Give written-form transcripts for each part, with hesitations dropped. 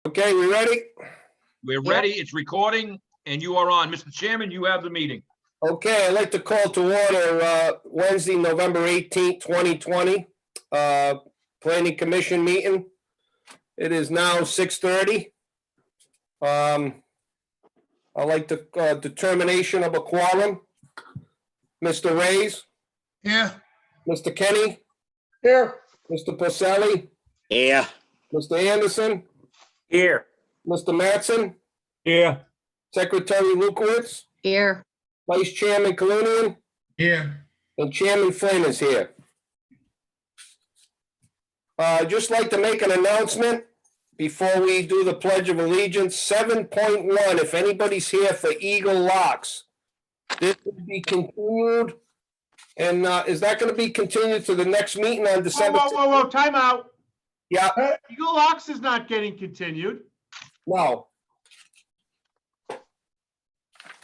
Okay, we ready? We're ready. It's recording and you are on. Mr. Chairman, you have the meeting. Okay, I'd like to call to order Wednesday, November 18th, 2020, Planning Commission meeting. It is now 6:30. I'd like to determination of a quorum. Mr. Reyes, Here. Mr. Kenny, Here. Mr. Porcelli, Yeah. Mr. Anderson, Here. Mr. Mattson, Here. Secretary Lukowitz, Here, Vice Chairman Kalunian, Here. and Chairman Flynn is here. I'd just like to make an announcement before we do the Pledge of Allegiance. 7.1, if anybody's here for Eagle Locks, this will be continued. And is that going to be continued to the next meeting on December? Whoa, time out. Yeah, Eagle Locks is not getting continued. no.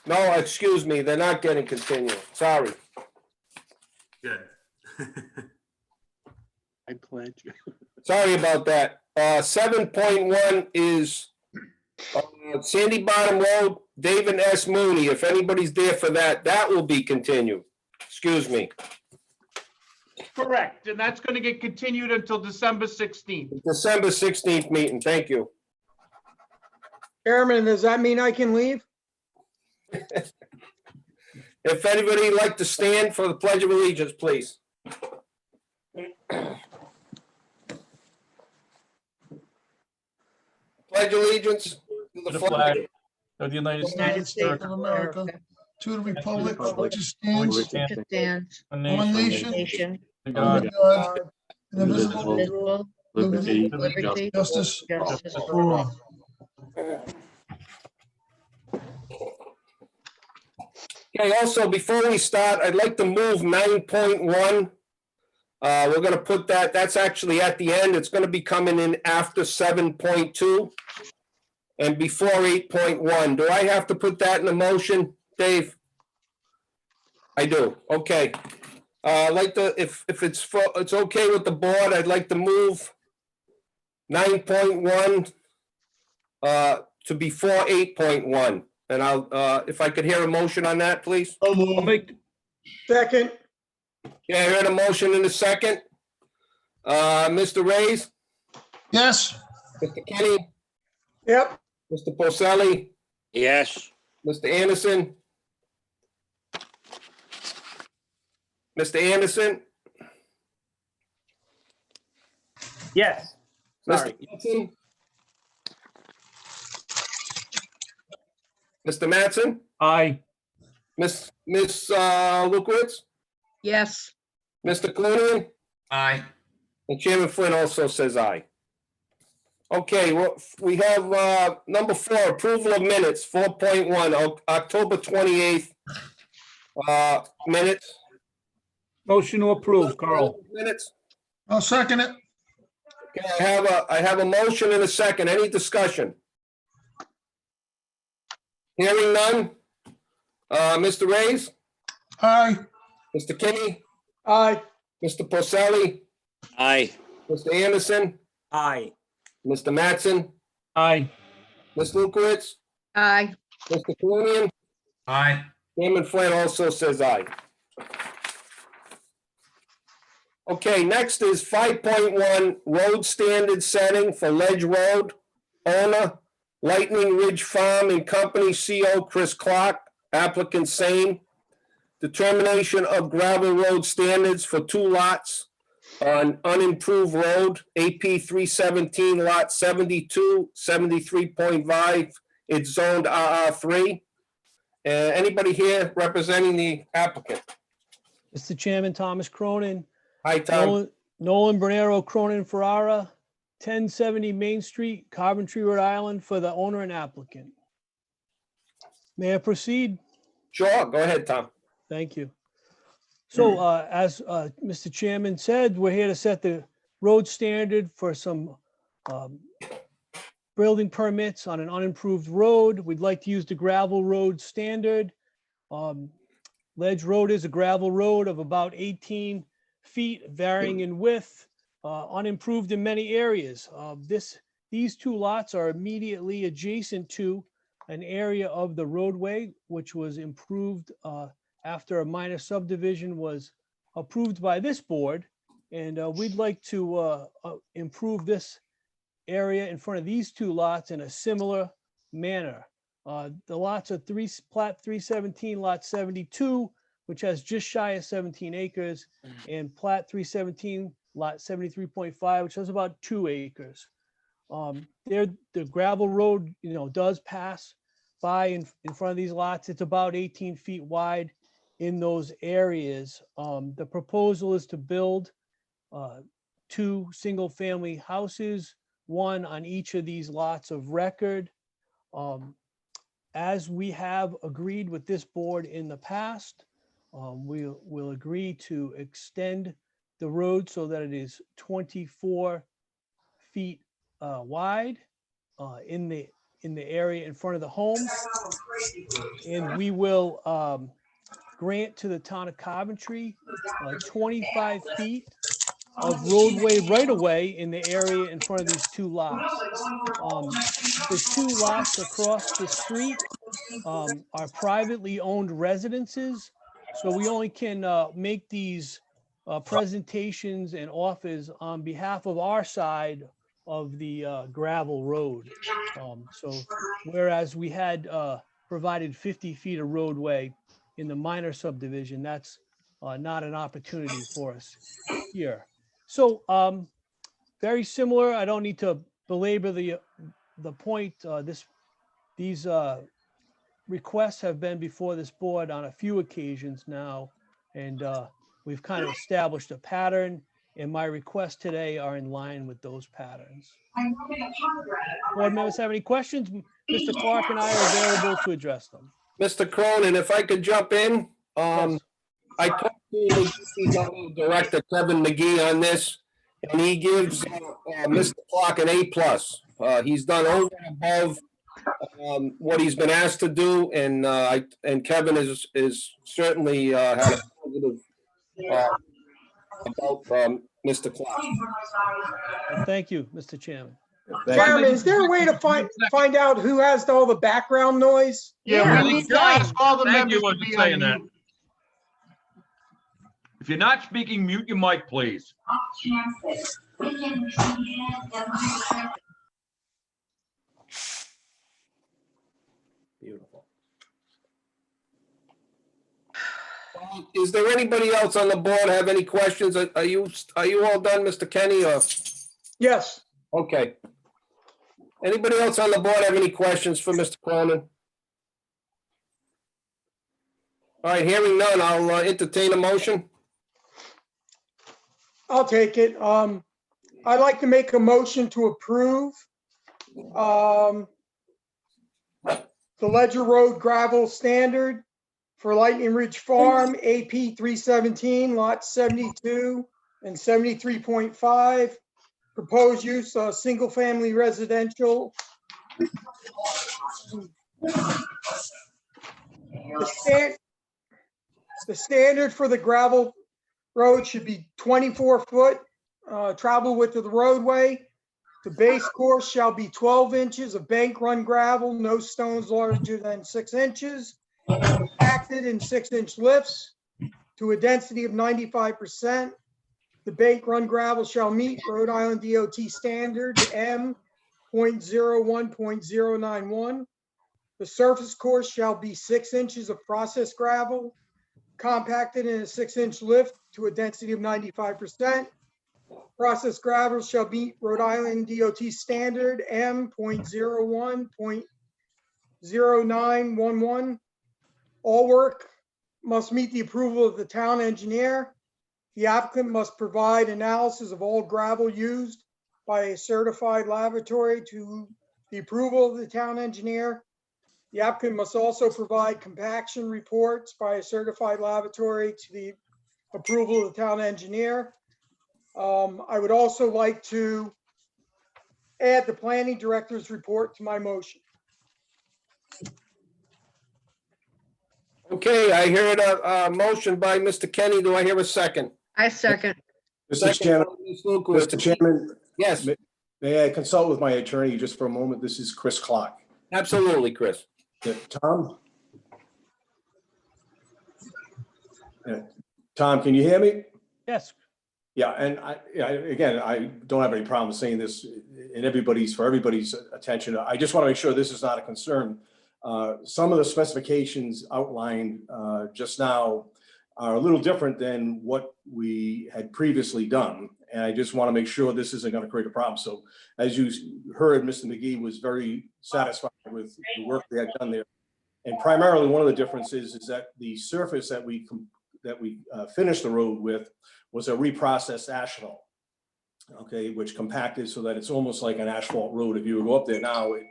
No, excuse me, they're not getting continued. Sorry. Good. I pledge. Sorry about that. 7.1 is Sandy Bottom Road, David S. Mooney. If anybody's there for that, that will be continued. Excuse me, Correct, and that's going to get continued until December 16th. December 16th meeting. Thank you. Chairman, does that mean I can leave? If anybody would like to stand for the Pledge of Allegiance, please. Pledge allegiance to the flag Of the United United States of America, To the republic Republic which stands which stands one nation, nation, under God, God, indivisible, indivisible, liberty, liberty, justice justice for all. Okay, also, before we start, I'd like to move 9.1. We're gonna put that, that's actually at the end. It's gonna be coming in after 7.2 and before 8.1. Do I have to put that in the motion, Dave? I do, okay. I'd like to, if it's okay with the board, I'd like to move 9.1 to before 8.1. And I'll, if I could hear a motion on that, please. Second. Yeah, I heard a motion in a second. Mr. Reyes, Yes. Mr. Kenny, Yep. Mr. Porcelli, yes. Mr. Anderson. Mr. Anderson, Yes. Mr. Mattson. Mr. Mattson, Aye. Miss Lukowitz, yes, Mr. Clunian, Aye. and Chairman Flynn also says aye. Okay, well, we have number 4, approval of minutes, 4.1, October 28th minutes. Motion to approve, Carl. Minutes. I'll second it. Okay, I have a motion and a second. Any discussion? Hearing none. Mr. Reyes, Aye. Mr. Kinney, Aye. Mr. Porcelli, Aye. Mr. Anderson, Aye. Mr. Mattson, Aye. Ms. Lukowitz, aye, Mr. Clunian, Aye. Chairman Flynn also says aye. Okay, next is 5.1, road standard setting for Ledge Road. Owner, Lightning Ridge Farm and Company, CO Chris Clark, applicant same. Determination of gravel road standards for 2 lots on unimproved road, AP 317, lot 72, 73.5. It's zoned RR3. Anybody here representing the applicant? Mr. Chairman, Thomas Cronin, Hi, Tom. Nolan Bernero, Cronin Ferrara, 1070 Main Street, Coventry, Rhode Island, for the owner and applicant. May I proceed? Sure, go ahead, Tom. Thank you. So as Mr. Chairman said, we're here to set the road standard for some building permits on an unimproved road. We'd like to use the gravel road standard. Ledge Road is a gravel road of about 18 feet, varying in width, unimproved in many areas. These These two lots are immediately adjacent to an area of the roadway, which was improved after a minor subdivision was approved by this board. And we'd like to improve this area in front of these two lots in a similar manner. The lots are plat 317, lot 72, which has just shy of 17 acres, and plat 317, lot 73.5, which has about 2 acres. There, the gravel road, does pass by in front of these lots. It's about 18 feet wide in those areas. The proposal is to build 2 single-family houses, one on each of these lots of record. As we have agreed with this board in the past, we'll agree to extend the road so that it is 24 feet wide in the area in front of the homes. And we will grant to the town of Coventry 25 feet of roadway right away in the area in front of these 2 lots. The 2 lots across the street are privately owned residences. So we only can make these presentations and offers on behalf of our side of the gravel road. So whereas we had provided 50 feet of roadway in the minor subdivision, that's not an opportunity for us here. So very similar. I don't need to belabor the point. These requests have been before this board on a few occasions now, and we've kind of established a pattern, and my requests today are in line with those patterns. Board members have any questions? Mr. Clark and I are available to address them. Mr. Cronin, if I could jump in, Yes. I talked to the Director Kevin McGee on this, and he gives Mr. Clark an A+. He's done over and above what he's been asked to do, and Kevin is certainly had a positive about Mr. Clark. Thank you, Mr. Chairman. Chairman, is there a way to find out who has all the background noise? Yeah, we need to ask all the Thank members you to for be saying on that. mute. If you're not speaking, mute your mic, please. Beautiful. Is there anybody else on the board have any questions? Are you all done, Mr. Kenny, or? Yes. Okay. Anybody else on the board have any questions for Mr. Cronin? All right, hearing none, I'll entertain a motion. I'll take it. I'd like to make a motion to approve the Ledger Road gravel standard for Lightning Ridge Farm, AP 317, lot 72 and 73.5. Proposed use of single-family residential. The standard for the gravel road should be 24 foot travel width of the roadway. The base course shall be 12 inches of bank run gravel, no stones larger than 6 inches, compacted in 6-inch lifts to a density of 95%. The bank run gravel shall meet Rhode Island DOT standard M.01.091. The surface course shall be 6 inches of processed gravel, compacted in a 6-inch lift to a density of 95%. Processed gravel shall meet Rhode Island DOT standard M.01.0911. All work must meet the approval of the town engineer. The applicant must provide analysis of all gravel used by a certified laboratory to the approval of the town engineer. The applicant must also provide compaction reports by a certified laboratory to the approval of the town engineer. I would also like to add the planning director's report to my motion. Okay, I heard a motion by Mr. Kenny. Do I hear a second? I second. Mr. Chairman, Ms. Lucas. Mr. Chairman, Yes, May I consult with my attorney just for a moment? This is Chris Clark. Absolutely, Chris. Yeah, Tom? Yeah. Tom, can you hear me? Yes, Yeah, and again, I don't have any problem saying this for everybody's attention. I just want to make sure this is not a concern. Some of the specifications outlined just now are a little different than what we had previously done. And I just want to make sure this isn't going to create a problem. So as you heard, Mr. McGee was very satisfied with the work they had done there. And primarily one of the differences is that the surface that we finished the road with was a reprocessed asphalt, okay, which compacted so that it's almost like an asphalt road. If you go up there now, it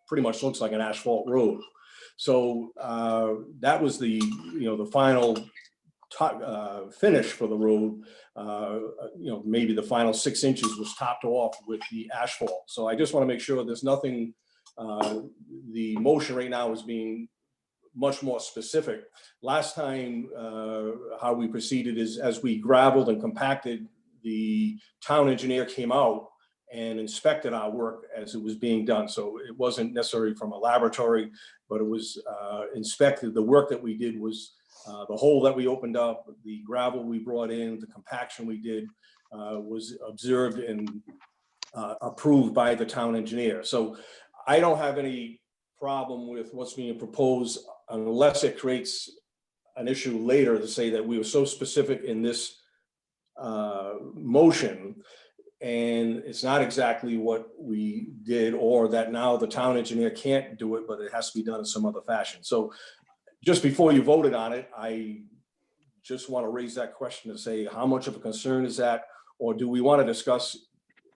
pretty much looks like an asphalt road. So that was the final finish for the road. Maybe the final 6 inches was topped off with the asphalt. So I just want to make sure there's nothing. The motion right now is being much more specific. Last time, how we proceeded is as we gravelled and compacted, the town engineer came out and inspected our work as it was being done. So it wasn't necessarily from a laboratory, but it was inspected. The work that we did was the hole that we opened up, the gravel we brought in, the compaction we did was observed and approved by the town engineer. So I don't have any problem with what's being proposed unless it creates an issue later to say that we were so specific in this motion and it's not exactly what we did, or that now the town engineer can't do it, but it has to be done in some other fashion. So just before you voted on it, I just want to raise that question to say, how much of a concern is that? Or do we want to discuss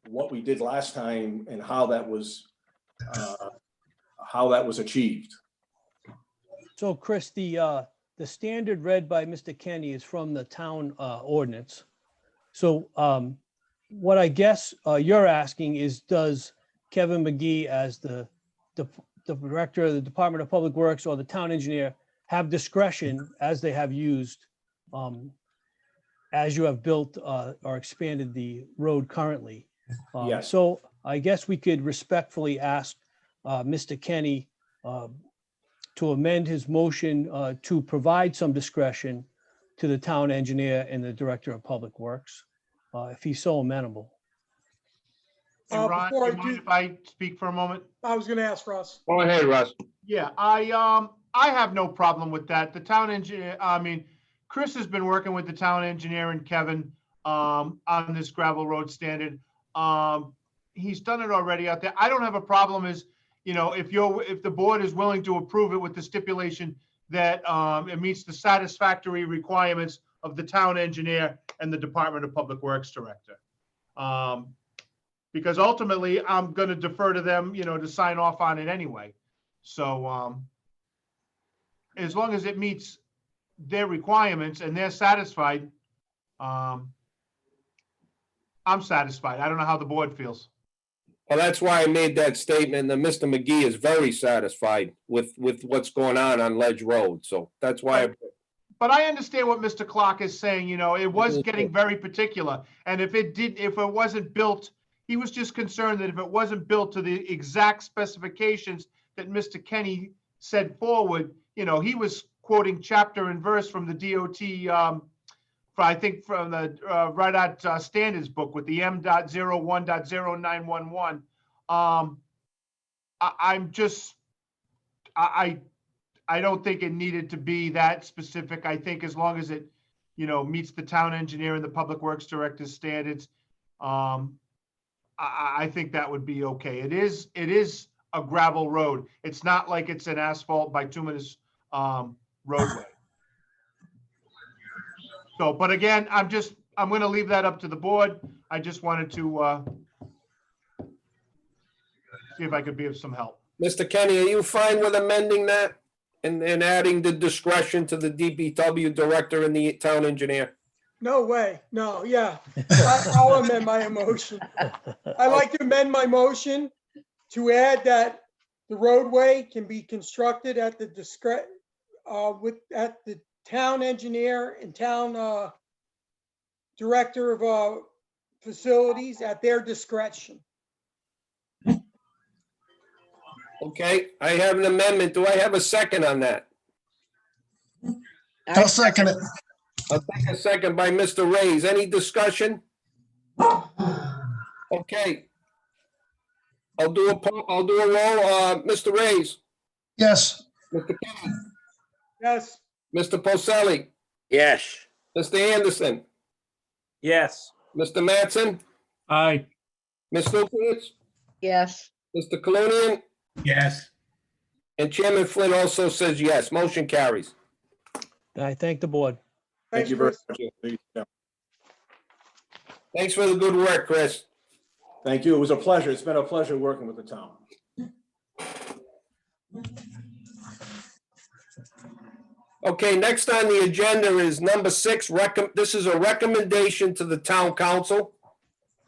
what we did last time and how that was achieved? so Chris, the standard read by Mr. Kenny is from the town ordinance. So what I guess you're asking is, does Kevin McGee, as the director of the Department of Public Works or the town engineer, have discretion as they have used as you have built or expanded the road currently? Yes. So I guess we could respectfully ask Mr. Kenny to amend his motion to provide some discretion to the town engineer and the director of public works, if he's so amenable. Hey, Ron, Before I do you mind do- if I speak for a moment? I was gonna ask Russ. Go ahead, Russ. Yeah, I have no problem with that. The town engineer, Chris has been working with the town engineer and Kevin on this gravel road standard. He's done it already out there. I don't have a problem if the board is willing to approve it with the stipulation that it meets the satisfactory requirements of the town engineer and the Department of Public Works director. Because ultimately I'm going to defer to them, to sign off on it anyway. So as long as it meets their requirements and they're satisfied, I'm satisfied. I don't know how the board feels. Well, that's why I made that statement that Mr. McGee is very satisfied with what's going on Ledge Road. So that's why. But I understand what Mr. Clark is saying, it was getting very particular. And if it wasn't built, he was just concerned that if it wasn't built to the exact specifications that Mr. Kenny said forward, he was quoting chapter and verse from the DOT, I think from the Red Hat standards book with the M.01.0911. I don't think it needed to be that specific. I think as long as it, meets the town engineer and the public works director's standards, I think that would be okay. It is a gravel road. It's not like it's an asphalt bituminous roadway. So, but again, I'm going to leave that up to the board. I just wanted to see if I could be of some help. Mr. Kenny, are you fine with amending that and adding the discretion to the DPW director and the town engineer? No way. No, yeah. I'll amend my motion. I'd like to amend my motion to add that the roadway can be constructed at the at the town engineer and town director of facilities at their discretion. Okay, I have an amendment. Do I have a second on that? I I'll second it. I'll take a second by Mr. Ray's. Any discussion? Okay. I'll do a roll. Mr. Ray's, Yes. Mr. Kenny, yes, Mr. Poselli, Yes. Mr. Anderson, Yes. Mr. Mattson, Aye. Ms. Lucas, yes, Mr. Colonian, Yes. and Chairman Flynn also says yes. Motion carries. I thank the board. Thank thanks, you very Chris. much. Yeah. Thanks for the good work, Chris. Thank you. It was a pleasure. It's been a pleasure working with the town. Okay, next on the agenda is number 6. This is a recommendation to the town council.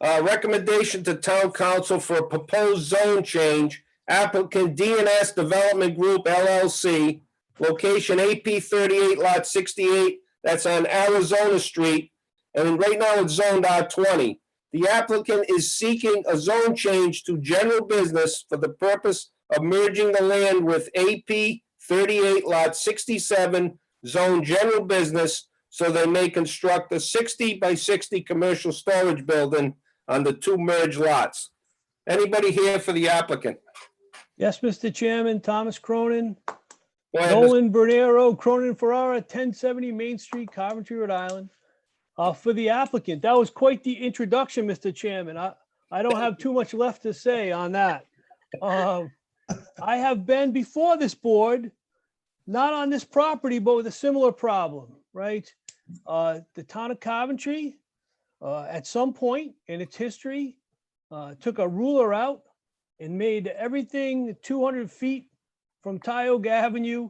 Recommendation to town council for a proposed zone change. Applicant DNS Development Group LLC, location AP 38 lot 68. That's on Arizona Street. And right now it's zoned R20. The applicant is seeking a zone change to general business for the purpose of merging the land with AP 38 lot 67 zone general business so they may construct a 60 by 60 commercial storage building on the 2 merged lots. Anybody here for the applicant? Yes, Mr. Chairman, Thomas Cronin, Go ahead, Mr. Nolan Bernero, Cronin Ferrara, 1070 Main Street, Coventry, Rhode Island. For the applicant, that was quite the introduction, Mr. Chairman. I don't have too much left to say on that. I have been before this board, not on this property, but with a similar problem, right? The town of Coventry, at some point in its history, took a ruler out and made everything 200 feet from Tioga Avenue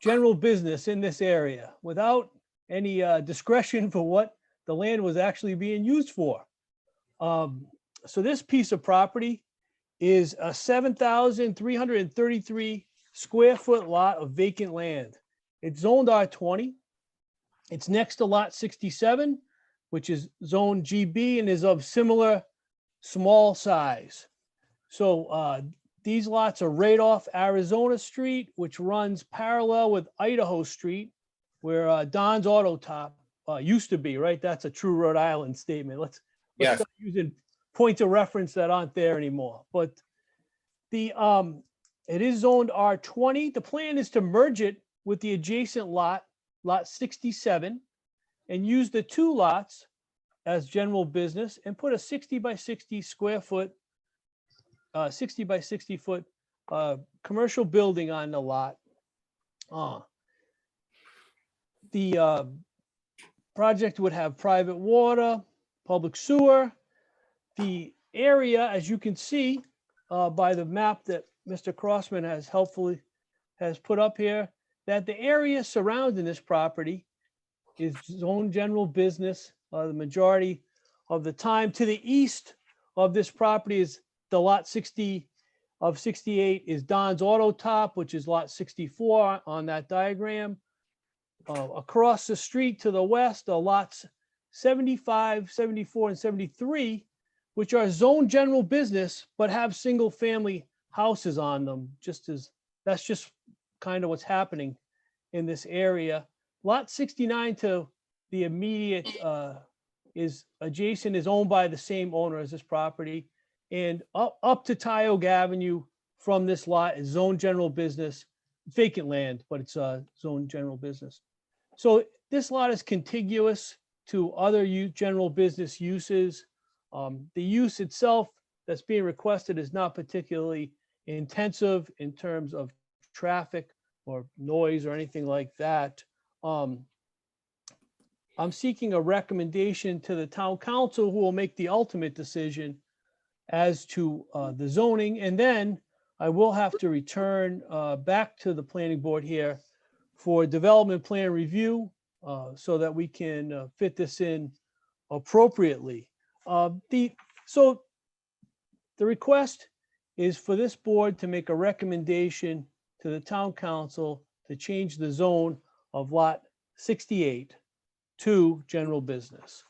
general business in this area without any discretion for what the land was actually being used for. So this piece of property is a 7,333 square foot lot of vacant land. It's zoned R20. It's next to lot 67, which is zone GB and is of similar small size. So these lots are right off Arizona Street, which runs parallel with Idaho Street, where Don's Auto Top used to be, right? That's a true Rhode Island statement. Let's Yes. start using points of reference that aren't there anymore. But the it is zoned R20. The plan is to merge it with the adjacent lot, lot 67, and use the 2 lots as general business and put a 60 by 60 square foot, 60 by 60 foot commercial building on the lot. The project would have private water, public sewer. The area, as you can see by the map that Mr. Crossman has helpfully put up here, that the area surrounding this property is zone general business. The majority of the time. To the east of this property is the lot 60 of 68 is Don's Auto Top, which is lot 64 on that diagram. Across the street to the west are lots 75, 74, and 73, which are zone general business, but have single family houses on them, that's just kind of what's happening in this area. Lot 69 to the immediate is adjacent, is owned by the same owner as this property. And up to Tioga Avenue from this lot is zone general business, vacant land, but it's zone general business. So this lot is contiguous to other general business uses. The use itself that's being requested is not particularly intensive in terms of traffic or noise or anything like that. I'm seeking a recommendation to the town council, who will make the ultimate decision as to the zoning. And then I will have to return back to the planning board here for development plan review so that we can fit this in appropriately. So the request is for this board to make a recommendation to the town council to change the zone of lot 68 to general business.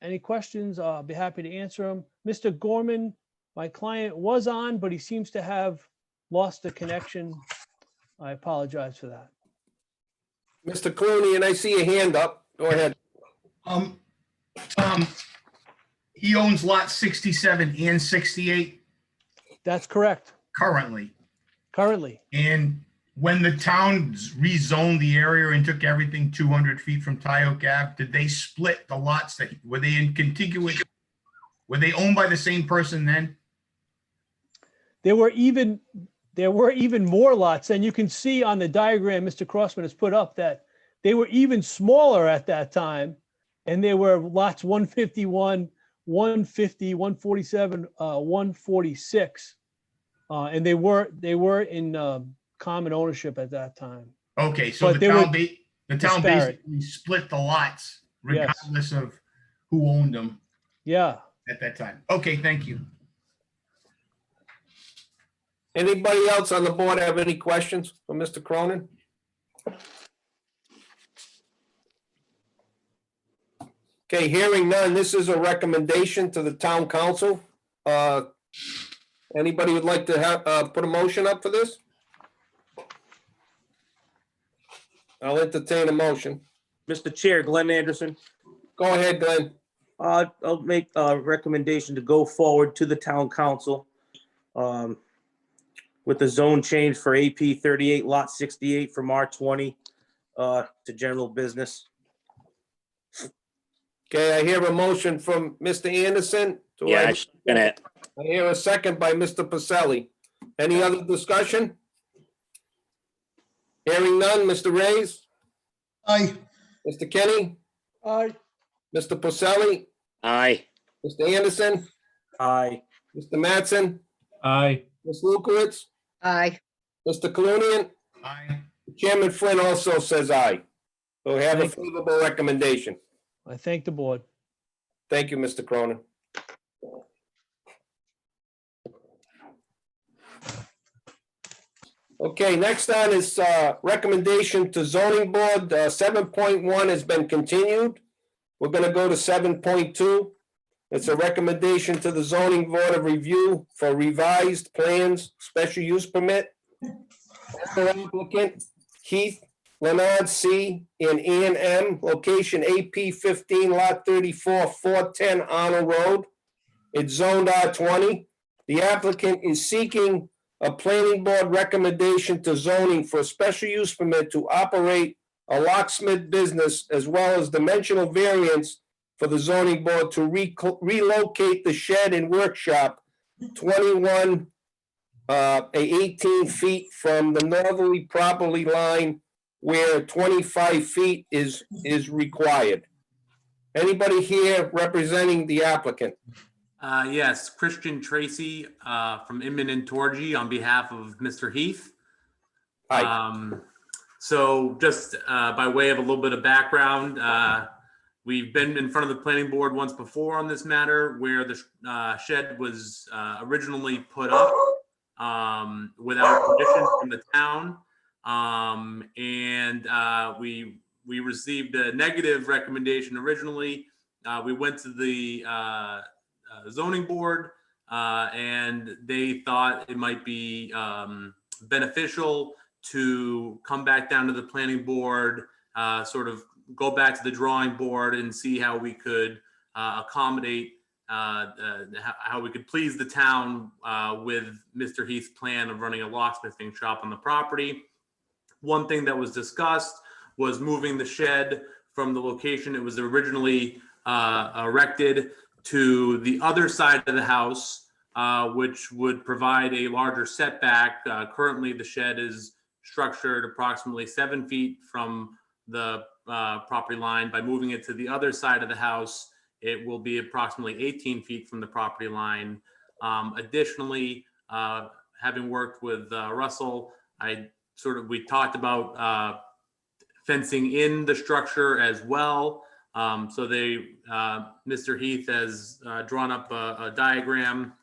Any questions? I'll be happy to answer them. Mr. Gorman, my client, was on, but he seems to have lost the connection. I apologize for that. Mr. Clooney, and I see a hand up. Go ahead. Tom, he owns lot 67 and 68 That's correct. currently. Currently, And when the town rezoned the area and took everything 200 feet from Tyoke Ave, did they split the lots that, were they in contiguous? Were they owned by the same person then? there were even more lots, and you can see on the diagram Mr. Crossman has put up that they were even smaller at that time, and they were lots 151, 150, 147, 146, and they were in common ownership at that time. Okay, so But the they town, were the town disparate. basically split the lots Yes. regardless of who owned them Yeah. at that time. Okay, thank you. Anybody else on the board have any questions for Mr. Cronin? Okay, hearing none, this is a recommendation to the town council. Anybody would like to have, put a motion up for this? I'll entertain a motion. Mr. Chair, Glenn Anderson. Go ahead, Glenn. I'll make a recommendation to go forward to the town council with the zone change for AP 38 lot 68 from R20 to general business. Okay, I hear a motion from Mr. Anderson. Do Yeah, I I second it. I hear a second by Mr. Pacelli. Any other discussion? Hearing none, Mr. Reyes, Aye. Mr. Kenny, aye, Mr. Pacelli, Aye. Mr. Anderson, Aye. Mr. Mattson, Aye. Ms. Lukowitz, Aye. Mr. Colunian, Aye. Chairman Flynn also says aye. So we have a Thank favorable recommendation. I thank the board. Thank you, Mr. Cronin. Okay, next on is recommendation to zoning board. 7.1 has been continued. We're going to go to 7.2. It's a recommendation to the zoning board of review for revised plans, special use permit. Applicant Heath Leonard C. and Ann M. Location AP 15 Lot 34, 410 Arnold Road. It's zoned R20. The applicant is seeking a planning board recommendation to zoning for a special use permit to operate a locksmith business as well as dimensional variance for the zoning board to relocate the shed and workshop 18 feet from the northerly property line where 25 feet is required. Anybody here representing the applicant? Yes, Christian Tracy from Inman and Torgy on behalf of Mr. Heath. Hi. So just by way of a little bit of background, we've been in front of the planning board once before on this matter where the shed was originally put up without permission from the town. We received a negative recommendation originally. We went to the zoning board and they thought it might be beneficial to come back down to the planning board, sort of go back to the drawing board and see how we could accommodate, how we could please the town with Mr. Heath's plan of running a locksmithing shop on the property. One thing that was discussed was moving the shed from the location it was originally erected to the other side of the house, which would provide a larger setback. Currently, the shed is structured approximately 7 feet from the property line. By moving it to the other side of the house, it will be approximately 18 feet from the property line. Additionally, having worked with Russell, we talked about fencing in the structure as well. Mr. Heath has drawn up a diagram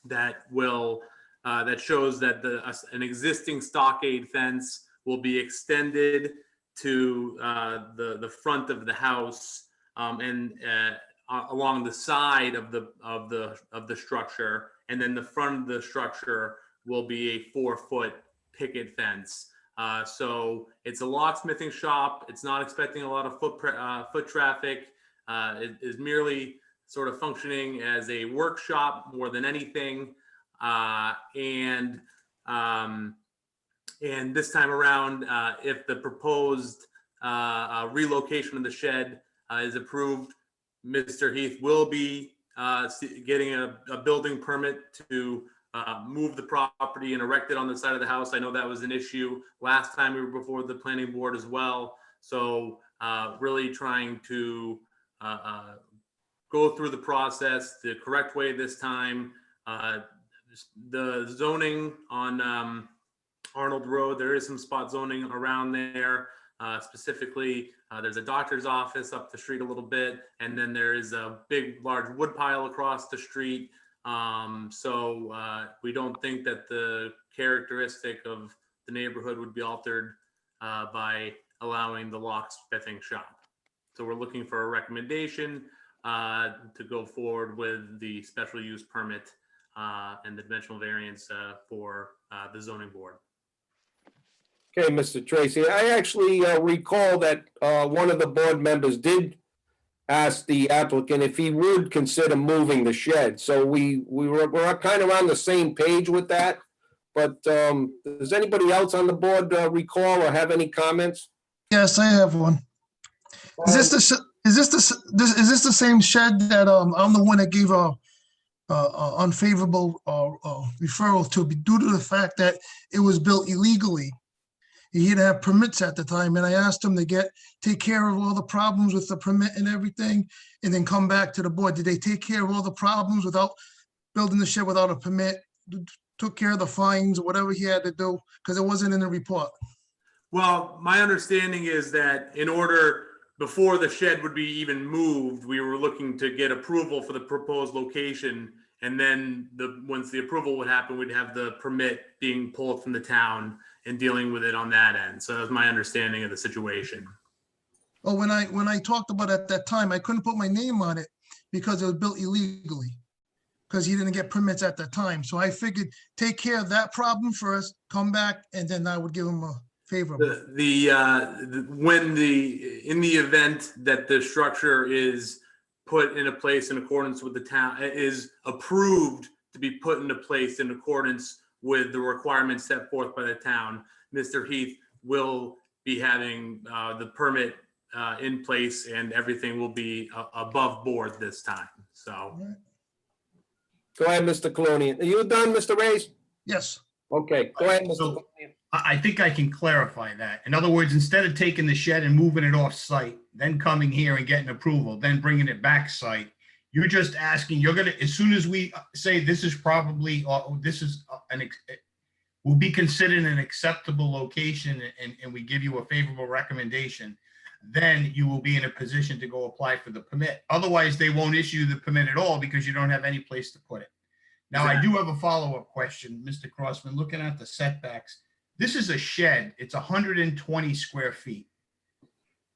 that will that shows that an existing stockade fence will be extended to the front of the house and along the side of the structure, and then the front of the structure will be a 4-foot picket fence. So it's a locksmithing shop. It's not expecting a lot of foot traffic. It is merely sort of functioning as a workshop more than anything. And this time around, if the proposed relocation of the shed is approved, Mr. Heath will be getting a building permit to move the property and erect it on the side of the house. I know that was an issue last time we were before the planning board as well. So really trying to go through the process the correct way this time. The zoning on Arnold Road, there is some spot zoning around there. Specifically, there's a doctor's office up the street a little bit, and then there is a big, large wood pile across the street. So we don't think that the characteristic of the neighborhood would be altered by allowing the locksmithing shop. So we're looking for a recommendation to go forward with the special use permit and the dimensional variance for the zoning board. Okay, Mr. Tracy, I actually recall that one of the board members did ask the applicant if he would consider moving the shed. So we're kind of on the same page with that. But does anybody else on the board recall or have any comments? Yes, I have one. Is this the same shed that I'm the one that gave a unfavorable referral to due to the fact that it was built illegally? He didn't have permits at the time, and I asked him to take care of all the problems with the permit and everything, and then come back to the board. Did they take care of all the problems without building the shed without a permit? Took care of the fines or whatever he had to do, because it wasn't in the report. Well, my understanding is that in order, before the shed would be even moved, we were looking to get approval for the proposed location. And then once the approval would happen, we'd have the permit being pulled from the town and dealing with it on that end. So that's my understanding of the situation. Oh, when I talked about it at that time, I couldn't put my name on it because it was built illegally, because he didn't get permits at that time. So I figured take care of that problem first, come back, and then I would give him a favorable. In the event that the structure is put into place in accordance with the town, is approved to be put into place in accordance with the requirements set forth by the town, Mr. Heath will be having the permit in place, and everything will be above board this time. So. Go ahead, Mr. Colonian. Are you done, Mr. Reyes? Yes. Okay, go ahead, Mr. So, Colonian. I think I can clarify that. In other words, instead of taking the shed and moving it off site, then coming here and getting approval, then bringing it back site, you're just asking, as soon as we say this is probably, will be considered an acceptable location, and we give you a favorable recommendation, then you will be in a position to go apply for the permit. Otherwise, they won't issue the permit at all because you don't have any place to put it. Now, I do have a follow-up question, Mr. Crossman, looking at the setbacks. This is a shed. It's 120 square feet.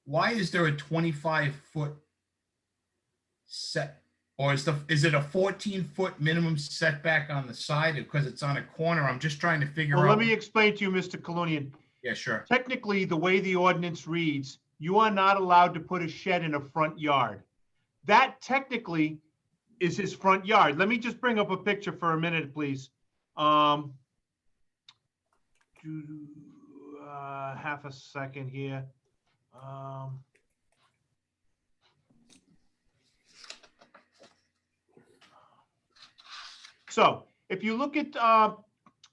Why is there a 25-foot set? Or is it a 14-foot minimum setback on the side because it's on a corner? I'm just trying to figure out. Well, let me explain to you, Mr. Colonian. Yeah, sure. Technically, the way the ordinance reads, you are not allowed to put a shed in a front yard. That technically is his front yard. Let me just bring up a picture for a minute, please. Half a second here. So if you look at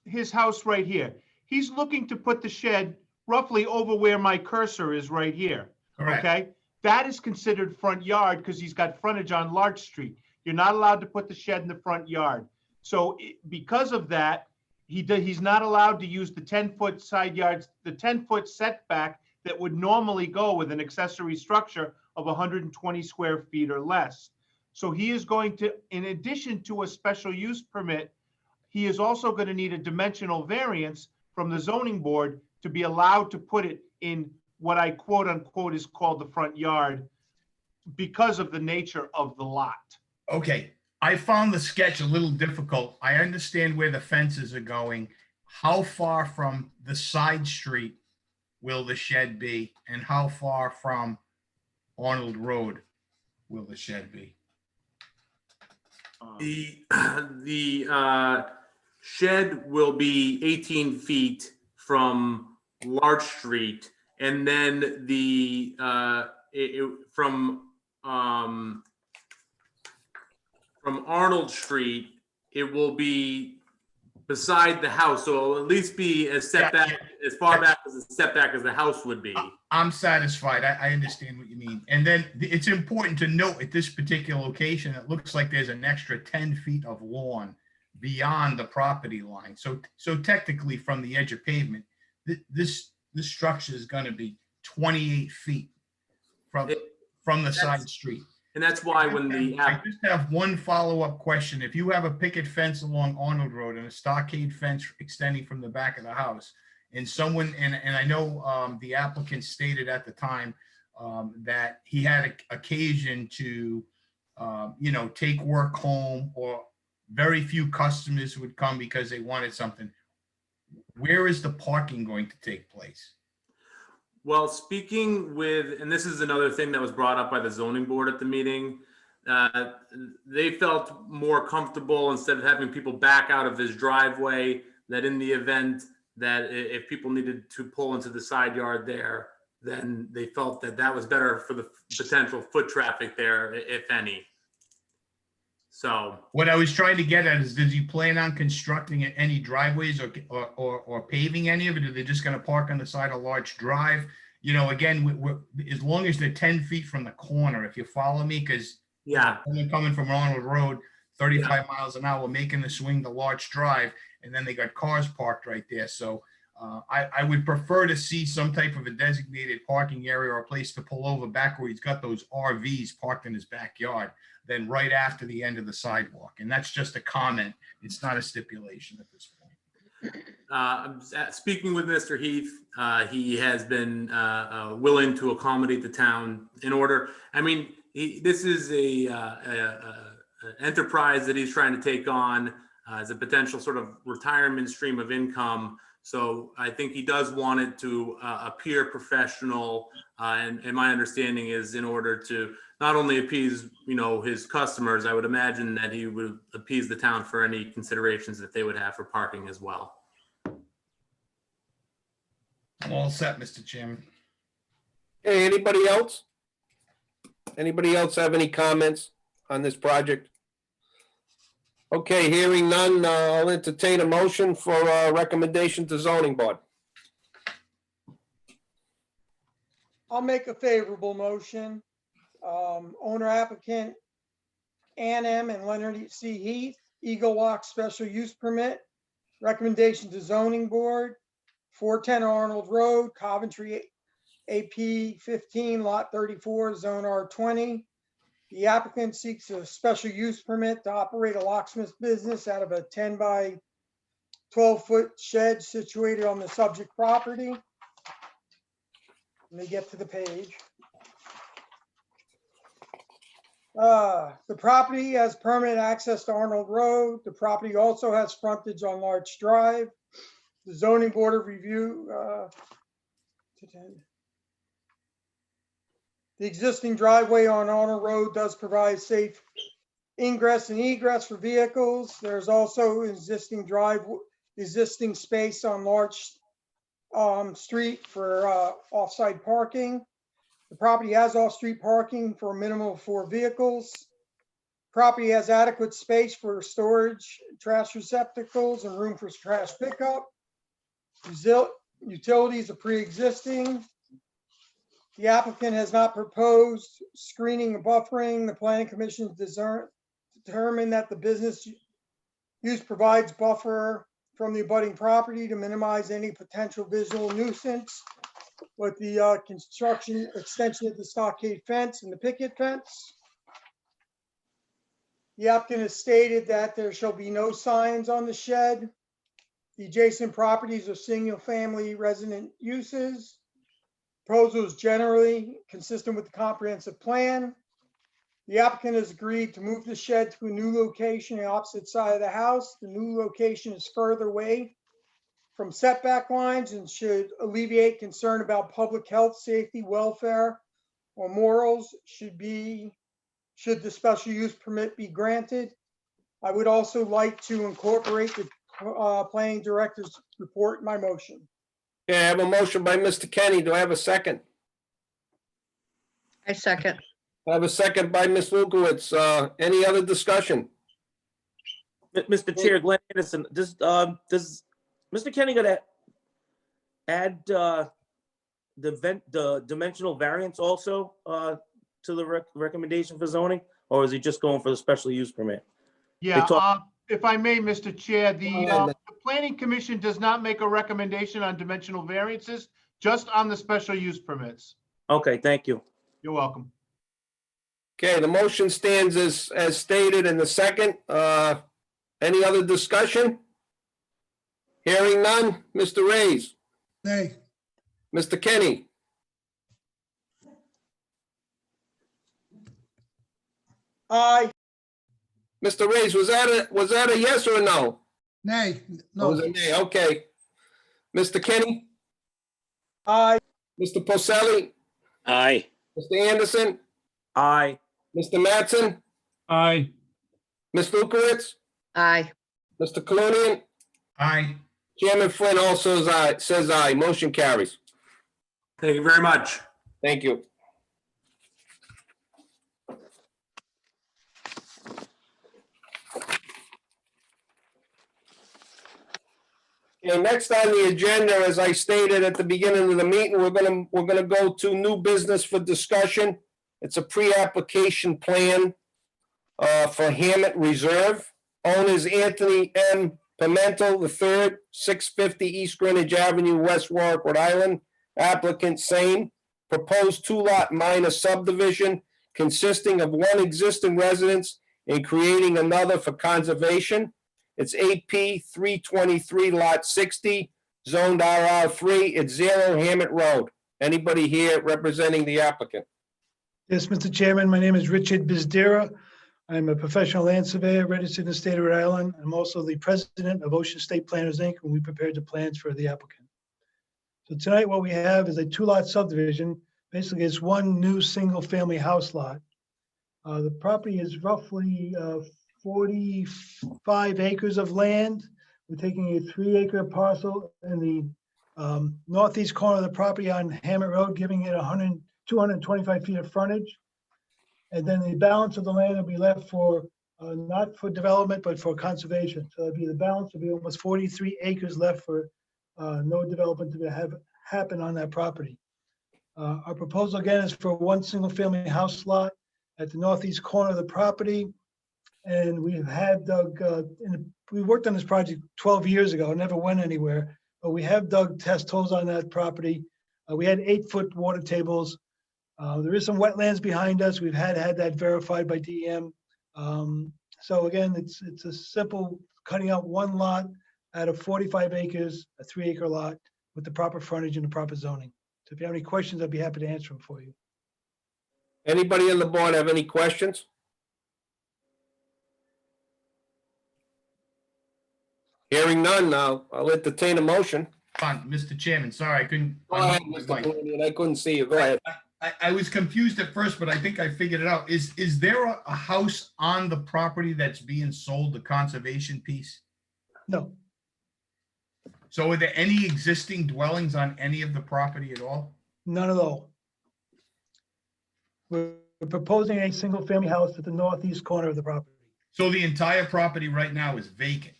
his house right here, he's looking to put the shed roughly over where my cursor is right here. Correct. Okay, that is considered front yard because he's got frontage on Larch Street. You're not allowed to put the shed in the front yard. So because of that, he's not allowed to use the 10-foot side yards, the 10-foot setback that would normally go with an accessory structure of 120 square feet or less. So he is going to, in addition to a special use permit, he is also going to need a dimensional variance from the zoning board to be allowed to put it in what I quote unquote is called the front yard because of the nature of the lot. Okay, I found the sketch a little difficult. I understand where the fences are going. How far from the side street will the shed be? And how far from Arnold Road will the shed be? The shed will be 18 feet from Larch Street, and then from Arnold Street, it will be beside the house, so it'll at least be as setback, as far back as the setback as the house would be. I'm satisfied. I understand what you mean. And then it's important to note at this particular location, it looks like there's an extra 10 feet of lawn beyond the property line. So technically from the edge of pavement, this structure is going to be 28 feet from the side street. And that's why when the I just have one follow-up question. If you have a picket fence along Arnold Road and a stockade fence extending from the back of the house, and someone, and I know the applicant stated at the time that he had occasion to, take work home, or very few customers would come because they wanted something. Where is the parking going to take place? Well, speaking with, and this is another thing that was brought up by the zoning board at the meeting, they felt more comfortable, instead of having people back out of his driveway, that in the event that if people needed to pull into the side yard there, then they felt that that was better for the potential foot traffic there, if any. So what I was trying to get at is, does he plan on constructing any driveways or paving any of it? Or are they just going to park on the side of Larch Drive? Again, as long as they're 10 feet from the corner, if you follow me, because someone coming from Arnold Road, 35 miles an hour, making the swing to Larch Drive, and then they got cars parked right there. So I would prefer to see some type of a designated parking area or a place to pull over back where he's got those RVs parked in his backyard, than right after the end of the sidewalk. And that's just a comment. It's not a stipulation at this point. Speaking with Mr. Heath, he has been willing to accommodate the town in order. I mean, this is a enterprise that he's trying to take on as a potential sort of retirement stream of income. So I think he does want it to appear professional. And my understanding is, in order to not only appease, his customers, I would imagine that he would appease the town for any considerations that they would have for parking as well. I'm all set, Mr. Chairman. Hey, anybody else? Anybody else have any comments on this project? Okay, hearing none, I'll entertain a motion for recommendation to zoning board. I'll make a favorable motion. Owner applicant Ann M. and Leonard C. Heath, Eagle Walk special use permit. Recommendation to zoning board, 410 Arnold Road, Coventry, AP 15, lot 34, zone R20. The applicant seeks a special use permit to operate a locksmith business out of a 10 by 12-foot shed situated on the subject property. Let me get to the page. The property has permanent access to Arnold Road. The property also has frontage on Larch Drive. The zoning board of review. The existing driveway on Arnold Road does provide safe ingress and egress for vehicles. There's also existing space on Larch Street for off-site parking. The property has off-street parking for a minimum of 4 vehicles. Property has adequate space for storage, trash receptacles, and room for trash pickup. Utilities are pre-existing. The applicant has not proposed screening or buffering. The planning commission determined that the business use provides buffer from the abutting property to minimize any potential visual nuisance with the construction extension of the stockade fence and the picket fence. The applicant has stated that there shall be no signs on the shed. The adjacent properties are single-family resident uses. Proposal is generally consistent with the comprehensive plan. The applicant has agreed to move the shed to a new location on the opposite side of the house. The new location is further away from setback lines and should alleviate concern about public health, safety, welfare, or morals should the special use permit be granted. I would also like to incorporate the planning director's report in my motion. Okay, I have a motion by Mr. Kenny. Do I have a second? I second. I have a second by Ms. Lukowitz. Any other discussion? Mr. Chair, Glenn Anderson, does Mr. Kenny gonna add the dimensional variance also to the recommendation for zoning? Or is he just going for the special use permit? Yeah, talk- if I may, Mr. Chair, the ahead. the planning commission does not make a recommendation on dimensional variances, just on the special use permits. Okay, thank you. You're welcome. Okay, the motion stands as stated in the second. Any other discussion? Hearing none. Mr. Reyes, Nay, Mr. Kenny, Aye. Mr. Reyes, was that a yes or a no? nay, It no, was a nay. Okay. Mr. Kenny, Aye. Mr. Poselli, Aye. Mr. Anderson, Aye. Mr. Mattson, Aye. Ms. Lukowitz, Aye. Mr. Colonian, Aye. Chairman Flynn also says aye. Motion carries. Thank you very much. Thank you. Okay, next on the agenda, as I stated at the beginning of the meeting, we're gonna go to new business for discussion. It's a pre-application plan for Hammett Reserve. Owners Anthony M. Pimentel III, 650 East Greenwich Avenue, West Warwick, Rhode Island. Applicant same. Proposed two-lot minor subdivision consisting of one existing residence and creating another for conservation. It's AP 323 Lot 60, zoned RR3. It's 0 Hammett Road. Anybody here representing the applicant? Yes, Mr. Chairman, my name is Richard Bizdera. I'm a professional land surveyor registered in the state of Rhode Island. I'm also the president of Ocean State Planners, Inc., and we prepared the plans for the applicant. So tonight, what we have is a two-lot subdivision. Basically, it's one new single-family house lot. The property is roughly 45 acres of land. We're taking a 3-acre parcel in the northeast corner of the property on Hammett Road, giving it 225 feet of frontage. And then the balance of the land will be left for, not for development, but for conservation. So it'll be, the balance will be almost 43 acres left for no development to happen on that property. Our proposal again is for one single family house lot at the northeast corner of the property. And we've had Doug, we worked on this project 12 years ago, never went anywhere, but we have dug test holes on that property. We had 8-foot water tables. There is some wetlands behind us. We've had that verified by DEM. So again, it's a simple cutting out one lot out of 45 acres, a 3-acre lot with the proper frontage and the proper zoning. So if you have any questions, I'd be happy to answer them for you. Anybody on the board have any questions? Hearing none, now I'll entertain a motion. Mr. Chairman, sorry, I couldn't. Go ahead, unmute my Mr. mic. Colonian. I couldn't see you. Go ahead. I was confused at first, but I think I figured it out. Is there a house on the property that's being sold, the conservation piece? No, So are there any existing dwellings on any of the property at all? none at all. We're proposing a single family house at the northeast corner of the property. So the entire property right now is vacant?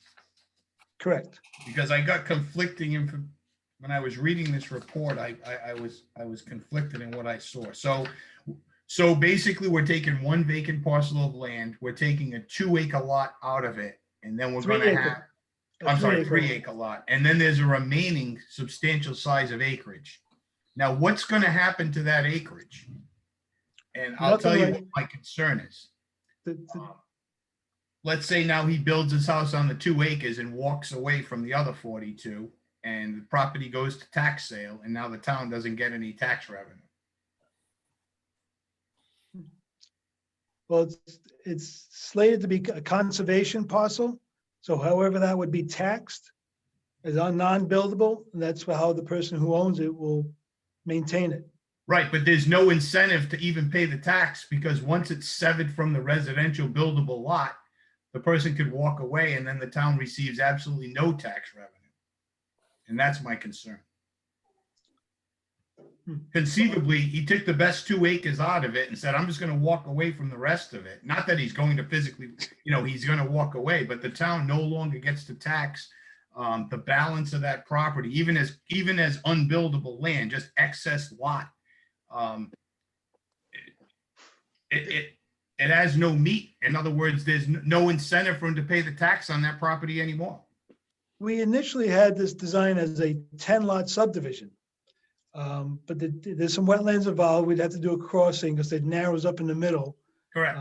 Correct. Because I got conflicting info when I was reading this report. I was conflicted in what I saw. So basically, we're taking one vacant parcel of land, we're taking a 2-acre lot out of it, and then we're going to 3-acre. have, A I'm sorry, 3-acre lot. 3-acre lot, and then there's a remaining substantial size of acreage. Now, what's going to happen to that acreage? And I'll Nothing tell you like- what my concern is. The- Let's say now he builds his house on the 2 acres and walks away from the other 42, and the property goes to tax sale, and now the town doesn't get any tax revenue. Well, it's slated to be a conservation parcel. So however that would be taxed as a non-buildable, and that's how the person who owns it will maintain it. Right, but there's no incentive to even pay the tax because once it's severed from the residential buildable lot, the person could walk away and then the town receives absolutely no tax revenue. And that's my concern. Conceivably, he took the best 2 acres out of it and said, I'm just going to walk away from the rest of it. Not that he's going to physically, he's going to walk away, but the town no longer gets to tax the balance of that property, even as unbuildable land, just excess lot. It has no meat. In other words, there's no incentive for him to pay the tax on that property anymore. We initially had this design as a 10-lot subdivision. But there's some wetlands involved. We'd have to do a crossing because it narrows up in the middle. Correct.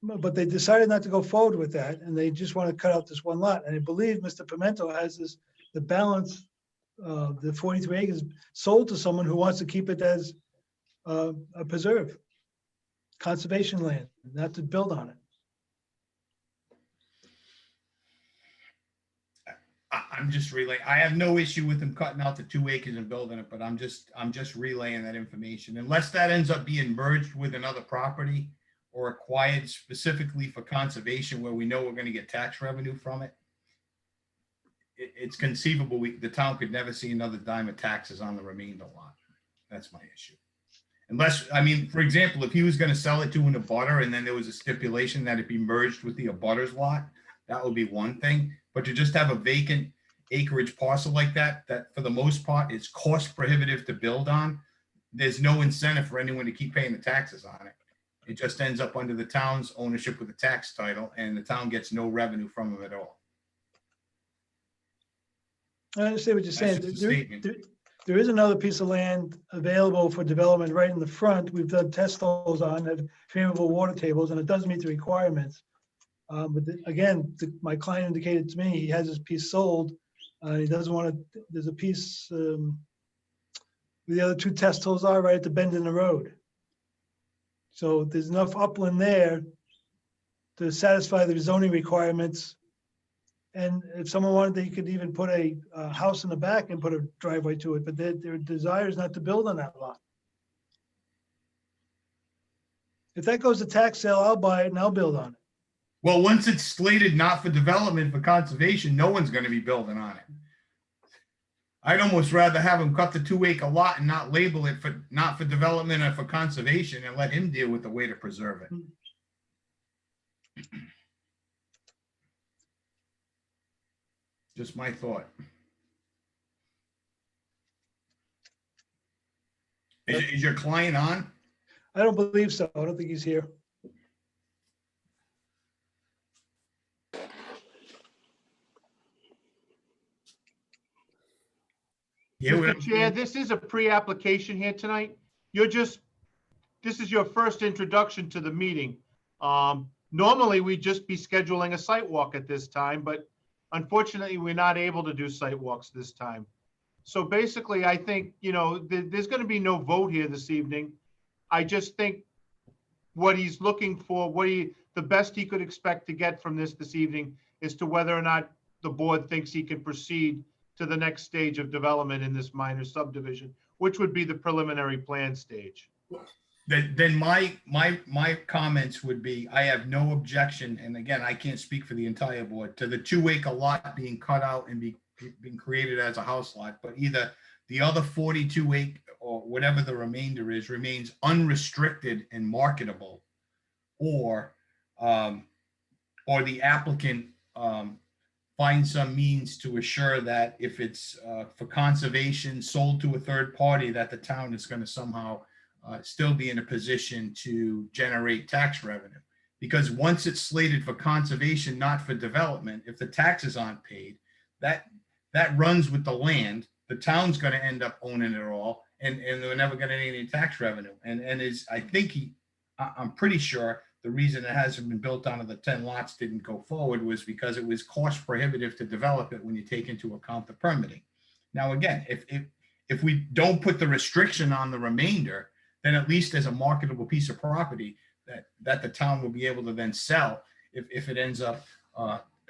But they decided not to go forward with that, and they just want to cut out this one lot. And I believe Mr. Pimento has the balance, the 43 acres sold to someone who wants to keep it as a preserve, conservation land, not to build on it. I'm just relaying. I have no issue with them cutting out the 2 acres and building it, but I'm just relaying that information. Unless that ends up being merged with another property or acquired specifically for conservation where we know we're going to get tax revenue from it, it's conceivable the town could never see another dime of taxes on the remainder lot. That's my issue. Unless, I mean, for example, if he was going to sell it to an abutter and then there was a stipulation that it be merged with the abutter's lot, that would be one thing. But to just have a vacant acreage parcel like that for the most part is cost prohibitive to build on, there's no incentive for anyone to keep paying the taxes on it. It just ends up under the town's ownership with a tax title and the town gets no revenue from them at all. I understand what you're saying. That's just a statement. There is another piece of land available for development right in the front. We've done test holes on it, favorable water tables, and it does meet the requirements. But again, my client indicated to me he has his piece sold. He doesn't want to, there's a piece, where the other 2 test holes are right at the bend in the road. So there's enough upland there to satisfy the zoning requirements. And if someone wanted, they could even put a house in the back and put a driveway to it, but their desire is not to build on that lot. If that goes to tax sale, I'll buy it and I'll build on it. Well, once it's slated not for development, for conservation, no one's going to be building on it. I'd almost rather have him cut the 2 acre lot and not label it for not for development or for conservation and let him deal with the way to preserve it. Just my thought. Is your client on? I don't believe so. I don't think he's here. Yeah, Mr. Chair, this is a pre-application here tonight. This is your first introduction to the meeting. Normally, we'd just be scheduling a site walk at this time, but unfortunately, we're not able to do site walks this time. So basically, I think, there's going to be no vote here this evening. I just think what he's looking for, the best he could expect to get from this evening is to whether or not the board thinks he can proceed to the next stage of development in this minor subdivision, which would be the preliminary plan stage. Then my comments would be, I have no objection, and again, I can't speak for the entire board, to the 2 acre lot being cut out and being created as a house lot, but either the other 42 acre or whatever the remainder is remains unrestricted and marketable, or the applicant find some means to assure that if it's for conservation sold to a third party, that the town is going to somehow still be in a position to generate tax revenue. Because once it's slated for conservation, not for development, if the taxes aren't paid, that runs with the land. The town's going to end up owning it all, and they're never going to get any tax revenue. And I'm pretty sure the reason it hasn't been built onto the 10 lots didn't go forward was because it was cost prohibitive to develop it when you take into account the permitting. Now, again, if we don't put the restriction on the remainder, then at least as a marketable piece of property, that the town will be able to then sell if it ends up,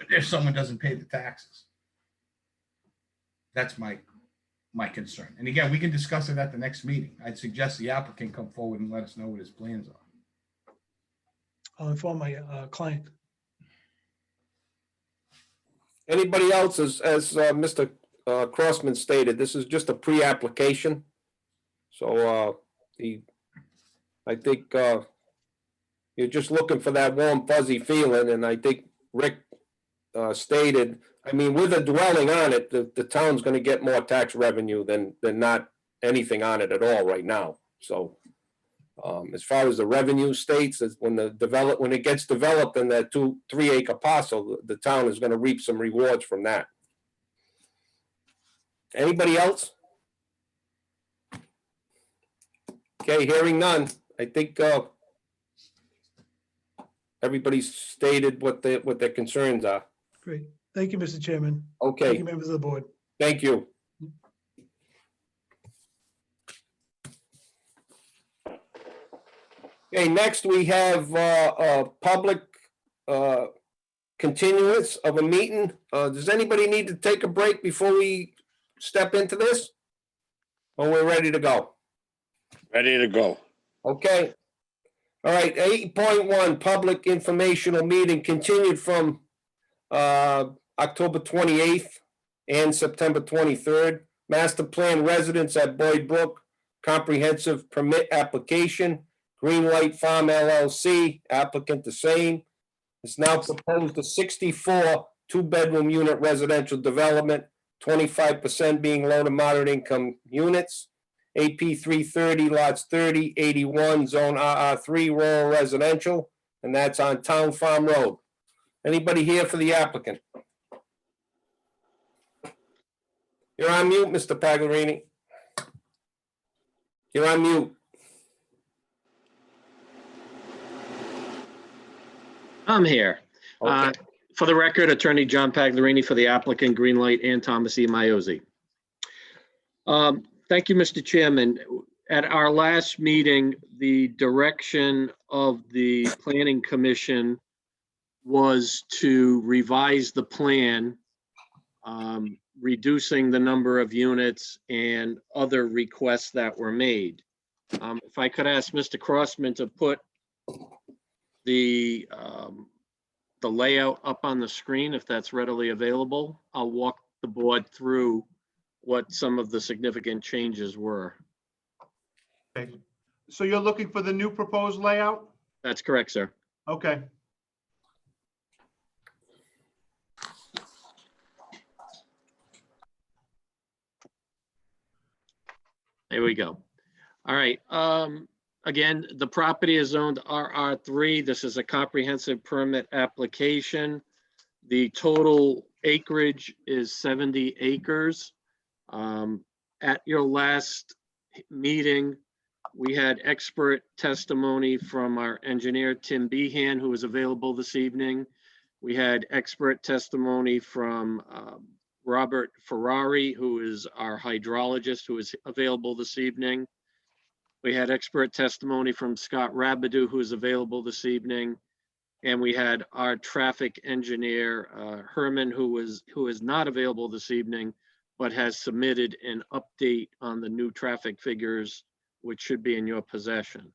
if someone doesn't pay the taxes. That's my concern. And again, we can discuss it at the next meeting. I'd suggest the applicant come forward and let us know what his plans are. I'll inform my client. Anybody else, as Mr. Crossman stated, this is just a pre-application. So I think you're just looking for that warm fuzzy feeling, and I think Rick stated, I mean, with a dwelling on it, the town's gonna get more tax revenue than not anything on it at all right now. So as far as the revenue states, when it gets developed in that 2-3 acre parcel, the town is gonna reap some rewards from that. Anybody else? Okay, hearing none. I think everybody's stated what their concerns are. Great. Thank you, Mr. Chairman. Thank Okay, you, members of the board. thank you. Okay, next we have a public continuance of a meeting. Does anybody need to take a break before we step into this? Or we're ready to go? Ready to go. Okay. All right, 8.1, public informational meeting continued from October 28th and September 23rd. Master plan residence at Boyd Brook, comprehensive permit application, Greenlight Farm LLC, applicant the same. It's now proposed a 64 two-bedroom unit residential development, 25% being low to moderate income units. AP 330 lots 30, 81, zone RR3 rural residential, and that's on Town Farm Road. Anybody here for the applicant? You're on mute, Mr. Pagliarini. You're on mute. I'm here. Okay. For the record, Attorney John Pagliarini for the applicant, Greenlight, and Thomas E. Miozzi. Thank you, Mr. Chairman. At our last meeting, the direction of the Planning Commission was to revise the plan, reducing the number of units and other requests that were made. If I could ask Mr. Crossman to put the layout up on the screen, if that's readily available, I'll walk the board through what some of the significant changes were. Okay. So you're looking for the new proposed layout? That's correct, sir. Okay. There we go. All right. Again, the property is zoned RR3. This is a comprehensive permit application. The total acreage is 70 acres. At your last meeting, we had expert testimony from our engineer, Tim Behan, who is available this evening. We had expert testimony from Robert Ferrari, who is our hydrologist, who is available this evening. We had expert testimony from Scott Rabideau, who is available this evening. And we had our traffic engineer, Herman, who is not available this evening, but has submitted an update on the new traffic figures, which should be in your possession.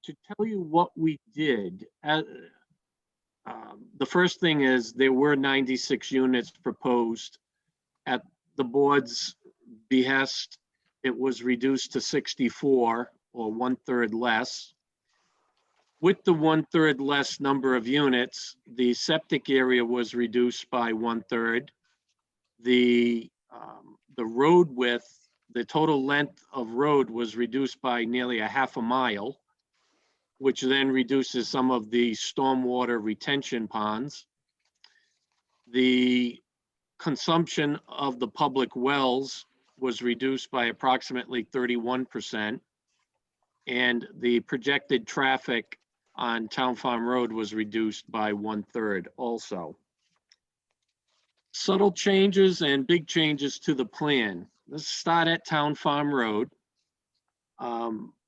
To tell you what we did, the first thing is there were 96 units proposed. At the board's behest, it was reduced to 64, or 1/3 less. With the 1/3 less number of units, the septic area was reduced by 1/3. The road width, the total length of road was reduced by nearly a half a mile, which then reduces some of the stormwater retention ponds. The consumption of the public wells was reduced by approximately 31%. And the projected traffic on Town Farm Road was reduced by 1/3 also. Subtle changes and big changes to the plan. Let's start at Town Farm Road.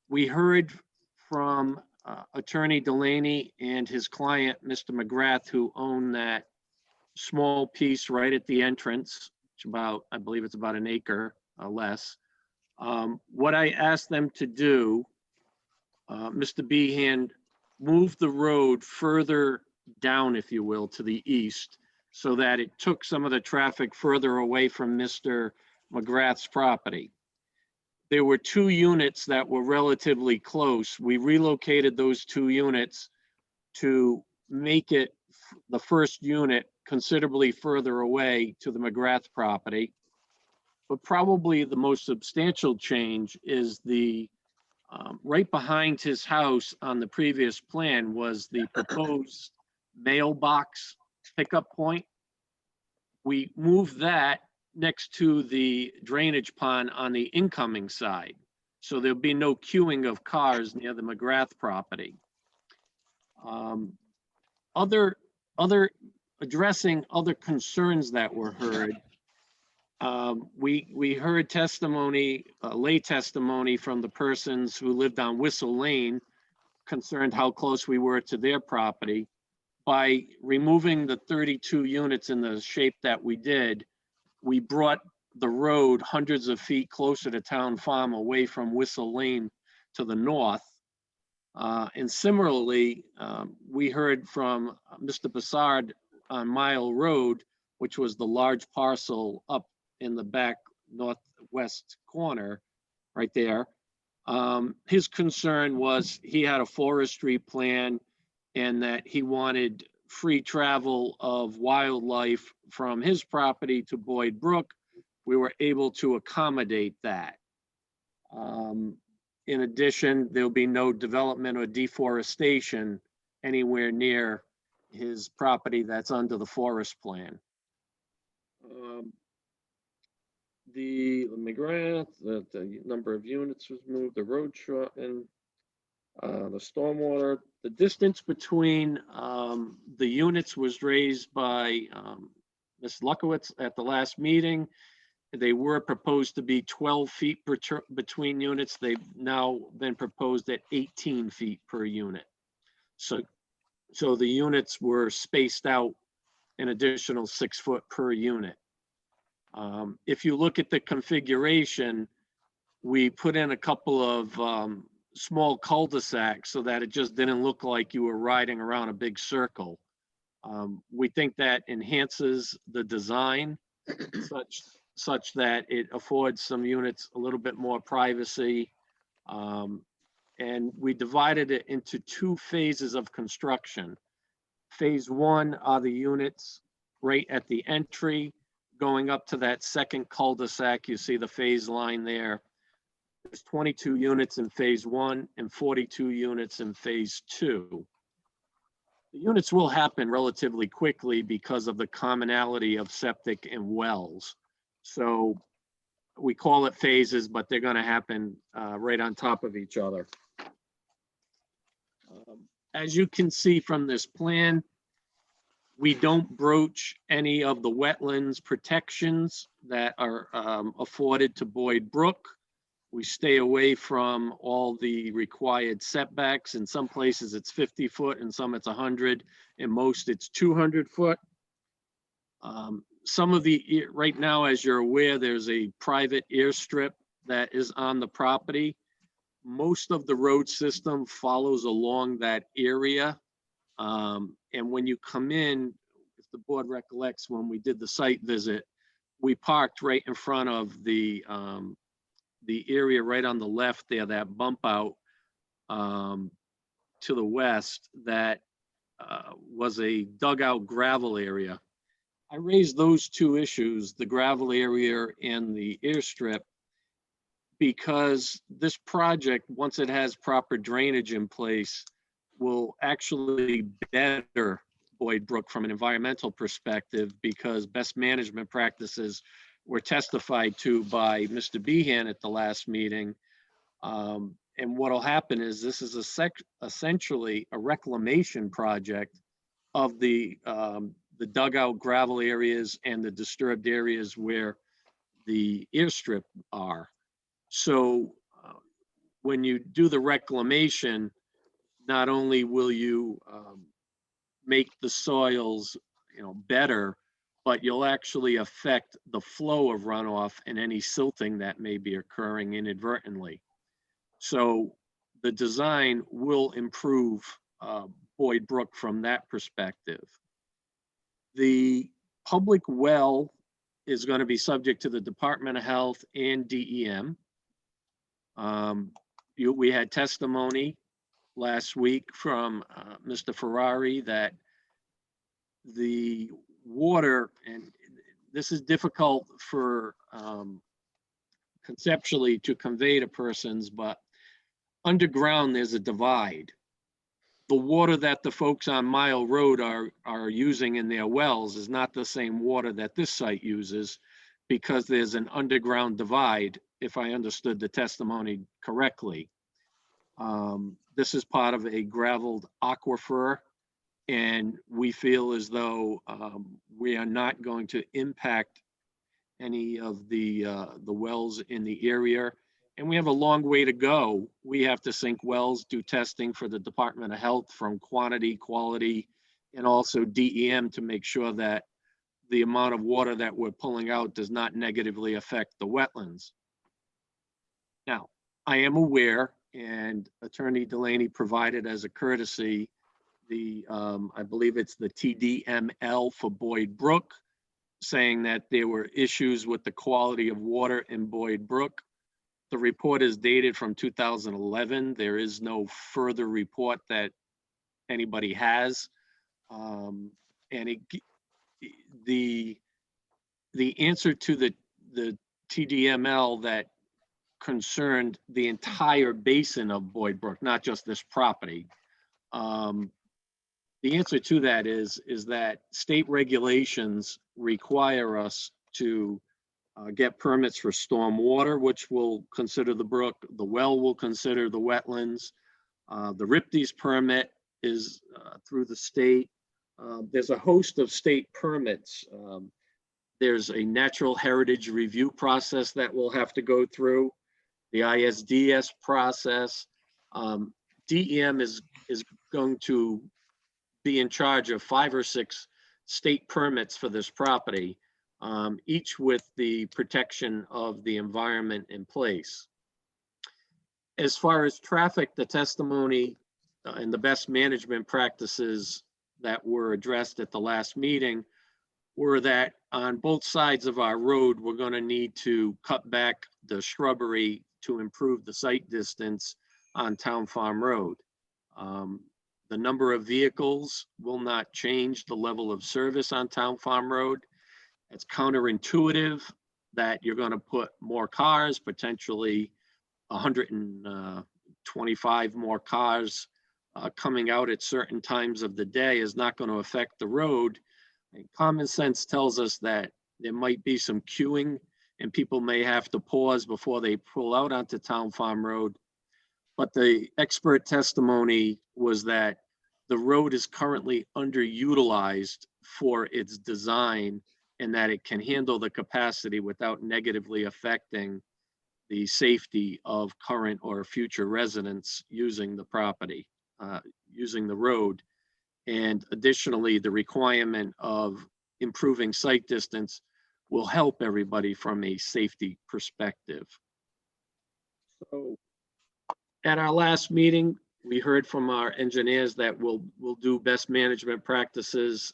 We heard from Attorney Delaney and his client, Mr. McGrath, who own that small piece right at the entrance, which about, I believe it's about an acre or less. What I asked them to do, Mr. Behan moved the road further down, if you will, to the east, so that it took some of the traffic further away from Mr. McGrath's property. There were 2 units that were relatively close. We relocated those 2 units to make it the first unit considerably further away to the McGrath property. But probably the most substantial change is the right behind his house on the previous plan was the proposed mailbox pickup point. We moved that next to the drainage pond on the incoming side. So there'll be no queuing of cars near the McGrath property. Addressing other concerns that were heard. We heard testimony, lay testimony from the persons who lived on Whistle Lane, concerned how close we were to their property. By removing the 32 units in the shape that we did, we brought the road hundreds of feet closer to Town Farm, away from Whistle Lane to the north. And similarly, we heard from Mr. Bassard on Mile Road, which was the large parcel up in the back northwest corner, right there. His concern was he had a forestry plan and that he wanted free travel of wildlife from his property to Boyd Brook. We were able to accommodate that. In addition, there'll be no development or deforestation anywhere near his property that's under the forest plan. The McGrath, the number of units was moved, the road shortened, the stormwater, the distance between the units was raised by Ms. Luckowitz at the last meeting. They were proposed to be 12 feet between units. They've now been proposed at 18 feet per unit. So the units were spaced out an additional 6 foot per unit. If you look at the configuration, we put in a couple of small cul-de-sacs so that it just didn't look like you were riding around a big circle. We think that enhances the design such that it affords some units a little bit more privacy. And we divided it into 2 phases of construction. Phase 1 are the units right at the entry, going up to that second cul-de-sac. You see the phase line there. There's 22 units in phase 1 and 42 units in phase 2. The units will happen relatively quickly because of the commonality of septic and wells. So we call it phases, but they're going to happen right on top of each other. As you can see from this plan, we don't broach any of the wetlands protections that are afforded to Boyd Brook. We stay away from all the required setbacks. In some places it's 50 foot, and some it's 100, and most it's 200 foot. Some of the, right now, as you're aware, there's a private airstrip that is on the property. Most of the road system follows along that area. And when you come in, if the board recollects, when we did the site visit, we parked right in front of the area right on the left there, that bump out to the west, that was a dugout gravel area. I raised those 2 issues, the gravel area and the airstrip, because this project, once it has proper drainage in place, will actually better Boyd Brook from an environmental perspective, because best management practices were testified to by Mr. Behan at the last meeting. And what'll happen is this is essentially a reclamation project of the dugout gravel areas and the disturbed areas where the airstrip are. So when you do the reclamation, not only will you make the soils, better, but you'll actually affect the flow of runoff and any silting that may be occurring inadvertently. So the design will improve Boyd Brook from that perspective. The public well is going to be subject to the Department of Health and DEM. We had testimony last week from Mr. Ferrari that the water, and this is difficult for conceptually to convey to persons, but underground there's a divide. The water that the folks on Mile Road are using in their wells is not the same water that this site uses, because there's an underground divide, if I understood the testimony correctly. This is part of a gravelled aquifer, and we feel as though we are not going to impact any of the wells in the area. And we have a long way to go. We have to sink wells, do testing for the Department of Health from quantity, quality, and also DEM to make sure that the amount of water that we're pulling out does not negatively affect the wetlands. Now, I am aware, and Attorney Delaney provided as a courtesy, I believe it's the TDML for Boyd Brook, saying that there were issues with the quality of water in Boyd Brook. The report is dated from 2011. There is no further report that anybody has. And the answer to the TDML that concerned the entire basin of Boyd Brook, not just this property. The answer to that is that state regulations require us to get permits for storm water, which will consider the brook. The well will consider the wetlands. The RIPDES permit is through the state. There's a host of state permits. There's a natural heritage review process that we'll have to go through, the ISDS process. DEM is going to be in charge of 5 or 6 state permits for this property, each with the protection of the environment in place. As far as traffic, the testimony and the best management practices that were addressed at the last meeting were that on both sides of our road, we're going to need to cut back the shrubbery to improve the sight distance on Town Farm Road. The number of vehicles will not change the level of service on Town Farm Road. It's counterintuitive that you're going to put more cars, potentially 125 more cars coming out at certain times of the day is not going to affect the road. And common sense tells us that there might be some queuing and people may have to pause before they pull out onto Town Farm Road. But the expert testimony was that the road is currently underutilized for its design and that it can handle the capacity without negatively affecting the safety of current or future residents using the property, using the road. And additionally, the requirement of improving sight distance will help everybody from a safety perspective. So at our last meeting, we heard from our engineers that we'll do best management practices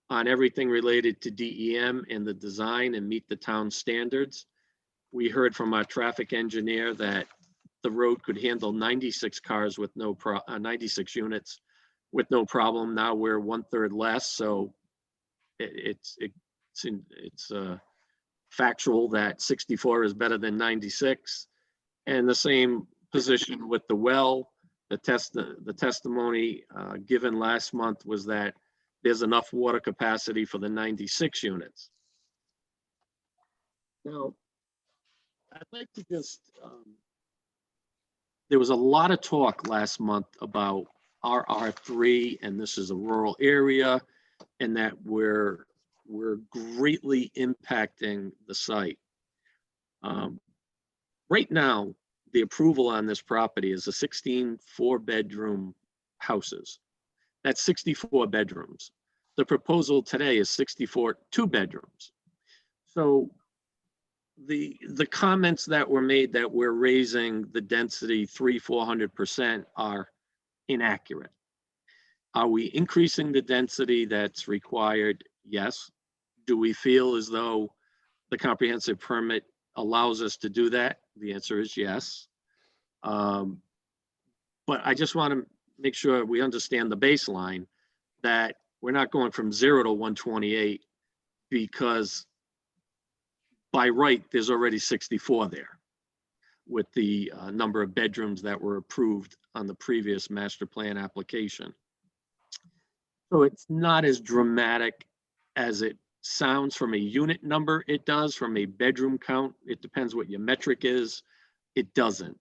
on everything related to DEM and the design and meet the town standards. We heard from our traffic engineer that the road could handle 96 cars with 96 units with no problem. Now we're 1/3 less, so it's factual that 64 is better than 96. And the same position with the well. The testimony given last month was that there's enough water capacity for the 96 units. Now, I'd like to just, there was a lot of talk last month about RR3, and this is a rural area, and that we're greatly impacting the site. Right now, the approval on this property is a 16 4-bedroom houses. That's 64 bedrooms. The proposal today is 64 two-bedrooms. So the comments that were made that we're raising the density 400% are inaccurate. Are we increasing the density that's required? Yes. Do we feel as though the comprehensive permit allows us to do that? The answer is yes. But I just want to make sure we understand the baseline, that we're not going from 0 to 128 because by right, there's already 64 there with the number of bedrooms that were approved on the previous master plan application. So it's not as dramatic as it sounds from a unit number. It does from a bedroom count. It depends what your metric is. It doesn't.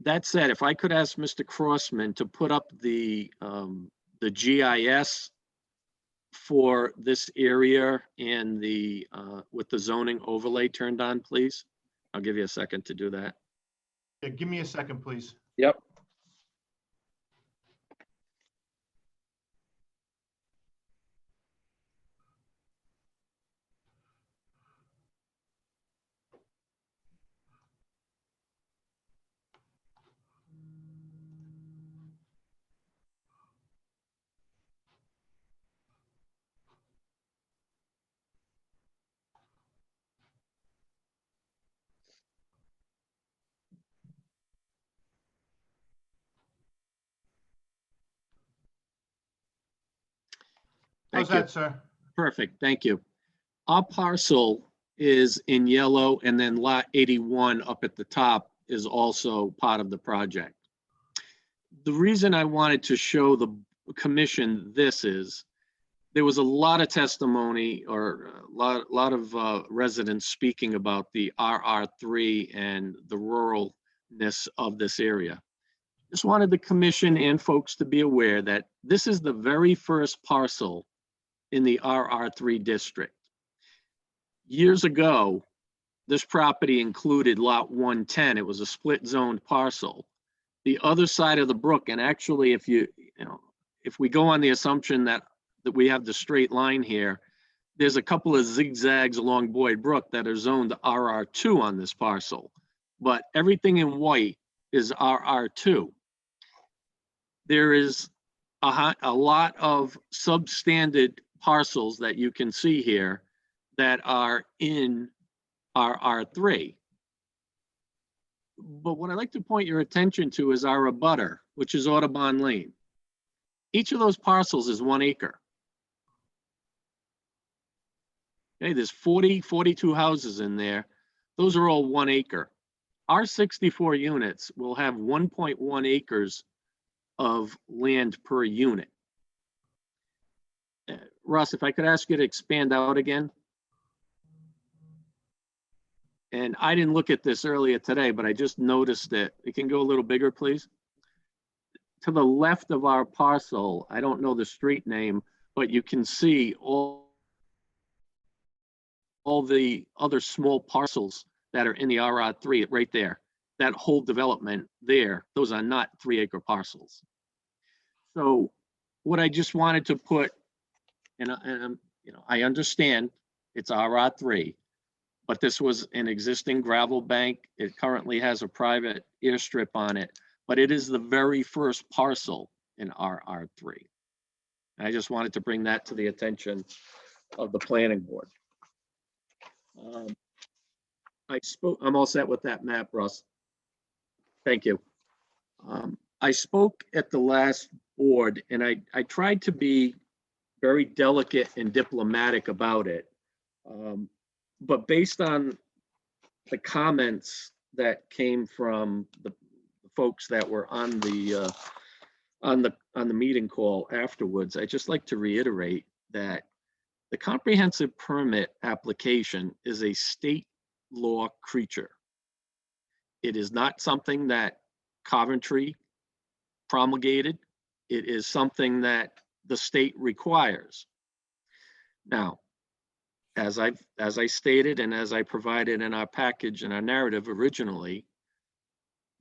That said, if I could ask Mr. Crossman to put up the GIS for this area and the with the zoning overlay turned on, please. I'll give you a second to do that. Yeah, give me a second, please. Yep. How's Thank you. that, sir? Perfect, thank you. Our parcel is in yellow, and then lot 81 up at the top is also part of the project. The reason I wanted to show the commission this is there was a lot of testimony or a lot of residents speaking about the RR3 and the ruralness of this area. Just wanted the commission and folks to be aware that this is the very first parcel in the RR3 district. Years ago, this property included lot 110. It was a split zoned parcel. The other side of the brook, and actually if if we go on the assumption that we have the straight line here, there's a couple of zigzags along Boyd Brook that are zoned RR2 on this parcel, but everything in white is RR2. There is a lot of substandard parcels that you can see here that are in RR3. But what I'd like to point your attention to is our abutter, which is Audubon Lane. Each of those parcels is 1 acre. Okay, there's 42 houses in there. Those are all 1 acre. Our 64 units will have 1.1 acres of land per unit. Russ, if I could ask you to expand out again. And I didn't look at this earlier today, but I just noticed it. It can go a little bigger, please. To the left of our parcel, I don't know the street name, but you can see all the other small parcels that are in the RR3 right there. That whole development there, those are not 3 acre parcels. So what I just wanted to put, and I understand it's RR3, but this was an existing gravel bank. It currently has a private airstrip on it, but it is the very first parcel in RR3. And I just wanted to bring that to the attention of the planning board. I'm all set with that map, Russ. Thank you. I spoke at the last board and I tried to be very delicate and diplomatic about it. But based on the comments that came from the folks that were on the meeting call afterwards, I just like to reiterate that the comprehensive permit application is a state law creature. It is not something that Coventry promulgated. It is something that the state requires. Now, as I stated and as I provided in our package and our narrative originally,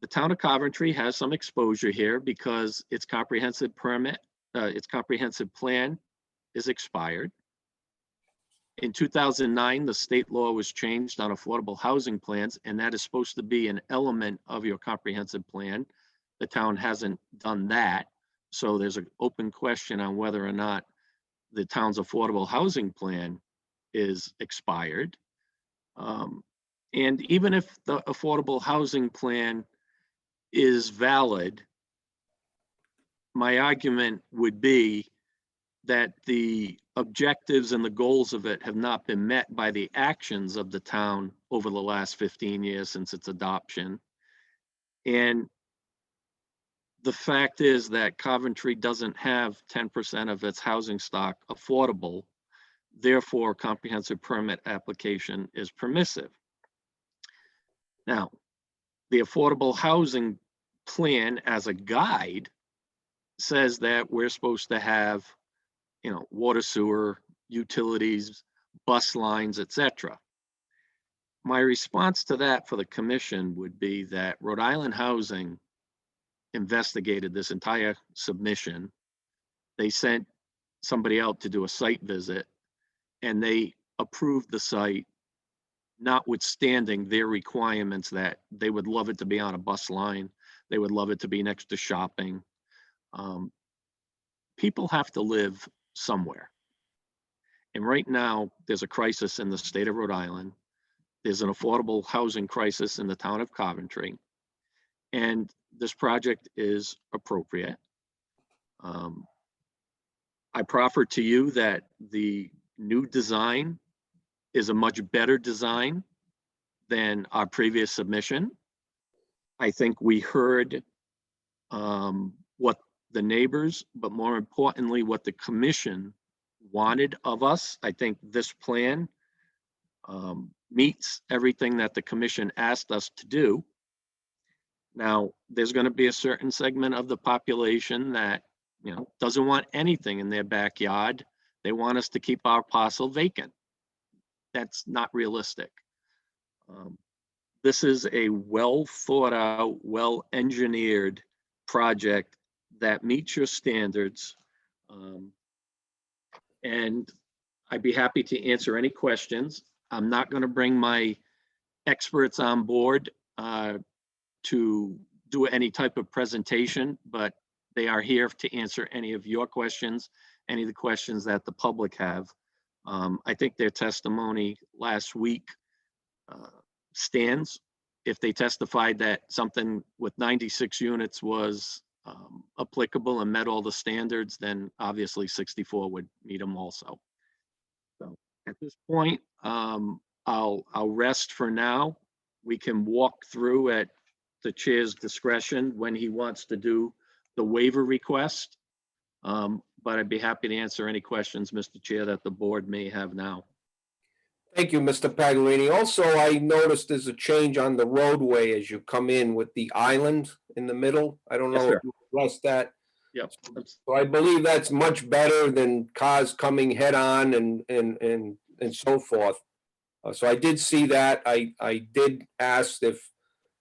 the town of Coventry has some exposure here because its comprehensive permit, its comprehensive plan is expired. In 2009, the state law was changed on affordable housing plans, and that is supposed to be an element of your comprehensive plan. The town hasn't done that. So there's an open question on whether or not the town's affordable housing plan is expired. And even if the affordable housing plan is valid, my argument would be that the objectives and the goals of it have not been met by the actions of the town over the last 15 years since its adoption. And the fact is that Coventry doesn't have 10% of its housing stock affordable. Therefore, comprehensive permit application is permissive. Now, the affordable housing plan as a guide says that we're supposed to have, water, sewer, utilities, bus lines, etc. My response to that for the commission would be that Rhode Island Housing investigated this entire submission. They sent somebody out to do a site visit, and they approved the site, notwithstanding their requirements that they would love it to be on a bus line. They would love it to be next to shopping. People have to live somewhere. And right now, there's a crisis in the state of Rhode Island. There's an affordable housing crisis in the town of Coventry. And this project is appropriate. I proffer to you that the new design is a much better design than our previous submission. I think we heard what the neighbors, but more importantly, what the commission wanted of us. I think this plan meets everything that the commission asked us to do. Now, there's going to be a certain segment of the population that, doesn't want anything in their backyard. They want us to keep our parcel vacant. That's not realistic. This is a well thought out, well engineered project that meets your standards. And I'd be happy to answer any questions. I'm not going to bring my experts on board to do any type of presentation, but they are here to answer any of your questions, any of the questions that the public have. I think their testimony last week stands. If they testified that something with 96 units was applicable and met all the standards, then obviously 64 would meet them also. So at this point, I'll rest for now. We can walk through at the chair's discretion when he wants to do the waiver request. But I'd be happy to answer any questions, Mr. Chair, that the board may have now. Thank you, Mr. Pagliarini. Also, I noticed there's a change on the roadway as you come in with the island in the middle. I don't Yes, know sir. if you addressed that. Yep. So I believe that's much better than cars coming head on and so forth. So I did see that. I did ask if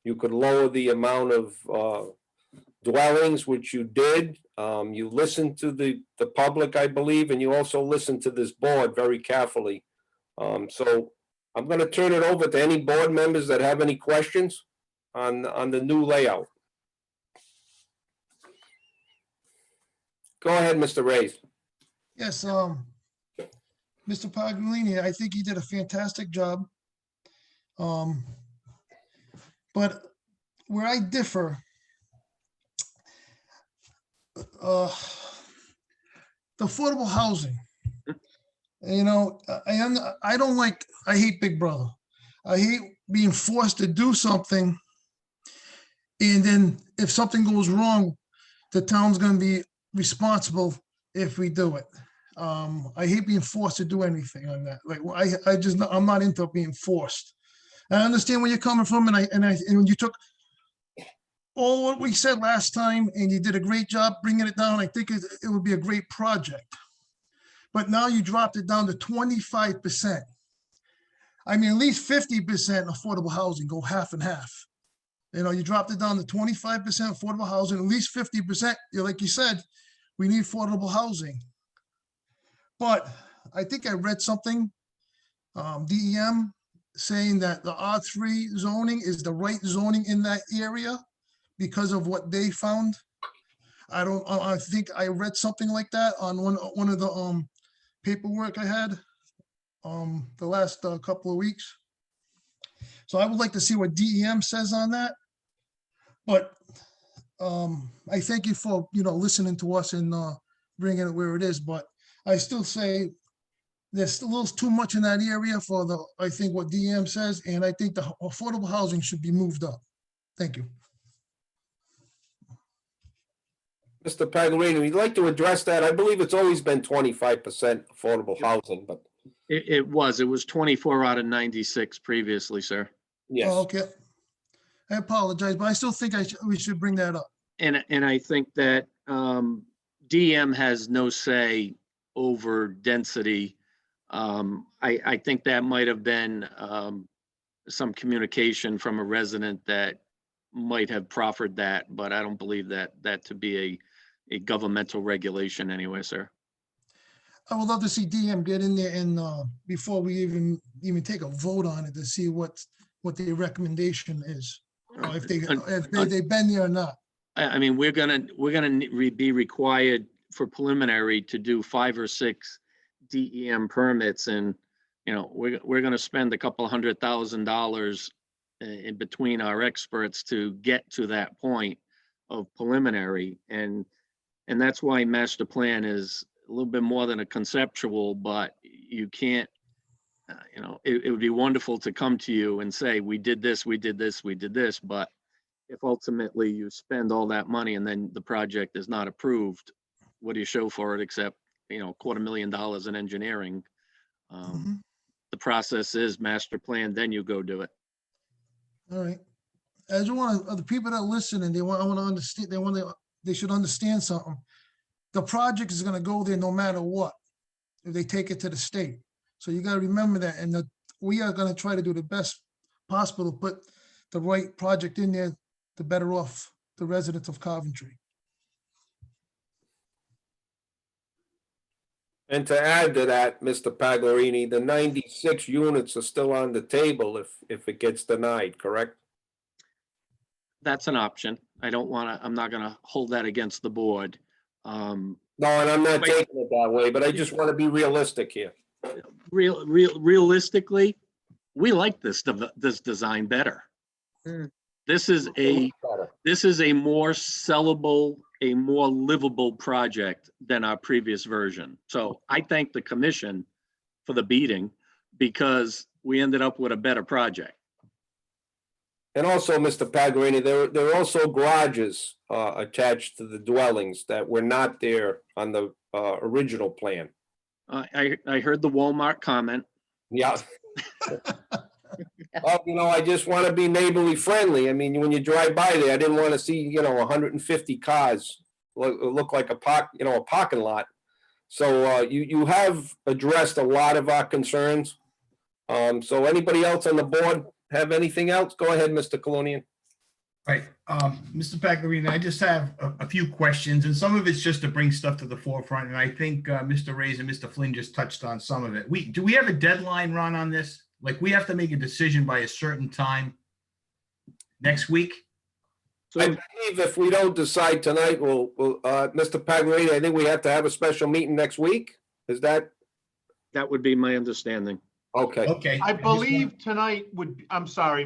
you could lower the amount of dwellings, which you did. You listened to the public, I believe, and you also listened to this board very carefully. So I'm going to turn it over to any board members that have any questions on the new layout. Go ahead, Mr. Reyes. Yes, Mr. Pagliarini, I think he did a fantastic job. But where I differ, the affordable housing, I hate Big Brother. I hate being forced to do something. And then if something goes wrong, the town's going to be responsible if we do it. I hate being forced to do anything on that. Like, I'm not into being forced. I understand where you're coming from, and when you took all what we said last time, and you did a great job bringing it down, I think it would be a great project. But now you dropped it down to 25%. I mean, at least 50% affordable housing, go half and half. You know, you dropped it down to 25% affordable housing, at least 50%. Like you said, we need affordable housing. But I think I read something, DEM saying that the R3 zoning is the right zoning in that area because of what they found. I think I read something like that on one of the paperwork I had the last couple of weeks. So I would like to see what DEM says on that. But I thank you for, listening to us and bringing it where it is. But I still say there's still a little too much in that area for I think what DEM says, and I think the affordable housing should be moved up. Thank you. Mr. Pagliarini, we'd like to address that. I believe it's always been 25% affordable housing, but It was 24 out of 96 previously, sir. yes. Oh, okay. I apologize, but I still think we should bring that up. And I think that DM has no say over density. I think that might have been some communication from a resident that might have proffered that, but I don't believe that to be a governmental regulation anyway, sir. I would love to see DM get in there and before we even take a vote on it to see what the recommendation is, or if they've been there or not. I mean, we're gonna be required for preliminary to do 5 or 6 DEM permits, and we're gonna spend a couple $100,000 in between our experts to get to that point of preliminary, and that's why master plan is a little bit more than a conceptual, but you can't, it would be wonderful to come to you and say, we did this, we did this, we did this, but if ultimately you spend all that money and then the project is not approved, what do you show for it except, $250,000 in engineering? The process is master plan, then you go do it. All right. I just want the people that are listening, I want to understand, they should understand something. The project is going to go there no matter what, if they take it to the state. So you got to remember that, and we are going to try to do the best possible to put the right project in there, the better off the residents of Coventry. And to add to that, Mr. Pagliarini, the 96 units are still on the table if it gets denied, correct? That's an option. I'm not gonna hold that against the board. No, and I'm not taking it that way, but I just want to be realistic here. Realistically, we like this design better. This is a more sellable, a more livable project than our previous version. So I thank the commission for the beating because we ended up with a better project. And also, Mr. Pagliarini, there are also garages attached to the dwellings that were not there on the original plan. I heard the Walmart comment. Yeah. Well, I just want to be neighborly friendly. I mean, when you drive by there, I didn't want to see, 150 cars look like a parking lot. So you have addressed a lot of our concerns. So anybody else on the board have anything else? Go ahead, Mr. Colonian. Right. Mr. Pagliarini, I just have a few questions, and some of it's just to bring stuff to the forefront. And I think Mr. Reyes and Mr. Flynn just touched on some of it. Do we have a deadline run on this? Like, we have to make a decision by a certain time next week? So I believe if we don't decide tonight, we'll Mr. Pagliarini, I think we have to have a special meeting next week. Is that? that would be my understanding. Okay. Okay. I believe tonight I'm sorry,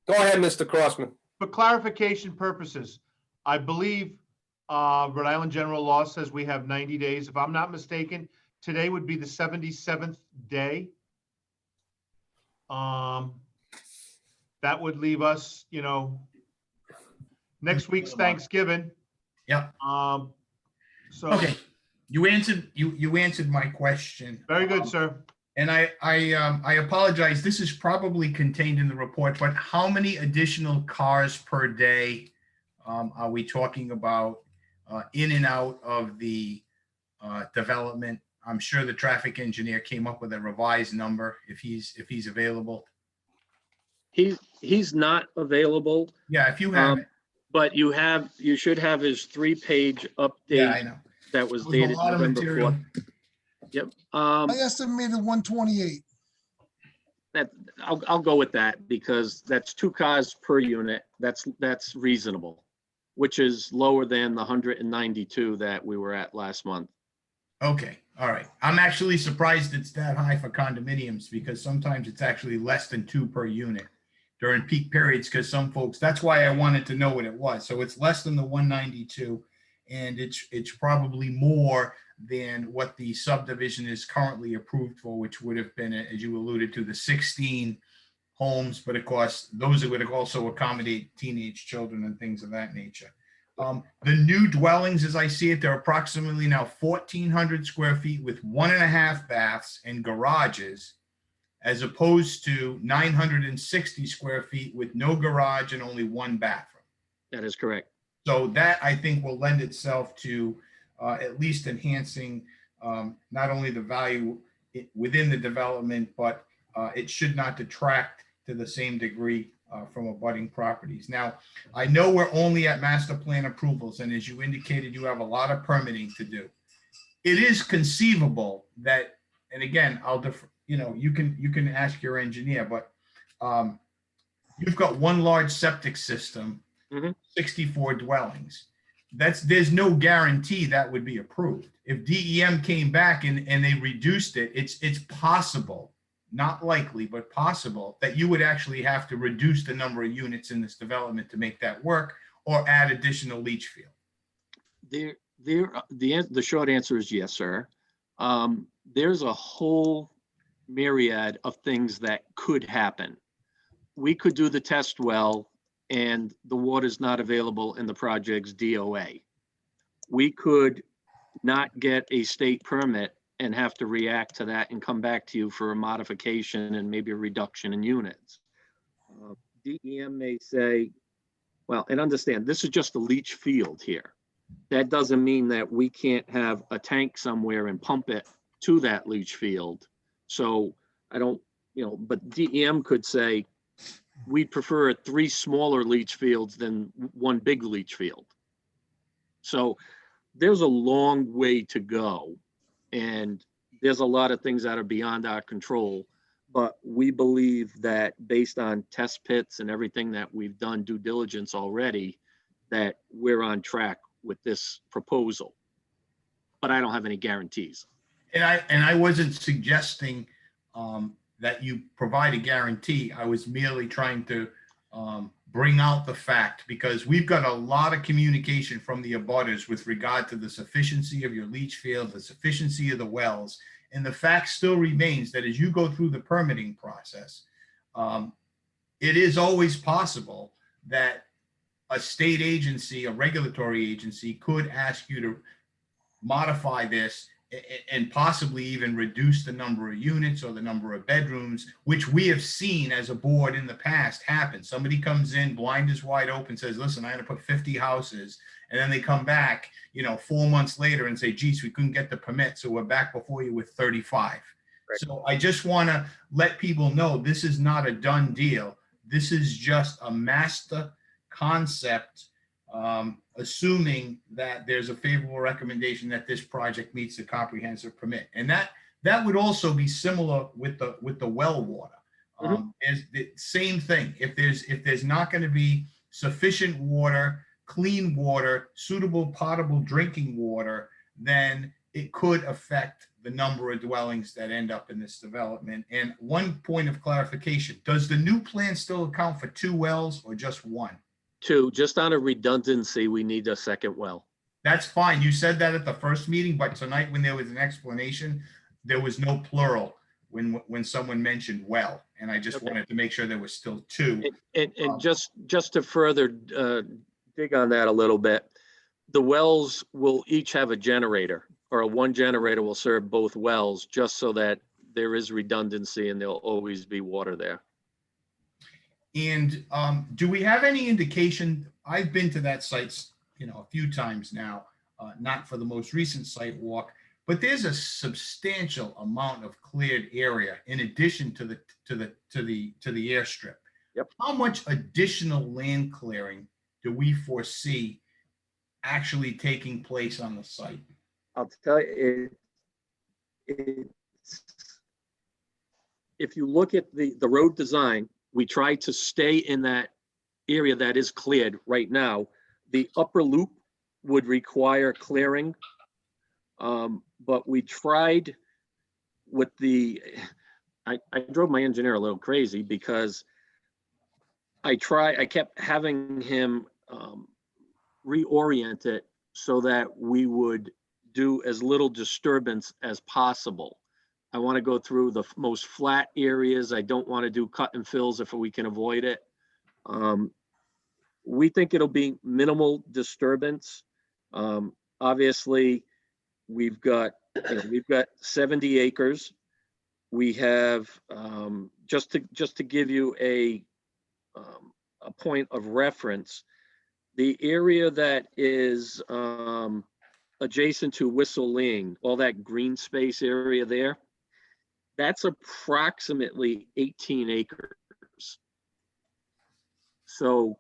Go ahead, Mr. Crossman. for clarification purposes, I believe Rhode Island general law says we have 90 days. If I'm not mistaken, today would be the 77th day. That would leave us, next week's Thanksgiving. Yeah. So. Okay. You answered my question. Very good, sir. And I apologize. This is probably contained in the report, but how many additional cars per day are we talking about in and out of the development? I'm sure the traffic engineer came up with a revised number if he's available. He's not available, Yeah, if you have it. but you should have his 3-page Yeah, I update know. that was It was a dated lot of November material. 4th. Yep. I estimated 128. That, I'll go with that because that's 2 cars per unit. That's reasonable, which is lower than the 192 that we were at last month. Okay, all right. I'm actually surprised it's that high for condominiums because sometimes it's actually less than 2 per unit during peak periods because some folks, that's why I wanted to know what it was. So it's less than the 192 and it's probably more than what the subdivision is currently approved for, which would have been, as you alluded to, the 16 homes, but of course, those would also accommodate teenage children and things of that nature. The new dwellings, as I see it, they're approximately now 1,400 square feet with 1.5 baths and garages, as opposed to 960 square feet with no garage and only 1 bathroom. That is correct. So that, I think, will lend itself to at least enhancing not only the value within the development, but it should not detract to the same degree from abutting properties. Now, I know we're only at master plan approvals, and as you indicated, you have a lot of permitting to do. It is conceivable that, and again, I'll defer, you can ask your engineer, but you've got one large septic system, 64 dwellings. There's no guarantee that would be approved. If DEM came back and they reduced it, it's possible, not likely, but possible that you would actually have to reduce the number of units in this development to make that work or add additional leach field. The short answer is yes, sir. There's a whole myriad of things that could happen. We could do the test well and the water's not available in the project's DOA. We could not get a state permit and have to react to that and come back to you for a modification and maybe a reduction in units. DEM may say, well, and understand, this is just a leach field here. That doesn't mean that we can't have a tank somewhere and pump it to that leach field. So I don't, but DEM could say, we'd prefer 3 smaller leach fields than 1 big leach field. So there's a long way to go. And there's a lot of things that are beyond our control, but we believe that based on test pits and everything that we've done due diligence already, that we're on track with this proposal. But I don't have any guarantees. And I wasn't suggesting that you provide a guarantee. I was merely trying to bring out the fact, because we've got a lot of communication from the abutters with regard to the sufficiency of your leach field, the sufficiency of the wells. And the fact still remains that as you go through the permitting process, it is always possible that a state agency, a regulatory agency could ask you to modify this and possibly even reduce the number of units or the number of bedrooms, which we have seen as a board in the past happen. Somebody comes in, blind is wide open, says, listen, I'm gonna put 50 houses. And then they come back, 4 months later and say, geez, we couldn't get the permit. So we're back before you with 35. Right. So I just wanna let people know this is not a done deal. This is just a master concept, assuming that there's a favorable recommendation that this project meets the comprehensive permit. And that would also be similar with the well water. Is the same thing. If there's not going to be sufficient water, clean water, suitable potable drinking water, then it could affect the number of dwellings that end up in this development. And one point of clarification, does the new plan still account for 2 wells or just 1? 2, just on a redundancy, we need a second well. That's fine. You said that at the first meeting, but tonight when there was an explanation, there was no plural when someone mentioned well. And I just wanted to make sure there was still 2. And just to further dig on that a little bit, the wells will each have a generator, or one generator will serve both wells, just so that there is redundancy and there'll always be water there. And do we have any indication? I've been to that site, a few times now, not for the most recent site walk, but there's a substantial amount of cleared area in addition to the airstrip. Yep. How much additional land clearing do we foresee actually taking place on the site? I'll tell you, it's, if you look at the road design, we try to stay in that area that is cleared right now. The upper loop would require clearing. But we tried with I drove my engineer a little crazy because I kept having him reorient it so that we would do as little disturbance as possible. I want to go through the most flat areas. I don't want to do cut and fills if we can avoid it. We think it'll be minimal disturbance. Obviously, we've got 70 acres. We have, just to give you a point of reference, the area that is adjacent to Whistle Lane, all that green space area there, that's approximately 18 acres. So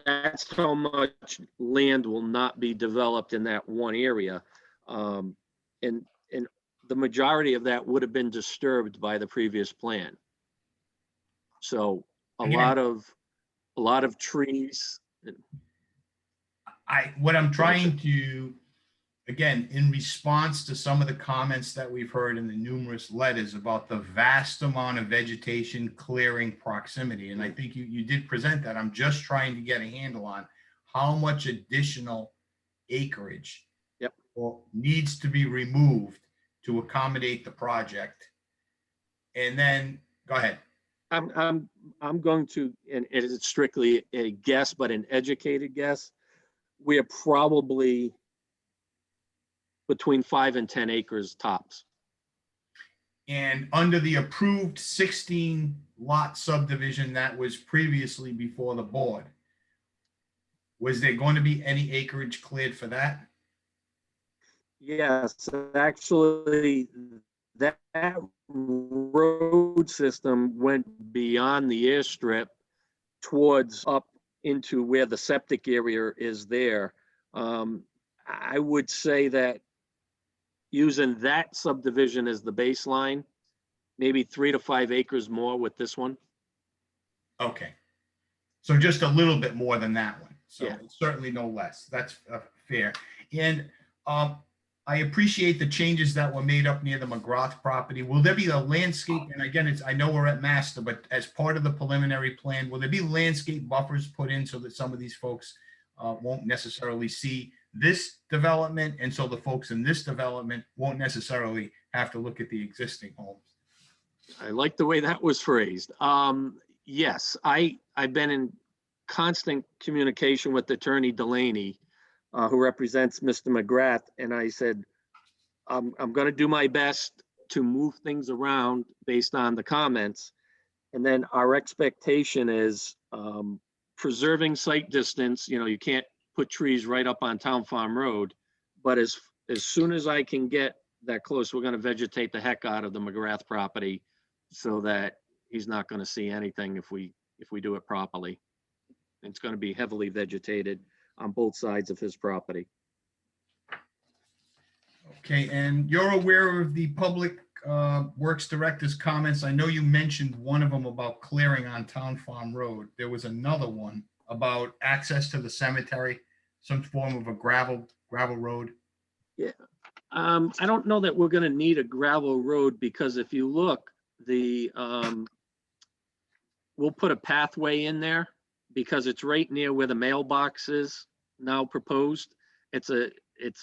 that's how much land will not be developed in that one area. And the majority of that would have been disturbed by the previous plan. So a lot of trees. What I'm trying to, again, in response to some of the comments that we've heard in the numerous letters about the vast amount of vegetation clearing proximity, and I think you did present that. I'm just trying to get a handle on how much additional acreage needs to be removed to accommodate the project. And then, go ahead. I'm going to, and it is strictly a guess, but an educated guess. We are probably between 5 and 10 acres tops. And under the approved 16 lot subdivision that was previously before the board, was there going to be any acreage cleared for that? Yes, actually, that road system went beyond the airstrip towards up into where the septic area is there. I would say that using that subdivision as the baseline, maybe 3 to 5 acres more with this one. Okay. So just a little bit more than that one. So Yeah. certainly no less. That's fair. And I appreciate the changes that were made up near the McGrath property. Will there be a landscape? And again, I know we're at master, but as part of the preliminary plan, will there be landscape buffers put in so that some of these folks won't necessarily see this development, and so the folks in this development won't necessarily have to look at the existing homes? I like the way that was phrased. Yes, I've been in constant communication with Attorney Delaney, who represents Mr. McGrath, and I said, I'm going to do my best to move things around based on the comments. And then our expectation is preserving site distance. You know, you can't put trees right up on Town Farm Road, but as soon as I can get that close, we're going to vegetate the heck out of the McGrath property so that he's not going to see anything if we do it properly. It's going to be heavily vegetated on both sides of his property. Okay, and you're aware of the Public Works Director's comments. I know you mentioned one of them about clearing on Town Farm Road. There was another one about access to the cemetery, some form of a gravel road. Yeah, I don't know that we're going to need a gravel road, because if you look, we'll put a pathway in there because it's right near where the mailbox is now proposed. It's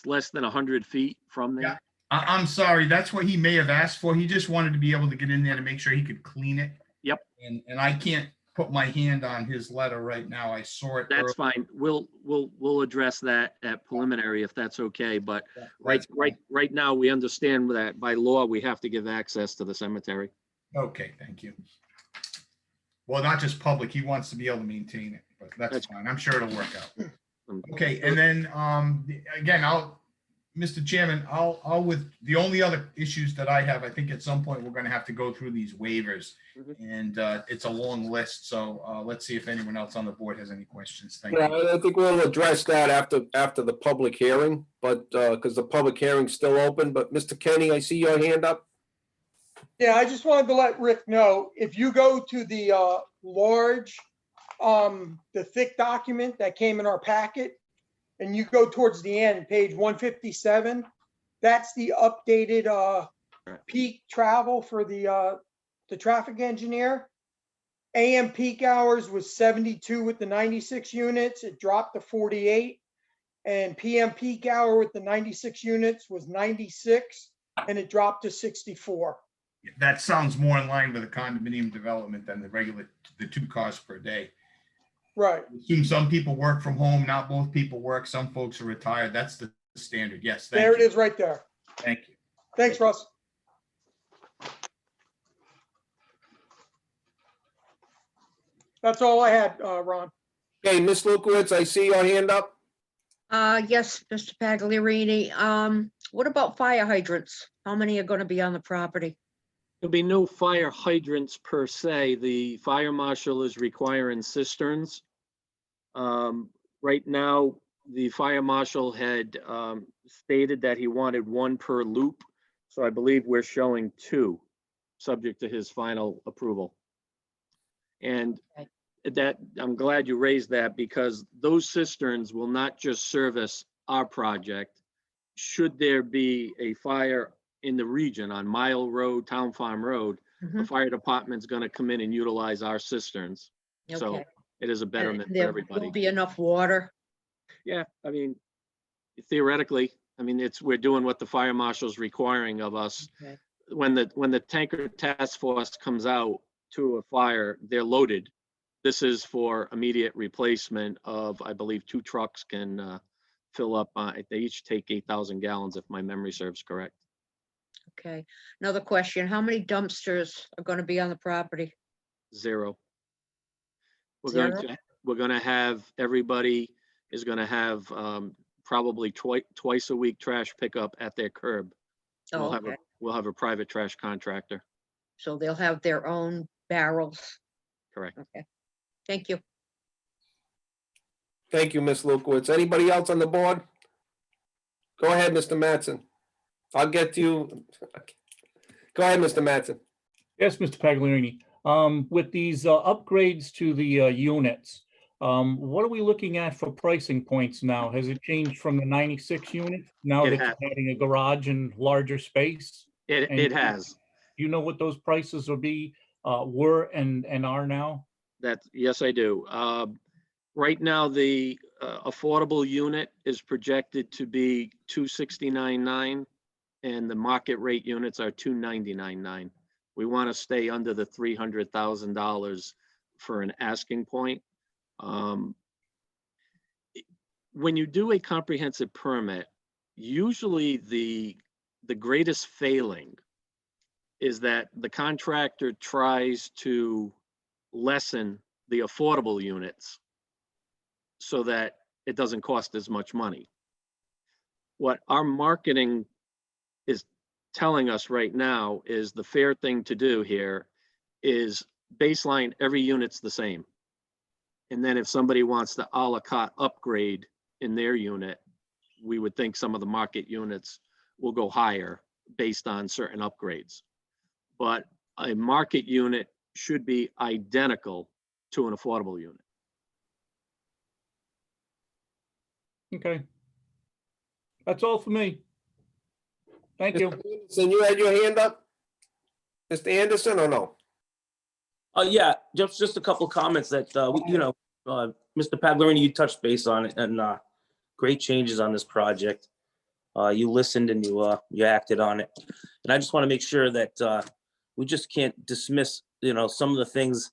less than 100 feet from there. Yeah. I'm sorry, that's what he may have asked for. He just wanted to be able to get in there to make sure he could clean it. Yep. And I can't put my hand on his letter right now. I saw it. That's fine. We'll address that at preliminary if that's okay. But right now, we understand that by law, we have to give access to the cemetery. Okay, thank you. Well, not just public, he wants to be able to maintain it, but that's fine. I'm sure it'll work out. Okay, and then again, Mr. Chairman, I'll with, the only other issues that I have, I think at some point we're gonna have to go through these waivers. And it's a long list, so let's see if anyone else on the board has any questions. Thank Yeah, you. I think we'll address that after the public hearing, but, because the public hearing's still open, but Mr. Kenny, I see your hand up. Yeah, I just wanted to let Rick know, if you go to the large, the thick document that came in our packet, and you go towards the end, page 157, that's the updated peak travel for the traffic engineer. AM peak hours was 72 with the 96 units. It dropped to 48. And PM peak hour with the 96 units was 96, and it dropped to 64. That sounds more in line with a condominium development than the 2 cars per day. Right. Assume some people work from home, not both people work, some folks are retired. That's the standard. Yes, thank There it you. is right there. Thank you. Thanks, Russ. That's all I had, Ron. Okay, Ms. Lukowitz, I see your hand up. Yes, Mr. Pagliarini. What about fire hydrants? How many are gonna be on the property? There'll be no fire hydrants per se. The fire marshal is requiring cisterns. Right now, the fire marshal had stated that he wanted 1 per loop. So I believe we're showing 2, subject to his final approval. And Okay. that, I'm glad you raised that, because those cisterns will not just service our project. Should there be a fire in the region on Mile Road, Town Farm Road, the fire department's gonna come in and utilize our cisterns. So Okay. it is a And betterment for there everybody. will be enough water. Yeah, I mean, theoretically, I mean, we're doing what the fire marshal's requiring of us. Okay. When the tanker task force comes out to a fire, they're loaded. This is for immediate replacement of, I believe, 2 trucks can fill up. They each take 8,000 gallons, if my memory serves correct. Okay. Another question, how many dumpsters are gonna be on the property? 0. Zero? We're gonna have, everybody is gonna have probably twice a week trash pickup at their curb. Oh, We'll have okay. we'll have a private trash contractor. So they'll have their own barrels. Correct. Okay. Thank you. Thank you, Ms. Lukowitz. Anybody else on the board? Go ahead, Mr. Mattson. I'll get to you. Go ahead, Mr. Mattson. Yes, Mr. Pagliarini. With these upgrades to the units, what are we looking at for pricing points now? Has it changed from the 96 unit now It that has. you're adding a garage and larger space? It And has. Do you know what those prices were and are now? Yes, I do. Right now, the affordable unit is projected to be 269.9, and the market rate units are 299.9. We want to stay under the $300,000 for an asking point. When you do a comprehensive permit, usually the greatest failing is that the contractor tries to lessen the affordable units so that it doesn't cost as much money. What our marketing is telling us right now is the fair thing to do here is baseline every unit's the same. And then if somebody wants to a la carte upgrade in their unit, we would think some of the market units will go higher based on certain upgrades. But a market unit should be identical to an affordable unit. Okay. That's all for me. Thank you. Mr. Anderson, you had your hand up? Mr. Anderson, or no? Yeah, just a couple of comments that, Mr. Pagliarini, you touched base on it, and great changes on this project. You listened and you acted on it. And I just want to make sure that we just can't dismiss, some of the things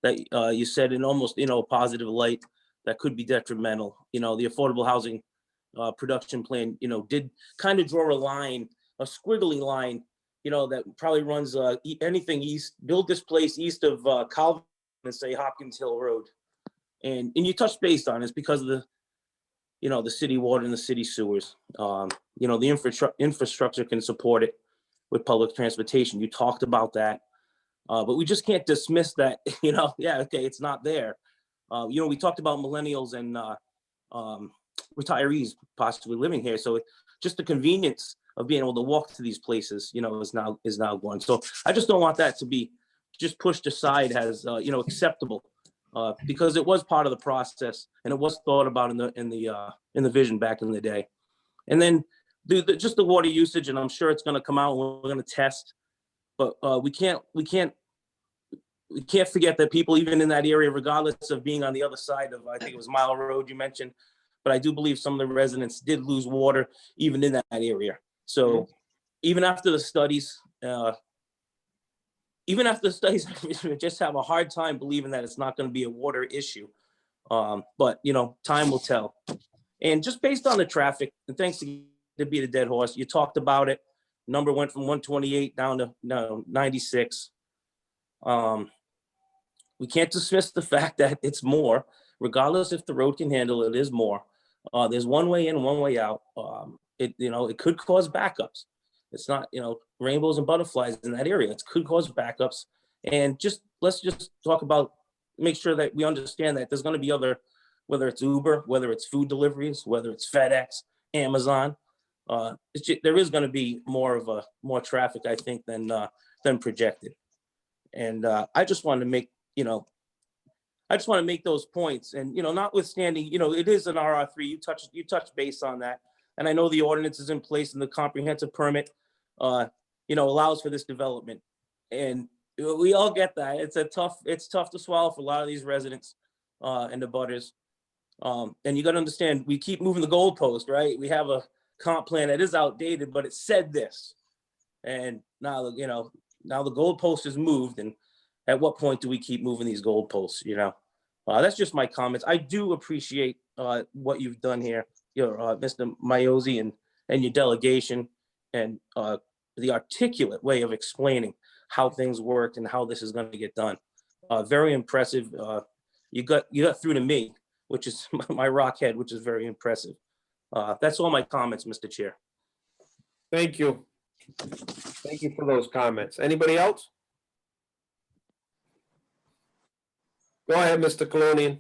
that you said in almost, a positive light that could be detrimental. The affordable housing production plan, did kind of draw a line, a squiggly line, that probably runs anything east, build this place east of Coventry and say Hopkins Hill Road. And you touched base on this because of the city water and the city sewers. The infrastructure can support it with public transportation. You talked about that. But we just can't dismiss that, yeah, okay, it's not there. We talked about millennials and retirees possibly living here. So just the convenience of being able to walk to these places, is now gone. So I just don't want that to be just pushed aside as, acceptable, because it was part of the process and it was thought about in the vision back in the day. And then just the water usage, and I'm sure it's going to come out and we're going to test, but we can't forget that people even in that area, regardless of being on the other side of, I think it was Mile Road you mentioned, but I do believe some of the residents did lose water even in that area. So even after the studies, I just have a hard time believing that it's not going to be a water issue. But time will tell. And just based on the traffic, and thanks to beat a dead horse, you talked about it. Number went from 128 down to 96. We can't dismiss the fact that it's more, regardless if the road can handle it, is more. There's one way in, one way out. It could cause backups. It's not, rainbows and butterflies in that area. It could cause backups. And let's just talk about, make sure that we understand that there's going to be other, whether it's Uber, whether it's food deliveries, whether it's FedEx, Amazon. There is going to be more traffic, I think, than projected. And I just wanted to make, those points. And, notwithstanding, it is an RR3. You touched base on that. And I know the ordinance is in place and the comprehensive permit, allows for this development. And we all get that. It's tough to swallow for a lot of these residents and the butters. And you got to understand, we keep moving the goalpost, right? We have a comp plan that is outdated, but it said this. And now the goalpost is moved. And at what point do we keep moving these goalposts? That's just my comments. I do appreciate what you've done here, Mr. Maiozzi and your delegation, and the articulate way of explaining how things work and how this is going to get done. Very impressive. You got through to me, which is my rock head, which is very impressive. That's all my comments, Mr. Chair. Thank you. Thank you for those comments. Anybody else? Go ahead, Mr. Colonian.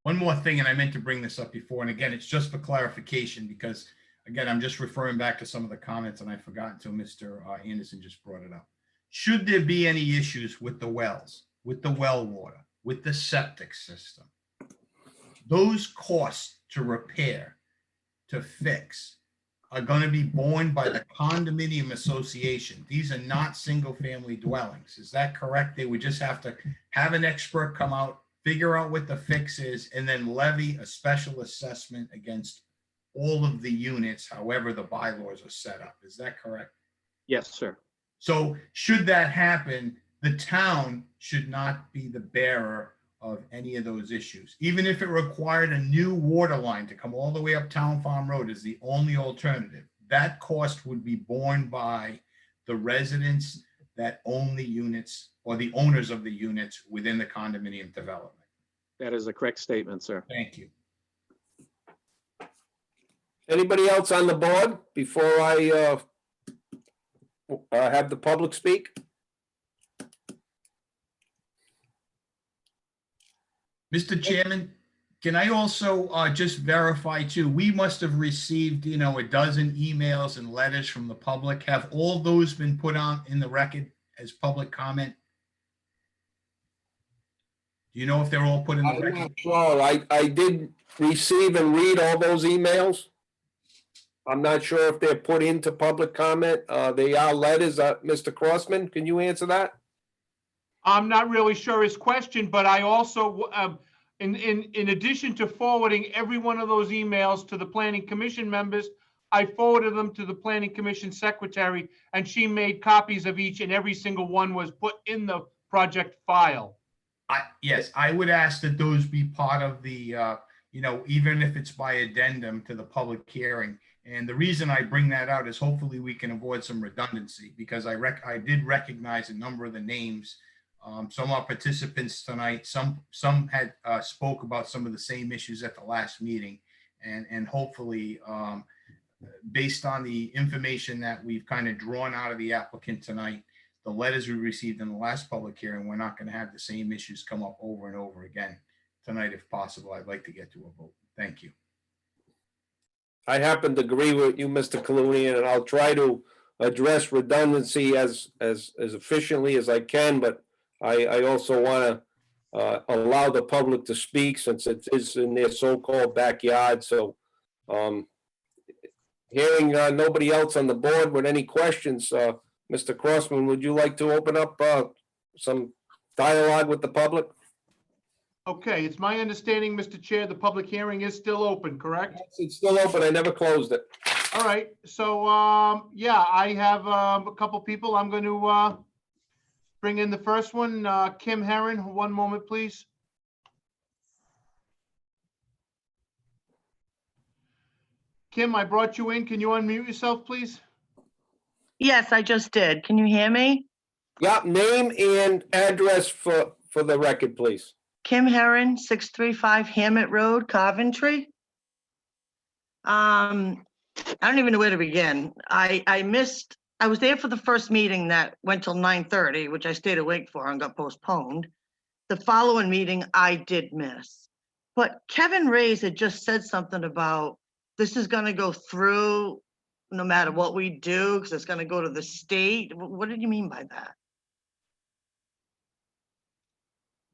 One more thing, and I meant to bring this up before, and again, it's just for clarification, because again, I'm just referring back to some of the comments and I forgot until Mr. Anderson just brought it up. Should there be any issues with the wells, with the well water, with the septic system, those costs to repair, to fix, are going to be borne by the condominium association. These are not single-family dwellings. Is that correct? They would just have to have an expert come out, figure out what the fix is, and then levy a special assessment against all of the units, however the bylaws are set up. Is that correct? Yes, sir. So should that happen, the town should not be the bearer of any of those issues. Even if it required a new water line to come all the way up Town Farm Road is the only alternative. That cost would be borne by the residents that own the units or the owners of the units within the condominium development. That is a correct statement, sir. Thank you. Anybody else on the board before I have the public speak? Mr. Chairman, can I also just verify too, we must have received, a dozen emails and letters from the public. Have all those been put on in the record as public comment? Do you know if they're all put in the record? I'm not sure. I did receive and read all those emails. I'm not sure if they're put into public comment. They are letters. Mr. Crossman, can you answer that? I'm not really sure his question, but I also, in addition to forwarding every one of those emails to the planning commission members, I forwarded them to the planning commission secretary, and she made copies of each, and every single one was put in the project file. Yes, I would ask that those be part of the, even if it's by addendum to the public hearing. And the reason I bring that out is hopefully we can avoid some redundancy, because I did recognize a number of the names. Some of our participants tonight, some had spoke about some of the same issues at the last meeting. and hopefully, based on the information that we've kind of drawn out of the applicant tonight, the letters we received in the last public hearing, we're not going to have the same issues come up over and over again tonight. If possible, I'd like to get to a vote. Thank you. I happen to agree with you, Mr. Clooney, and I'll try to address redundancy as efficiently as I can, but I also want to allow the public to speak since it is in their so-called backyard. So hearing nobody else on the board with any questions, Mr. Crossman, would you like to open up some dialogue with the public? Okay, it's my understanding, Mr. Chair, the public hearing is still open, correct? It's still open. I never closed it. All right, so, yeah, I have a couple people. I'm going to bring in the first one, Kim Herron. One moment, please. Kim, I brought you in. Can you unmute yourself, please? Yes, I just did. Can you hear me? Yeah, name and address for the record, please. Kim Herron, 635 Hammett Road, Coventry. I don't even know where to begin. I was there for the first meeting that went till 9:30, which I stayed awake for and got postponed. The following meeting I did miss. But Kevin Reyes had just said something about this is gonna go through no matter what we do, because it's gonna go to the state. What did you mean by that?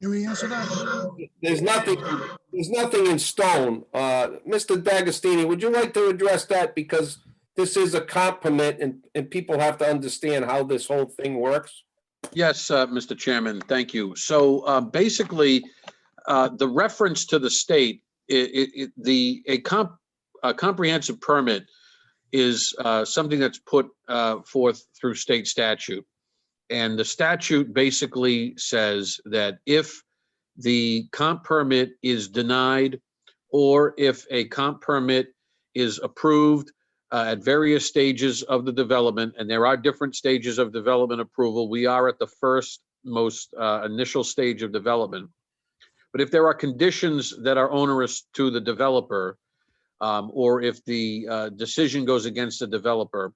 Can we answer that? There's nothing in stone. Mr. D'Agostini, would you like to address that? Because this is a comp permit and people have to understand how this whole thing works. Yes, Mr. Chairman, thank you. So basically, the reference to the state, a comprehensive permit is something that's put forth through state statute. And the statute basically says that if the comp permit is denied, or if a comp permit is approved at various stages of the development, and there are different stages of development approval, we are at the first most initial stage of development. But if there are conditions that are onerous to the developer, or if the decision goes against the developer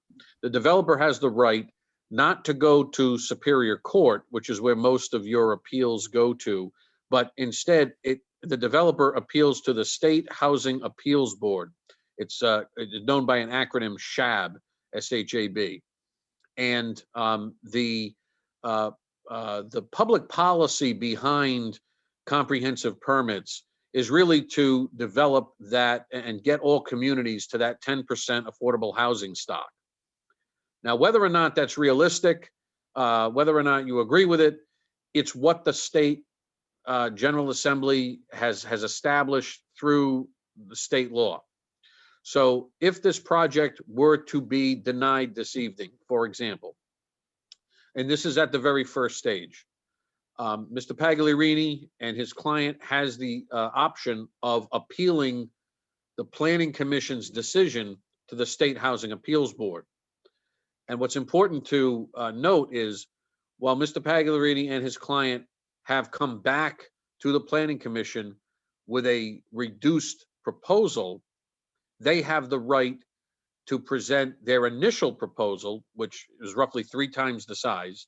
has the right not to go to Superior Court, which is where most of your appeals go to, but instead the developer appeals to the State Housing Appeals Board. It's known by an acronym SHAB, S-H-A-B. And the public policy behind comprehensive permits is really to develop that and get all communities to that 10% affordable housing stock. Now, whether or not that's realistic, whether or not you agree with it, it's what the state General Assembly has established through the state law. So if this project were to be denied this evening, for example, and this is at the very first stage, Mr. Pagliarini and his client has the option of appealing the Planning Commission's decision to the State Housing Appeals Board. And what's important to note is, while Mr. Pagliarini and his client have come back to the Planning Commission with a reduced proposal, they have the right to present their initial proposal, which is roughly 3 times the size,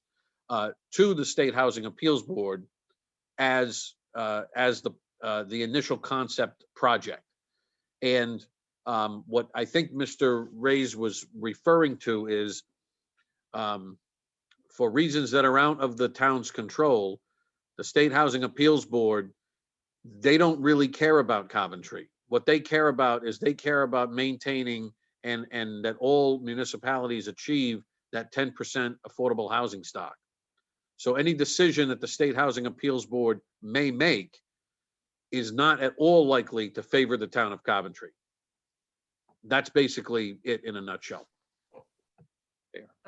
to the State Housing Appeals Board as the initial concept project. And what I think Mr. Reyes was referring to is, for reasons that are out of the town's control, the State Housing Appeals Board, they don't really care about Coventry. What they care about is they care about maintaining and that all municipalities achieve that 10% affordable housing stock. So any decision that the State Housing Appeals Board may make is not at all likely to favor the town of Coventry. That's basically it in a nutshell.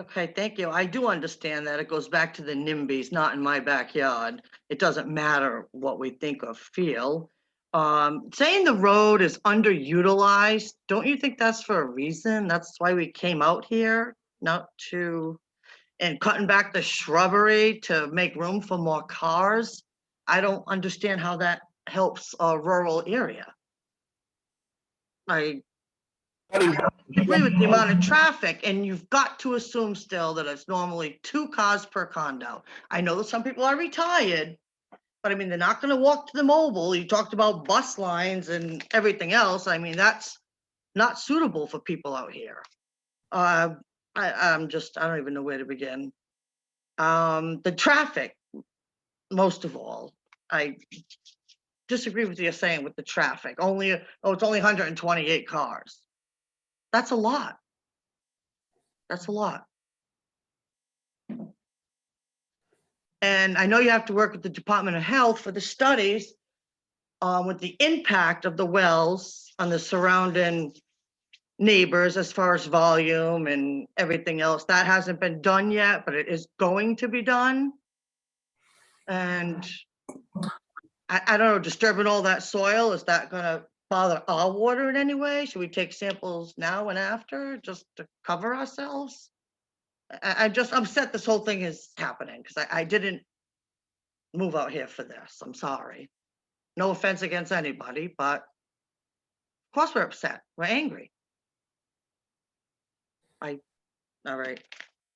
Okay, thank you. I do understand that. It goes back to the NIMBYs, not in my backyard. It doesn't matter what we think or feel. Saying the road is underutilized, don't you think that's for a reason? That's why we came out here, and cutting back the shrubbery to make room for more cars. I don't understand how that helps a rural area. I agree with the amount of traffic, and you've got to assume still that it's normally 2 cars per condo. I know that some people are retired, but I mean, they're not gonna walk to the mobile. You talked about bus lines and everything else. I mean, that's not suitable for people out here. I'm just, I don't even know where to begin. The traffic, most of all, I disagree with you saying with the traffic. It's only 128 cars. That's a lot. That's a lot. And I know you have to work with the Department of Health for the studies with the impact of the wells on the surrounding neighbors as far as volume and everything else. That hasn't been done yet, but it is going to be done. And I don't know, disturbing all that soil, is that gonna bother our water in any way? Should we take samples now and after just to cover ourselves? I'm just upset this whole thing is happening because I didn't move out here for this. I'm sorry. No offense against anybody, but of course we're upset. We're angry. All right.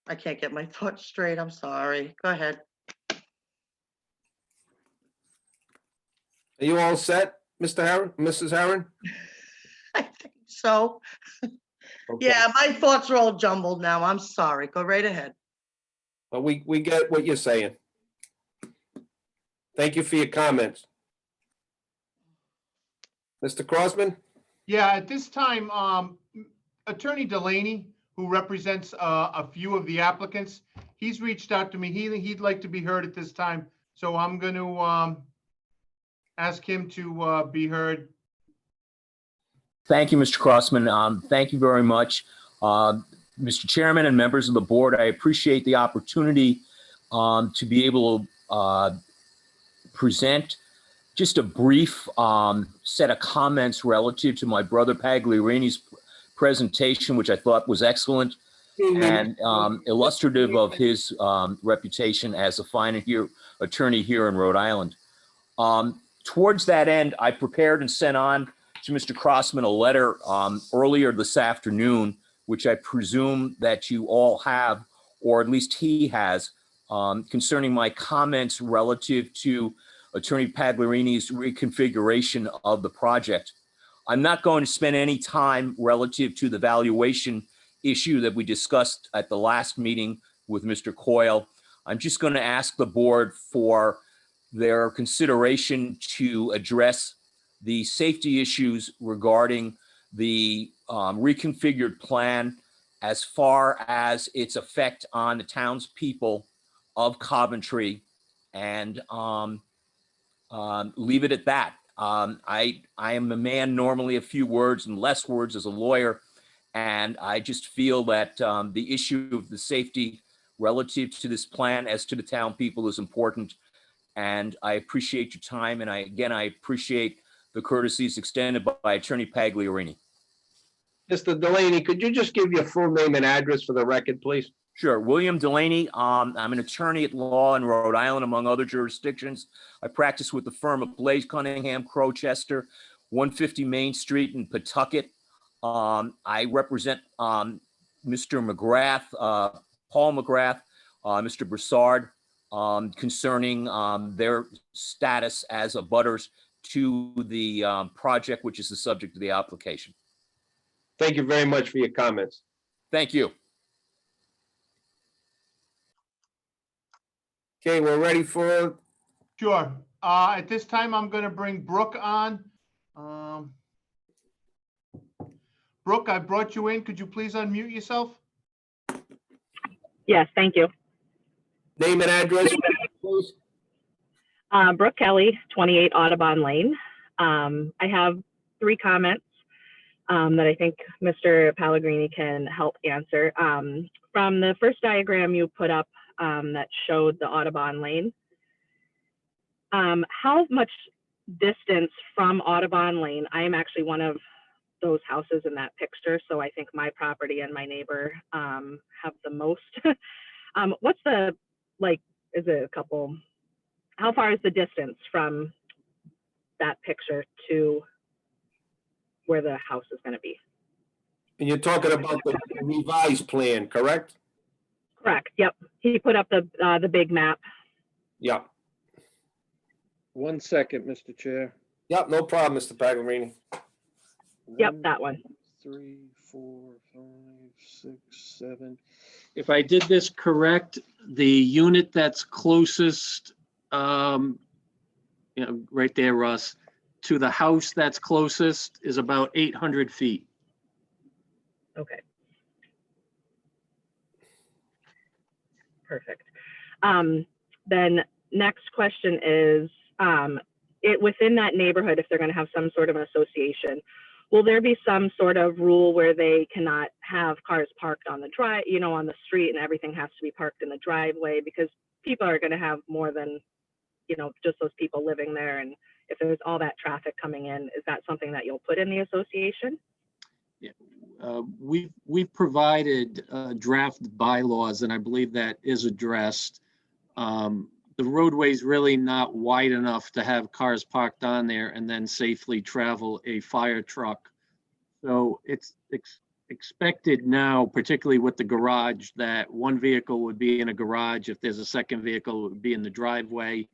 I can't get my thoughts straight. I'm sorry. Go ahead. Are you all set, Mr. Harron, Mrs. Harron? I think so. Okay. Yeah, my thoughts are all jumbled now. I'm sorry. Go right ahead. But we get what you're saying. Thank you for your comments. Mr. Crossman? Yeah, at this time, Attorney Delaney, who represents a few of the applicants, he's reached out to me. He'd like to be heard at this time. So I'm going to ask him to be heard. Thank you, Mr. Crossman. Thank you very much. Mr. Chairman and members of the board, I appreciate the opportunity to be able to present just a brief set of comments relative to my brother Pagliarini's presentation, which I thought was excellent and illustrative of his reputation as a fine attorney here in Rhode Island. Towards that end, I prepared and sent on to Mr. Crossman a letter earlier this afternoon, which I presume that you all have, or at least he has, concerning my comments relative to Attorney Pagliarini's reconfiguration of the project. I'm not going to spend any time relative to the valuation issue that we discussed at the last meeting with Mr. Coyle. I'm just going to ask the board for their consideration to address the safety issues regarding the reconfigured plan as far as its effect on the townspeople of Coventry, and leave it at that. I am a man normally a few words and less words as a lawyer, and I just feel that the issue of the safety relative to this plan as to the town people is important. And I appreciate your time, and I appreciate the courtesies extended by Attorney Pagliarini. Mr. Delaney, could you just give your full name and address for the record, please? Sure. William Delaney. I'm an attorney at law in Rhode Island, among other jurisdictions. I practice with the firm of Blaze Cunningham, Crowchester, 150 Main Street in Pawtucket. I represent Mr. McGrath, Paul McGrath, Mr. Broussard, concerning their status as abutters to the project, which is the subject of the application. Thank you very much for your comments. Thank you. Okay, we're ready for. Sure. At this time, I'm going to bring Brooke on. Brooke, I brought you in. Could you please unmute yourself? Yes, thank you. Name and address, please. Brooke Kelly, 28 Audubon Lane. I have 3 comments that I think Mr. Pellegrini can help answer. From the first diagram you put up that showed the Audubon Lane, how much distance from Audubon Lane? I am actually one of those houses in that picture, so I think my property and my neighbor have the most. What's the, like, is it a couple, how far is the distance from that picture to where the house is gonna be. And you're talking about the revised plan, correct? Correct, yep. He put up the big map. Yeah. 1 second, Mr. Chair. Yep, no problem, Mr. Pagliarini. Yep, that one. 3, 4, 5, 6, 7. If I did this correct, the unit that's closest, right there, Russ, to the house that's closest is about 800 feet. Okay. Perfect. Then next question is, within that neighborhood, if they're going to have some sort of an association, will there be some sort of rule where they cannot have cars parked on the on the street, and everything has to be parked in the driveway, because people are going to have more than, just those people living there, and if there's all that traffic coming in, is that something that you'll put in the association? Yeah. We've provided draft bylaws, and I believe that is addressed. The roadway's really not wide enough to have cars parked on there and then safely travel a fire truck. So it's expected now, particularly with the garage, that one vehicle would be in a garage. If there's a second vehicle, it would be in the driveway.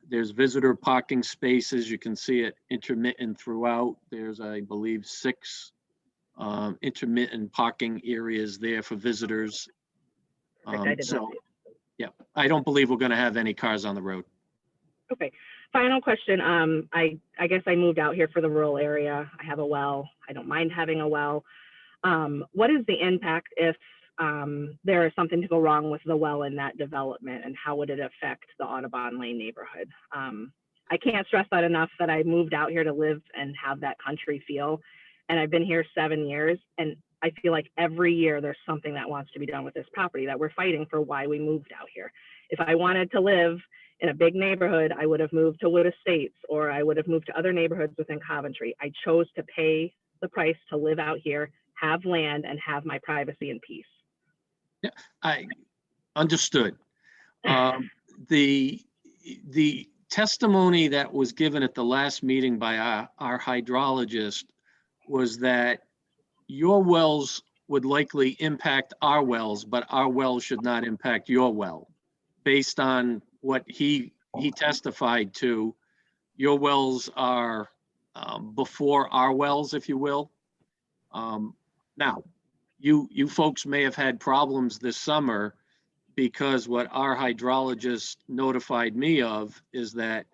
There's visitor parking spaces. You can see it intermittent throughout. There's, I believe, 6 intermittent parking areas there for visitors. Yeah, I don't believe we're going to have any cars on the road. Okay. Final question. I guess I moved out here for the rural area. I have a well. I don't mind having a well. What is the impact if there is something to go wrong with the well in that development, and how would it affect the Audubon Lane neighborhood? I can't stress that enough, that I moved out here to live and have that country feel. And I've been here 7 years, and I feel like every year there's something that wants to be done with this property, that we're fighting for why we moved out here. If I wanted to live in a big neighborhood, I would have moved to Wood Estates, or I would have moved to other neighborhoods within Coventry. I chose to pay the price to live out here, have land, and have my privacy and peace. Yeah, I understood. The testimony that was given at the last meeting by our hydrologist was that your wells would likely impact our wells, but our wells should not impact your well. Based on what he testified to, your wells are before our wells, if you will. Now, you folks may have had problems this summer, because what our hydrologist notified me of is that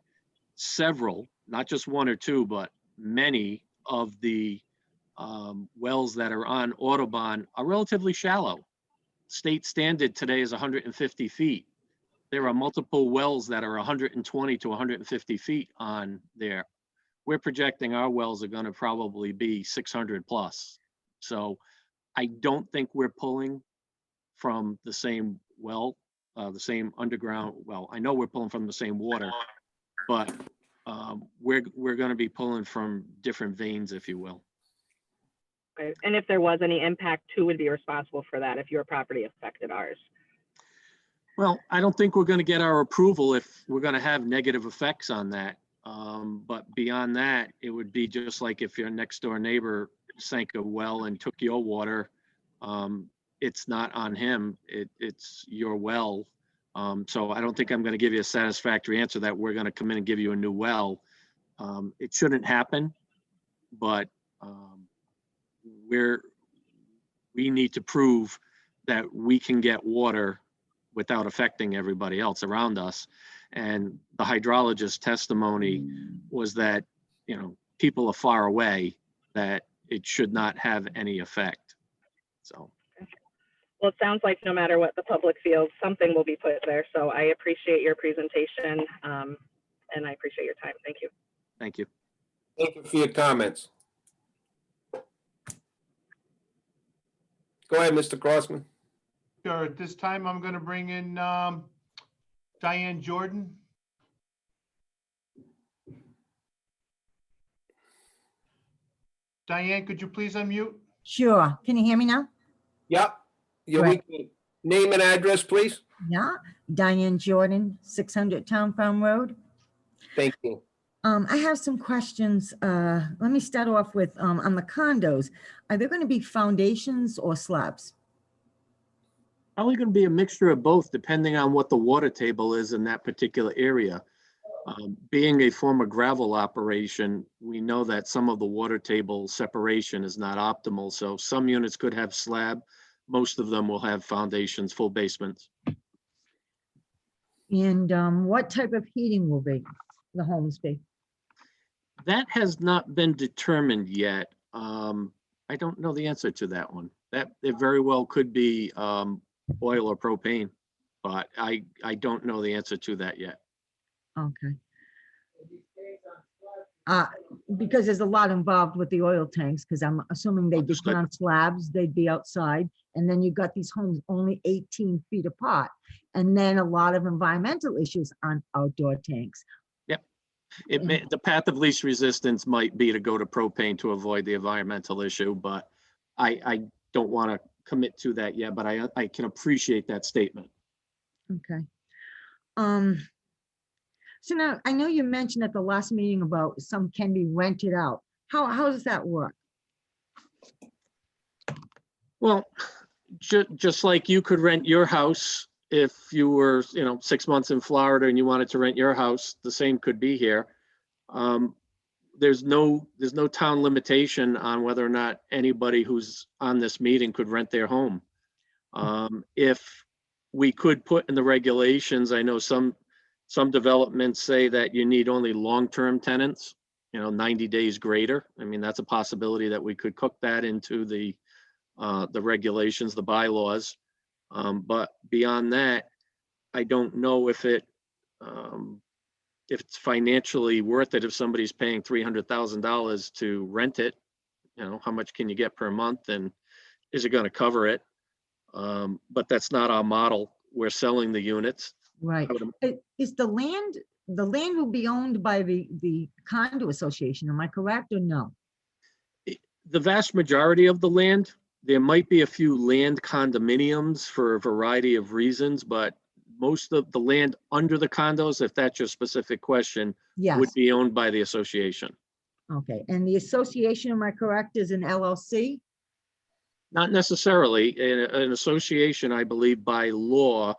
several, not just 1 or 2, but many of the wells that are on Audubon are relatively shallow. State standard today is 150 feet. There are multiple wells that are 120 to 150 feet on there. We're projecting our wells are going to probably be 600 plus. So I don't think we're pulling from the same well, the same underground well. I know we're pulling from the same water, but we're going to be pulling from different veins, if you will. Right. And if there was any impact, who would be responsible for that if your property affected ours? Well, I don't think we're going to get our approval if we're going to have negative effects on that. But beyond that, it would be just like if your next door neighbor sank a well and took your water. It's not on him, it's your well. So I don't think I'm going to give you a satisfactory answer that we're going to come in and give you a new well. It shouldn't happen, but we need to prove that we can get water without affecting everybody else around us. And the hydrologist's testimony was that, people are far away, that it should not have any effect. So. Well, it sounds like no matter what the public feels, something will be put there. So I appreciate your presentation, and I appreciate your time. Thank you. Thank you. Thank you for your comments. Go ahead, Mr. Crossman. Sure. At this time, I'm going to bring in Diane Jordan. Diane, could you please unmute? Sure. Can you hear me now? Yep. Great. Name and address, please. Yeah. Diane Jordan, 600 Town Farm Road. Thank you. I have some questions. Let me start off with, on the condos. Are there going to be foundations or slabs? Probably going to be a mixture of both, depending on what the water table is in that particular area. Being a former gravel operation, we know that some of the water table separation is not optimal. So some units could have slab. Most of them will have foundations, full basements. And what type of heating will the homes be? That has not been determined yet. I don't know the answer to that one. That it very well could be oil or propane, but I don't know the answer to that yet. Okay. Because there's a lot involved with the oil tanks, because I'm assuming they'd be put on slabs, they'd be outside, and then you got these homes only 18 feet apart, and then a lot of environmental issues on outdoor tanks. Yep. It may, the path of least resistance might be to go to propane to avoid the environmental issue, but I don't want to commit to that yet, but I can appreciate that statement. Okay. So now, I know you mentioned at the last meeting about some can be rented out. How does that work? Well, just like you could rent your house if you were, 6 months in Florida and you wanted to rent your house, the same could be here. There's no town limitation on whether or not anybody who's on this meeting could rent their home. If we could put in the regulations, I know some developments say that you need only long-term tenants, 90 days greater. I mean, that's a possibility that we could cook that into the regulations, the bylaws. But beyond that, I don't know if it's financially worth it if somebody's paying $300,000 to rent it. How much can you get per month, and is it going to cover it? But that's not our model. We're selling the units. Right. Is the land will be owned by the condo association, am I correct or no? The vast majority of the land, there might be a few land condominiums for a variety of reasons, but most of the land under the condos, if that's your specific question, Yes. would be owned by the association. Okay, and the association, am I correct, is an LLC? Not necessarily. An association, I believe by law,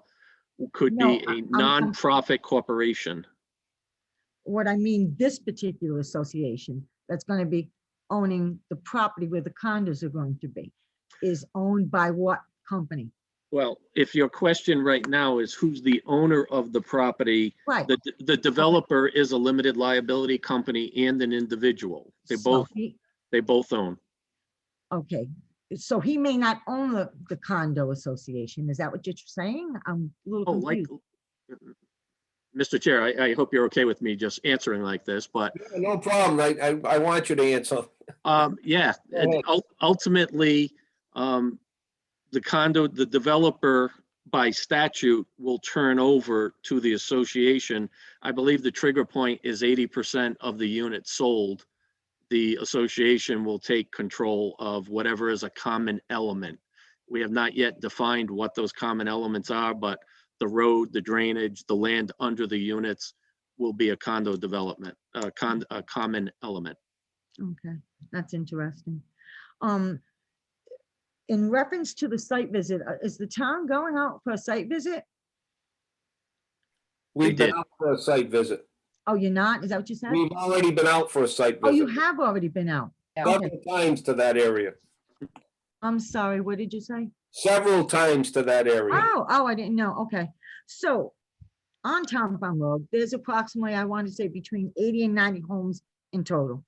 could No, be a nonprofit corporation. What I mean, this particular association that's going to be owning the property where the condos are going to be is owned by what company? Well, if your question right now is who's the owner of the property, Right. The developer is a limited liability company and an individual. They So both own. Okay, so he may not own the condo association. Is that what you're saying? I'm a little confused. Mr. Chair, I hope you're okay with me just answering like this, but No problem. I want you to answer. yeah, ultimately, the developer by statute will turn over to the association. I believe the trigger point is 80% of the units sold. The association will take control of whatever is a common element. We have not yet defined what those common elements are, but the road, the drainage, the land under the units will be a condo development, a common element. Okay, that's interesting. In reference to the site visit, is the town going out for a site visit? We've been out for a site visit. Oh, you're not? Is that what you said? We've already been out for a site visit. Oh, you have already been out? Okay. Several times to that area. I'm sorry, what did you say? Several times to that area. Oh, I didn't know. Okay. So on Town Farm Road, there's approximately, I want to say between 80 and 90 homes in total.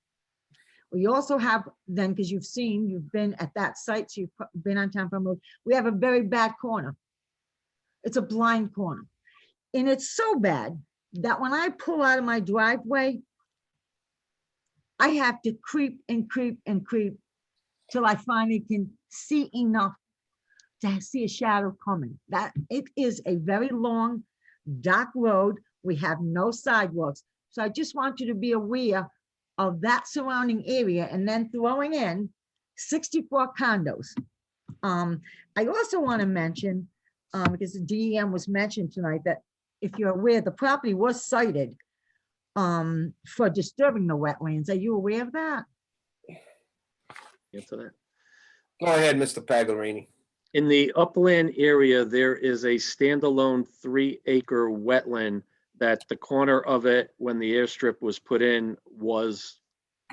We also have then, because you've been at that site, so you've been on Town Farm Road, we have a very bad corner. It's a blind corner. And it's so bad that when I pull out of my driveway, I have to creep and creep and creep till I finally can see enough to see a shadow coming. That it is a very long, dark road. We have no sidewalks. So I just want you to be aware of that surrounding area, and then throwing in 64 condos. I also want to mention, because the DEM was mentioned tonight, that if you're aware, the property was cited for disturbing the wetlands. Are you aware of that? Answer that. Go ahead, Mr. Paglerini. In the upland area, there is a standalone 3-acre wetland that the corner of it, when the airstrip was put in, was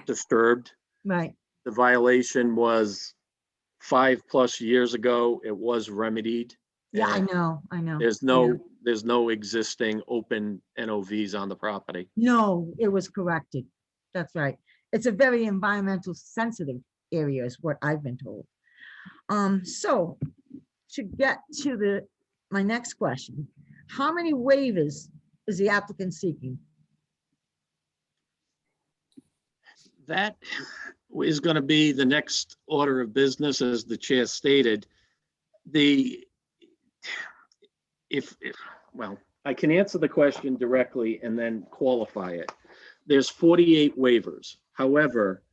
disturbed. Right. The violation was 5+ years ago. It was remedied. Yeah, I and know, I know. There's Yeah. no existing open NOVs on the property. No, it was corrected. That's right. It's a very environmental sensitive area is what I've been told. So to get to my next question, how many waivers is the applicant seeking? That is going to be the next order of business, as the chair stated. Well, I can answer the question directly and then qualify it. There's 48 waivers. However,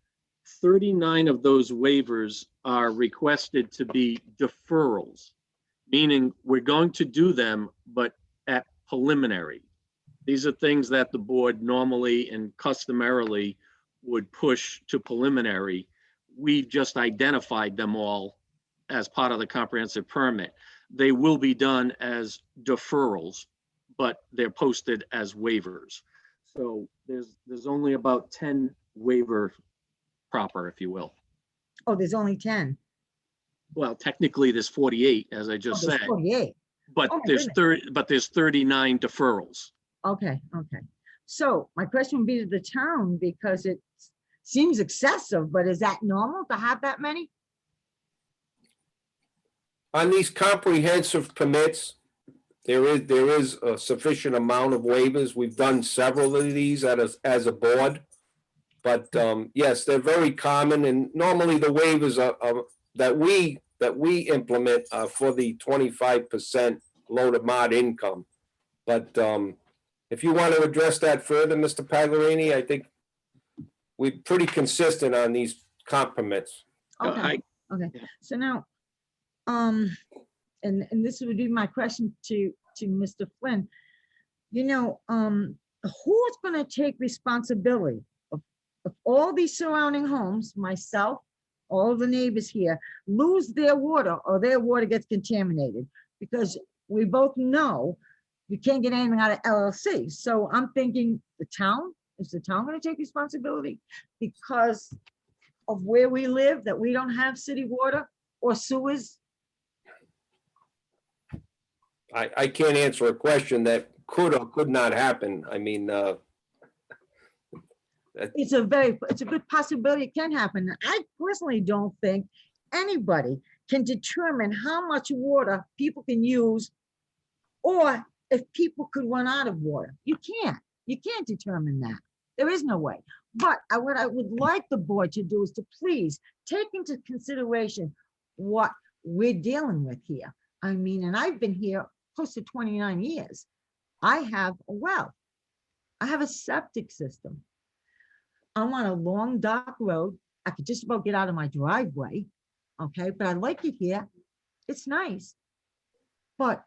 39 of those waivers are requested to be deferrals, meaning we're going to do them, but at preliminary. These are things that the board normally and customarily would push to preliminary. We've just identified them all as part of the comprehensive permit. They will be done as deferrals, but they're posted as waivers. So there's only about 10 waiver proper, if you will. Oh, there's only 10. Well, technically there's 48, as I just There's said, 48. but Oh, my there's goodness. there's 39 deferrals. Okay, okay. So my question would be to the town, because it seems excessive, but is that normal to have that many? On these comprehensive permits, there is a sufficient amount of waivers. We've done several of these as a board. But yes, they're very common, and normally the waivers are that we implement for the 25% low to mod income. But if you want to address that further, Mr. Paglerini, I think we're pretty consistent on these comp permits. Okay, okay. So now, and this would be my question to Mr. Flynn. You know, who's gonna take responsibility of all these surrounding homes, myself, all the neighbors here, lose their water or their water gets contaminated? Because we both know you can't get anything out of LLC. So I'm thinking the town, is the town gonna take responsibility because of where we live, that we don't have city water or sewers? I can't answer a question that could or could not happen. I mean, It's a good possibility it can happen. I personally don't think anybody can determine how much water people can use or if people could run out of water. You can't determine that. There is no way. But what I would like the board to do is to please take into consideration what we're dealing with here. I mean, and I've been here close to 29 years. I have a well. I have a septic system. I'm on a long, dark road. I could just about get out of my driveway, okay? But I like it here. It's nice. But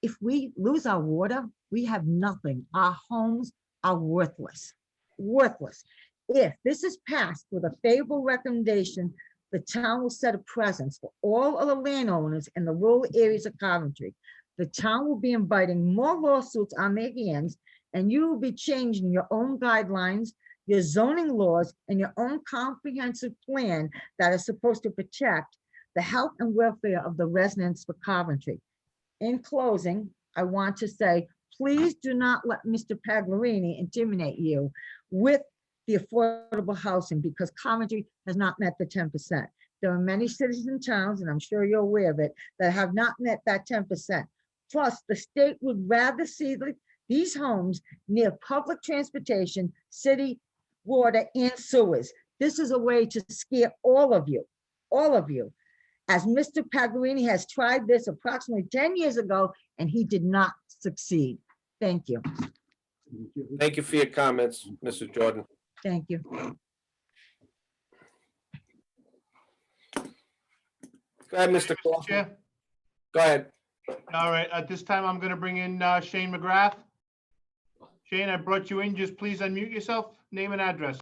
if we lose our water, we have nothing. Our homes are worthless, worthless. If this is passed with a favorable recommendation, the town will set a presence for all of the landowners in the rural areas of Coventry. The town will be inviting more lawsuits on their hands, and you will be changing your own guidelines, your zoning laws, and your own comprehensive plan that is supposed to protect the health and welfare of the residents for Coventry. In closing, I want to say, please do not let Mr. Paglerini intimidate you with the affordable housing, because Coventry has not met the 10%. There are many cities and towns, and I'm sure you're aware of it, that have not met that 10%. Plus, the state would rather see these homes near public transportation, city, water, and sewers. This is a way to scare all of you, as Mr. Paglerini has tried this approximately 10 years ago, and he did not succeed. Thank you. thank you for your comments, Mrs. Jordan. Thank you. Go ahead, Mr. Clausen. Yeah. Go ahead. All right, at this time, I'm gonna bring in Shane McGrath. Shane, I brought you in. Just please unmute yourself, name and address.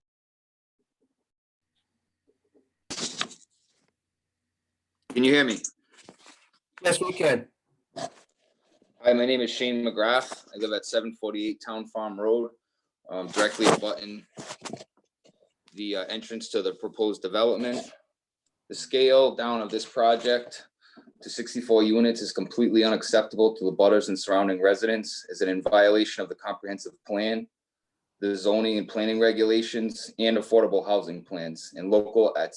Can you hear me? Yes, we can. Hi, my name is Shane McGrath. I live at 748 Town Farm Road, directly abutting the entrance to the proposed development. The scale down of this project to 64 units is completely unacceptable to the butters and surrounding residents, as it in violation of the comprehensive plan, the zoning and planning regulations, and affordable housing plans and local at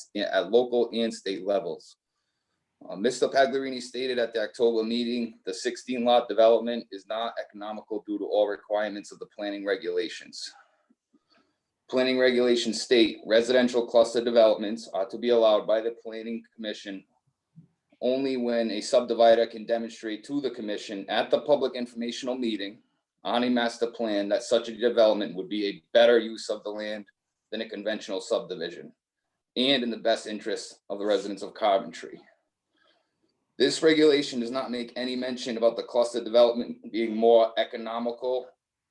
local and state levels. Mr. Pagliarini stated at the October meeting, the 16 lot development is not economical due to all requirements of the planning regulations. Planning regulations state residential cluster developments are to be allowed by the Planning Commission only when a subdivider can demonstrate to the commission at the public informational meeting on a master plan that such a development would be a better use of the land than a conventional subdivision and in the best interest of the residents of Coventry. This regulation does not make any mention about the cluster development being more economical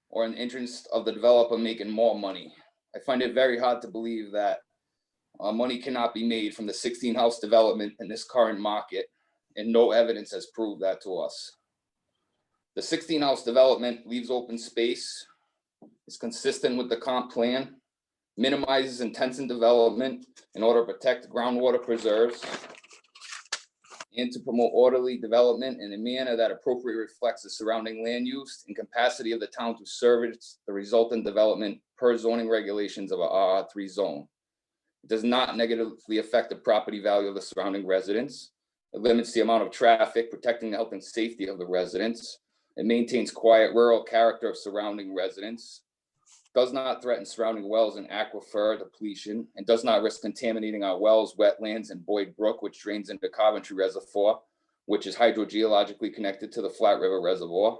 or in the interest of the developer making more money. I find it very hard to believe that money cannot be made from the 16 house development in this current market, and no evidence has proved that to us. The 16 house development leaves open space, is consistent with the comp plan, minimizes intensive development in order to protect groundwater preserves, and to promote orderly development in a manner that appropriately reflects the surrounding land use and capacity of the town to service the resultant development per zoning regulations of a RR3 zone. It does not negatively affect the property value of the surrounding residents. It limits the amount of traffic, protecting the health and safety of the residents. It maintains quiet rural character of surrounding residents, does not threaten surrounding wells and aquifer depletion, and does not risk contaminating our wells, wetlands, and Boyd Brook, which drains into Coventry Reservoir, which is hydrogeologically connected to the Flat River Reservoir.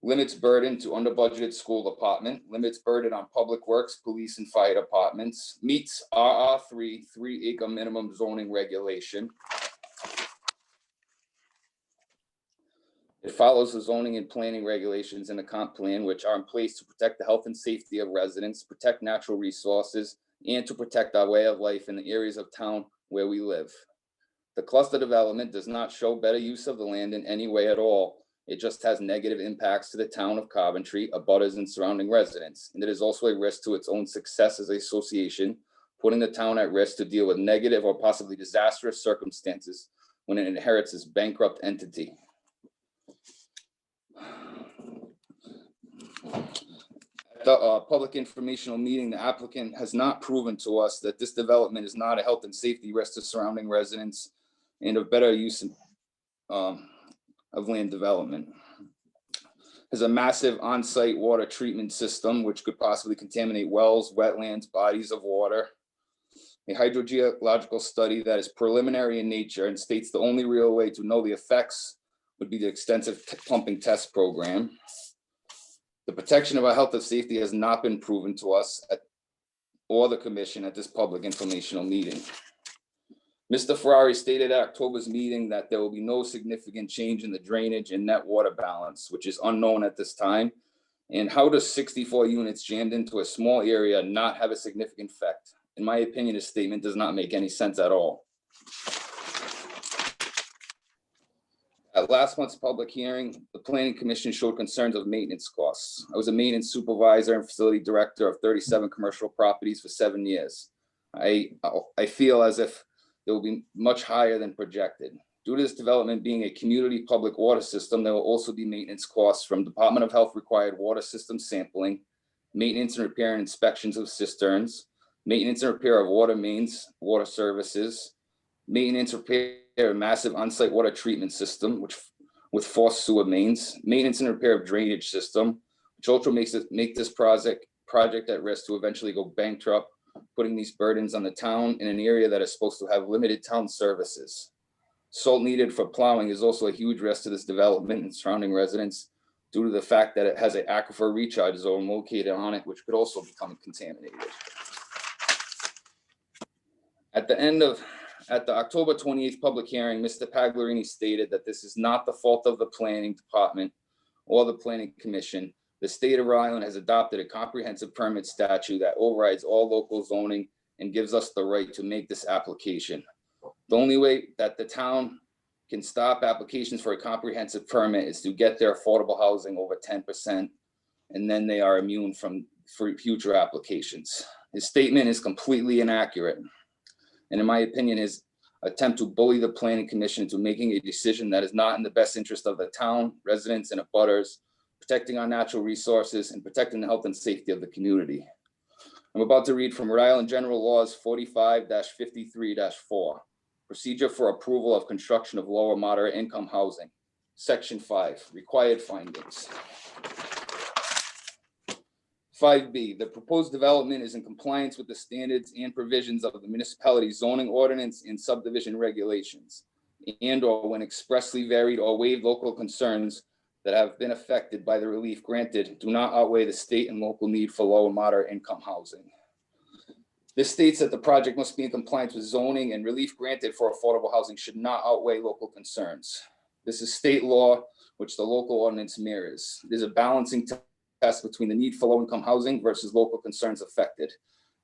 Limits burden to under-budgeted school department, limits burden on public works, police, and fire departments, meets RR3 3-acre minimum zoning regulation. It follows the zoning and planning regulations in the comp plan, which are in place to protect the health and safety of residents, protect natural resources, and to protect our way of life in the areas of town where we live. The cluster development does not show better use of the land in any way at all. It just has negative impacts to the town of Coventry, abutters, and surrounding residents. And it is also a risk to its own success as an association, putting the town at risk to deal with negative or possibly disastrous circumstances when it inherits this bankrupt entity. At the public informational meeting, the applicant has not proven to us that this development is not a health and safety risk to surrounding residents and a better use of land development. Has a massive on-site water treatment system, which could possibly contaminate wells, wetlands, bodies of water. A hydrogeological study that is preliminary in nature and states the only real way to know the effects would be the extensive pumping test program. The protection of our health and safety has not been proven to us or the commission at this public informational meeting. Mr. Ferrari stated at October's meeting that there will be no significant change in the drainage and net water balance, which is unknown at this time. And how does 64 units jammed into a small area not have a significant effect? In my opinion, his statement does not make any sense at all. At last month's public hearing, the Planning Commission showed concerns of maintenance costs. I was a maintenance supervisor and facility director of 37 commercial properties for 7 years. I feel as if it will be much higher than projected. Due to this development being a community public water system, there will also be maintenance costs from Department of Health required water system sampling, maintenance and repair and inspections of cisterns, maintenance and repair of water mains, water services, maintenance, repair of massive on-site water treatment system, which with forced sewer mains, maintenance and repair of drainage system, which also make this project at risk to eventually go bankrupt, putting these burdens on the town in an area that is supposed to have limited town services. Salt needed for plowing is also a huge risk to this development and surrounding residents due to the fact that it has an aquifer recharge zone located on it, which could also become contaminated. At the October 28th public hearing, Mr. Pagliarini stated that this is not the fault of the planning department or the planning commission, the state of Rhode Island has adopted a comprehensive permit statute that overrides all local zoning and gives us the right to make this application. The only way that the town can stop applications for a comprehensive permit is to get their affordable housing over 10%, and then they are immune from future applications. His statement is completely inaccurate. And in my opinion, his attempt to bully the planning commission into making a decision that is not in the best interest of the town, residents, and abutters, protecting our natural resources and protecting the health and safety of the community. I'm about to read from Rhode Island General Laws 45-53-4, Procedure for Approval of Construction of Lower Moderate Income Housing. Section 5, Required Findings. 5B, the proposed development is in compliance with the standards and provisions of the municipality zoning ordinance and subdivision regulations, and or when expressly varied or waived, local concerns that have been affected by the relief granted do not outweigh the state and local need for low and moderate income housing. This states that the project must be in compliance with zoning, and relief granted for affordable housing should not outweigh local concerns. This is state law, which the local ordinance mirrors. There's a balancing test between the need for low-income housing versus local concerns affected.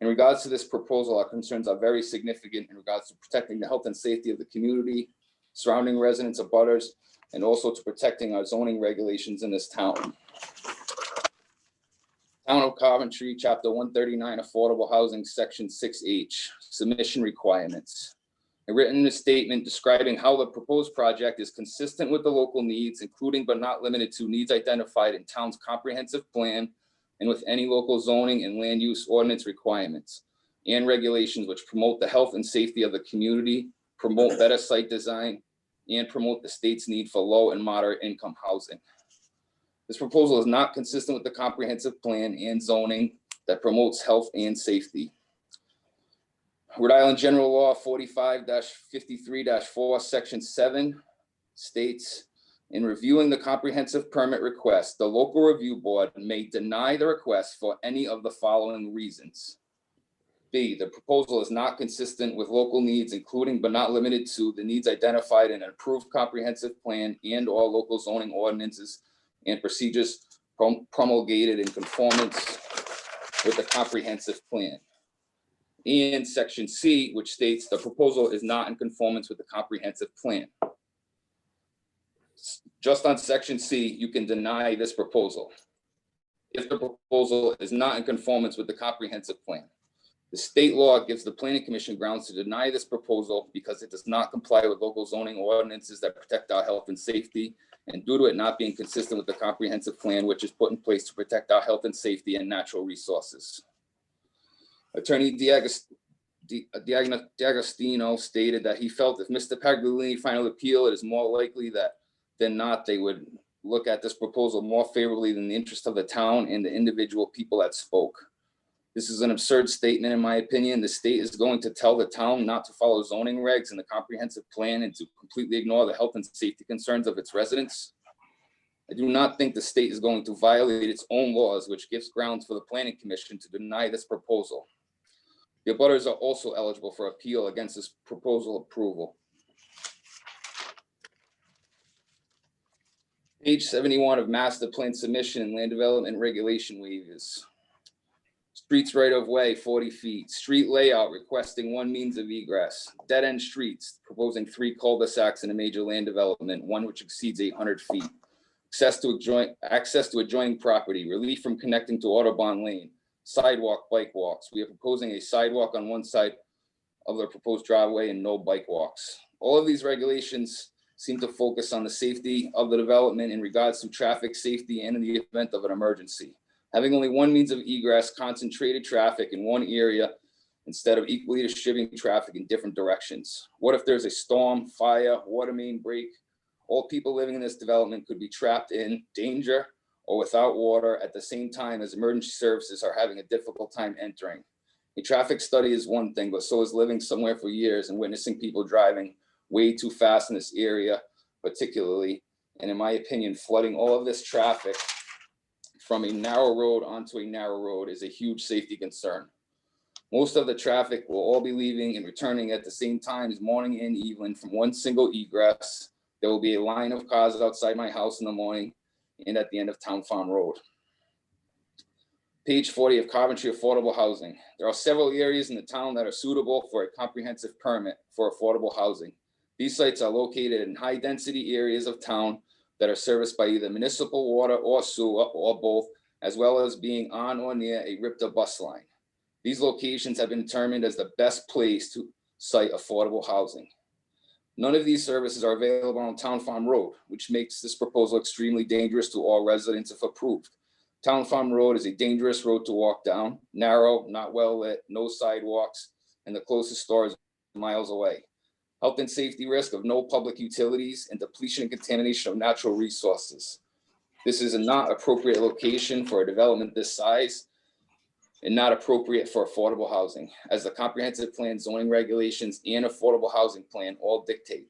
In regards to this proposal, our concerns are very significant in regards to protecting the health and safety of the community, surrounding residents, abutters, and also to protecting our zoning regulations in this town. Town of Coventry, Chapter 139, Affordable Housing, Section 6H, Submission Requirements. A written statement describing how the proposed project is consistent with the local needs, including but not limited to needs identified in town's comprehensive plan and with any local zoning and land use ordinance requirements and regulations which promote the health and safety of the community, promote better site design, and promote the state's need for low and moderate income housing. This proposal is not consistent with the comprehensive plan and zoning that promotes health and safety. Rhode Island General Law 45-53-4, Section 7 states, in reviewing the comprehensive permit request, the local review board may deny the request for any of the following reasons. B, the proposal is not consistent with local needs, including but not limited to the needs identified in an approved comprehensive plan and or local zoning ordinances and procedures promulgated in conformance with the comprehensive plan. And Section C, which states the proposal is not in conformance with the comprehensive plan. Just on Section C, you can deny this proposal if the proposal is not in conformance with the comprehensive plan. The state law gives the planning commission grounds to deny this proposal because it does not comply with local zoning ordinances that protect our health and safety, and due to it not being consistent with the comprehensive plan, which is put in place to protect our health and safety and natural resources. Attorney D'Agostino stated that he felt if Mr. Pagliarini final appeal, it is more likely than not they would look at this proposal more favorably than the interest of the town and the individual people that spoke. This is an absurd statement, in my opinion. The state is going to tell the town not to follow zoning regs and the comprehensive plan and to completely ignore the health and safety concerns of its residents. I do not think the state is going to violate its own laws, which gives grounds for the planning commission to deny this proposal. The abutters are also eligible for appeal against this proposal approval. Page 71 of master plan submission and land development regulation waivers. Streets right of way, 40 feet. Street layout requesting one means of egress. Dead end streets, proposing 3 cul-de-sacs in a major land development, one which exceeds 800 feet. Access to adjoining property, relief from connecting to Audubon Lane. Sidewalk, bike walks. We are proposing a sidewalk on one side of the proposed driveway and no bike walks. All of these regulations seem to focus on the safety of the development in regards to traffic safety and in the event of an emergency. Having only one means of egress, concentrated traffic in one area instead of equally distributing traffic in different directions. What if there's a storm, fire, water main break? All people living in this development could be trapped in danger or without water at the same time as emergency services are having a difficult time entering. A traffic study is one thing, but so is living somewhere for years and witnessing people driving way too fast in this area, particularly, and in my opinion, flooding all of this traffic from a narrow road onto a narrow road is a huge safety concern. Most of the traffic will all be leaving and returning at the same times, morning and evening, from one single egress. There will be a line of cars outside my house in the morning and at the end of Town Farm Road. Page 40 of Coventry Affordable Housing. There are several areas in the town that are suitable for a comprehensive permit for affordable housing. These sites are located in high-density areas of town that are serviced by either municipal water or sewer or both, as well as being on or near a RIPTA bus line. These locations have been determined as the best place to site affordable housing. None of these services are available on Town Farm Road, which makes this proposal extremely dangerous to all residents if approved. Town Farm Road is a dangerous road to walk down, narrow, not well lit, no sidewalks, and the closest store is miles away. Health and safety risk of no public utilities and depletion and contamination of natural resources. This is a not appropriate location for a development this size and not appropriate for affordable housing, as the comprehensive plan, zoning regulations, and affordable housing plan all dictate.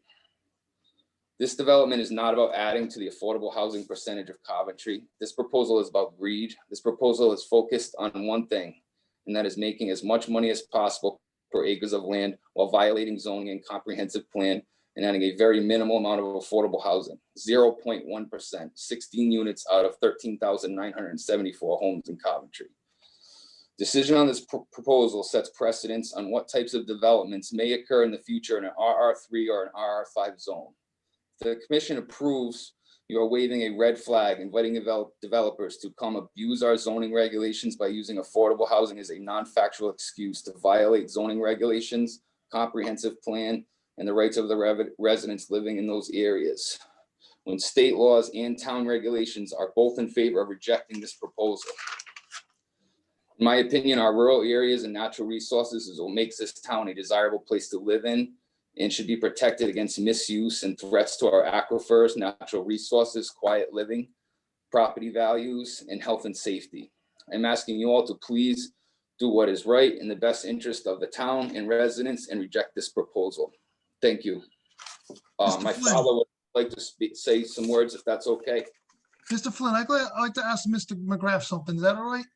This development is not about adding to the affordable housing percentage of Coventry. This proposal is about greed. This proposal is focused on one thing, and that is making as much money as possible per acres of land while violating zoning and comprehensive plan and adding a very minimal amount of affordable housing, 0.1%, 16 units out of 13,974 homes in Coventry. Decision on this proposal sets precedence on what types of developments may occur in the future in an RR3 or an RR5 zone. If the commission approves, you are waving a red flag, inviting developers to come abuse our zoning regulations by using affordable housing as a non-factual excuse to violate zoning regulations, comprehensive plan, and the rights of the residents living in those areas, when state laws and town regulations are both in favor of rejecting this proposal. In my opinion, our rural areas and natural resources is what makes this town a desirable place to live in and should be protected against misuse and threats to our aquifers, natural resources, quiet living, property values, and health and safety. I'm asking you all to please do what is right in the best interest of the town and residents and reject this proposal. Thank you. My father would like to say some words, if that's okay. Mr. Flynn, I'd like to ask Mr. McGrath something. Is that all right?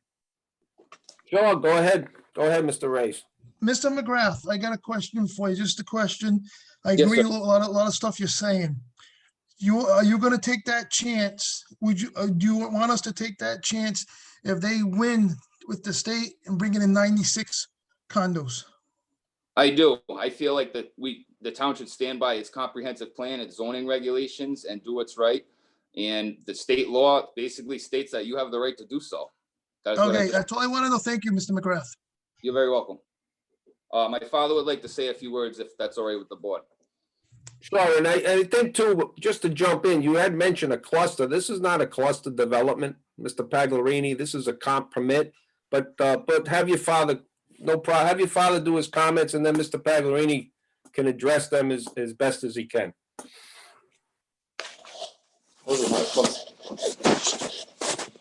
Sure, go ahead. Go ahead, Mr. Reyes. Mr. McGrath, I got a question for you, just a question. I Yes, agree sir. with a lot of stuff you're saying. Are you gonna take that chance? Do you want us to take that chance if they win with the state and bring in 96 condos? I do. I feel like that the town should stand by its comprehensive plan, its zoning regulations, and do what's right. And the state law basically states that you have the right to do so. That is what I Okay, just- that's all I want to know. Thank you, Mr. McGrath. You're very welcome. My father would like to say a few words, if that's all right with the board. Sure, and I think too, just to jump in, you had mentioned a cluster. This is not a cluster development, Mr. Paglerini. This is a comp permit, but have your father, no problem, have your father do his comments, and then Mr. Paglerini can address them as best as he can.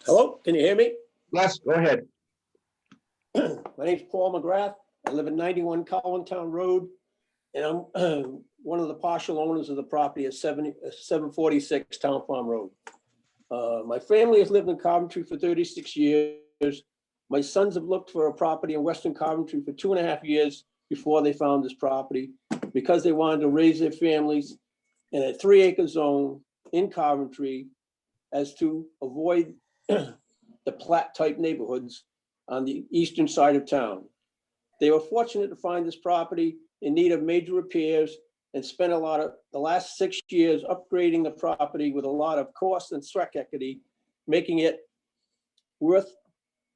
Hello, can you hear me? Yes, go ahead. My name's Paul McGrath. I live at 91 Collintown Road, and I'm one of the partial owners of the property at 746 Town Farm Road. My family has lived in Coventry for 36 years. My sons have looked for a property in Western Coventry for 2.5 years before they found this property, because they wanted to raise their families in a 3-acre zone in Coventry as to avoid the plat-type neighborhoods on the eastern side of town. They were fortunate to find this property in need of major repairs and spent a lot of the last 6 years upgrading the property with a lot of cost and sweat equity, making it worth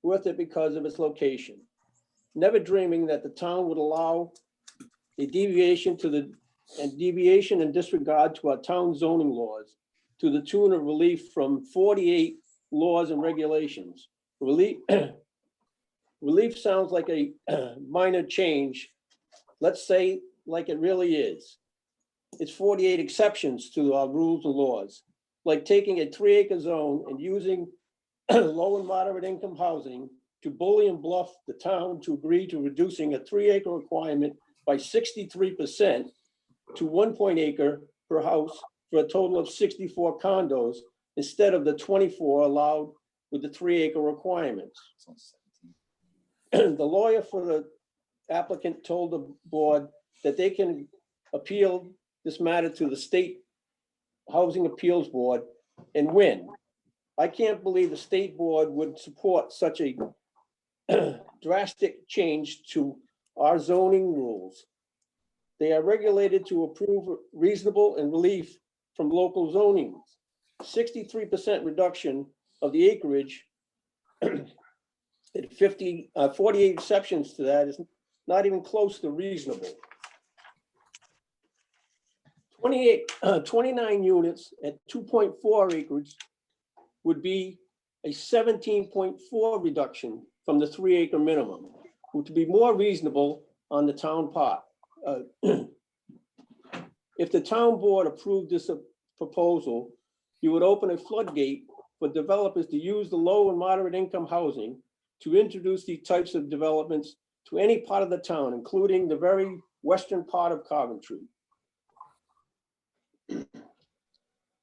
it because of its location. Never dreaming that the town would allow a deviation and disregard to our town zoning laws to the tune of relief from 48 laws and regulations. Relief sounds like a minor change. Let's say like it really is. It's 48 exceptions to our rules and laws, like taking a 3-acre zone and using low and moderate income housing to bully and bluff the town to agree to reducing a 3-acre requirement by 63% to 1 acre per house for a total of 64 condos instead of the 24 allowed with the 3-acre requirements. The lawyer for the applicant told the board that they can appeal this matter to the State Housing Appeals Board and win. I can't believe the state board would support such a drastic change to our zoning rules. They are regulated to approve reasonable and relief from local zonings. 63% reduction of the acreage and 48 exceptions to that is not even close to reasonable. 29 units at 2.4 acres would be a 17.4 reduction from the 3 acre minimum, which would be more reasonable on the town part. If the town board approved this proposal, you would open a floodgate for developers to use the low and moderate income housing to introduce these types of developments to any part of the town, including the very western part of Coventry.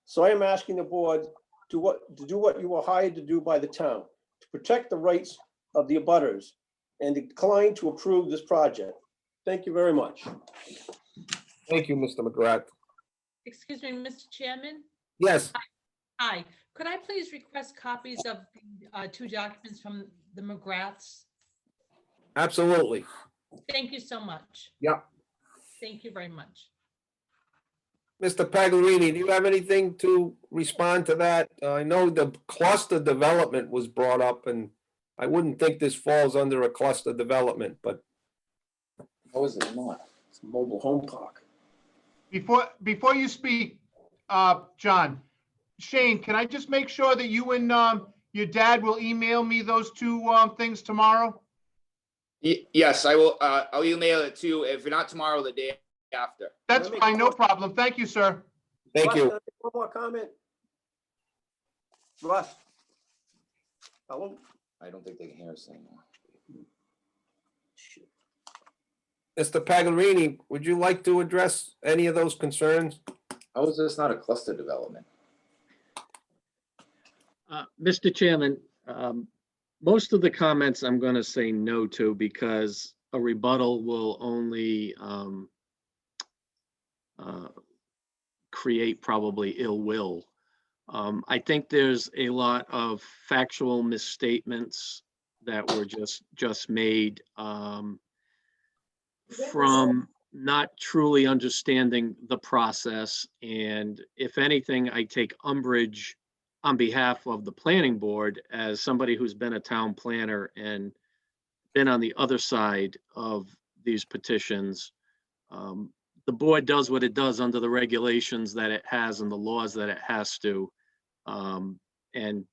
So I am asking the board to do what you were hired to do by the town, to protect the rights of the abutters and decline to approve this project. Thank you very much. Thank you, Mr. McGrath. Excuse me, Mr. Chairman? Yes, Hi, could I please request copies of the 2 documents from the McGraths? absolutely. Thank you so much. Yeah. Thank you very much. Mr. Pagliarini, do you have anything to respond to that? I know the cluster development was brought up, and I wouldn't think this falls under a cluster development, but. How is it not? It's a mobile home park. Before you speak, John, Shane, can I just make sure that you and your dad will email me those 2 things tomorrow? Yes, I will. I'll email it to you. If not tomorrow, the day after. That's fine, no problem. Thank you, sir. Thank you. Russ, one more comment. Russ. Hello? I don't think they can hear us anymore. Mr. Pagliarini, would you like to address any of those concerns? How is this not a cluster development? Mr. Chairman, most of the comments I'm going to say no to because a rebuttal will only create probably ill will. I think there's a lot of factual misstatements that were just made from not truly understanding the process. And if anything, I take umbrage on behalf of the planning board as somebody who's been a town planner and been on the other side of these petitions. The board does what it does under the regulations that it has and the laws that it has to. And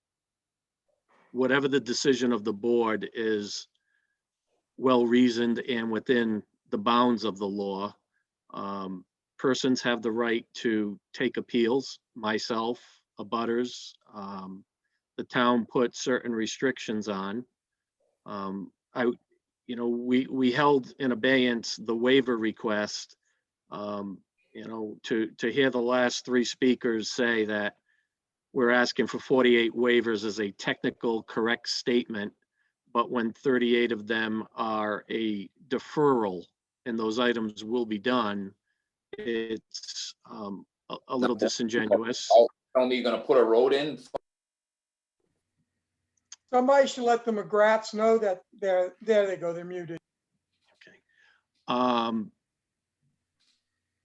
whatever the decision of the board is well-reasoned and within the bounds of the law. Persons have the right to take appeals, myself, abutters. The town put certain restrictions on. We held in abeyance the waiver request. To hear the last 3 speakers say that we're asking for 48 waivers is a technical correct statement, but when 38 of them are a deferral and those items will be done, it's a little disingenuous. Tell me you're gonna put a road in? Somebody should let the McGraths know that there they go, they're muted.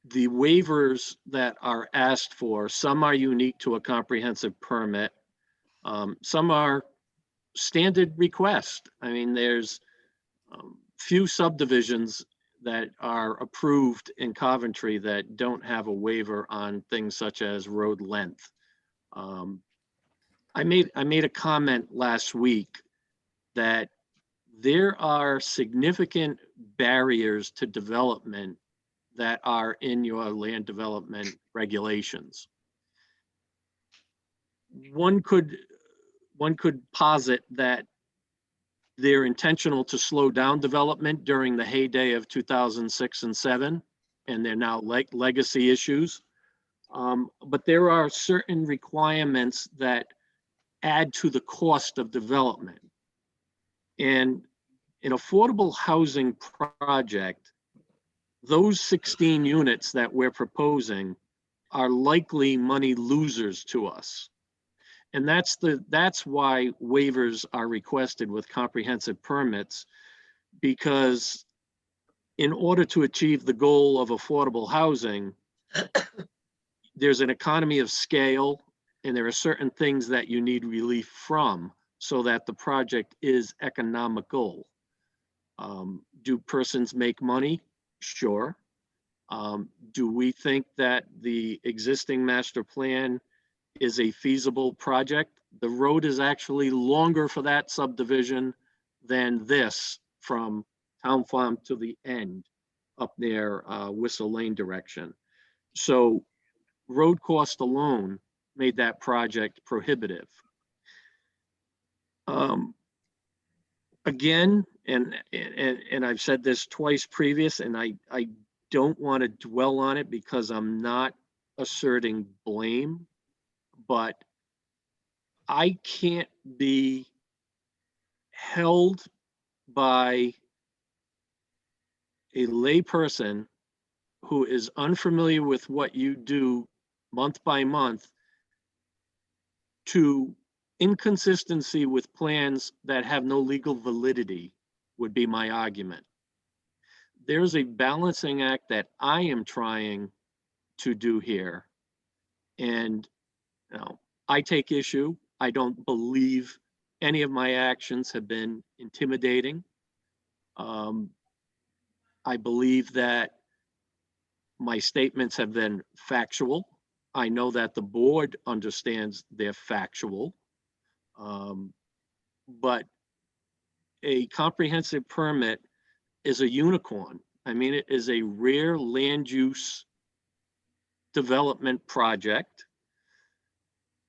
The waivers that are asked for, some are unique to a comprehensive permit. Some are standard request. I mean, there's few subdivisions that are approved in Coventry that don't have a waiver on things such as road length. I made a comment last week that there are significant barriers to development that are in your land development regulations. One could posit that they're intentional to slow down development during the heyday of 2006 and 7, and they're now legacy issues. But there are certain requirements that add to the cost of development. And an affordable housing project, those 16 units that we're proposing are likely money losers to us. And that's why waivers are requested with comprehensive permits, because in order to achieve the goal of affordable housing, there's an economy of scale, and there are certain things that you need relief from so that the project is economical. Do persons make money? Sure. Do we think that the existing master plan is a feasible project? The road is actually longer for that subdivision than this from Town Farm to the end up near Whistle Lane direction. So road cost alone made that project prohibitive. Again, and I've said this twice previous, and I don't want to dwell on it because I'm not asserting blame, but I can't be held by a layperson who is unfamiliar with what you do month by month to inconsistency with plans that have no legal validity, would be my argument. There's a balancing act that I am trying to do here. And you know, I take issue. I don't believe any of my actions have been intimidating. I believe that my statements have been factual. I know that the board understands they're factual. But a comprehensive permit is a unicorn. I mean, it is a rare land use development project.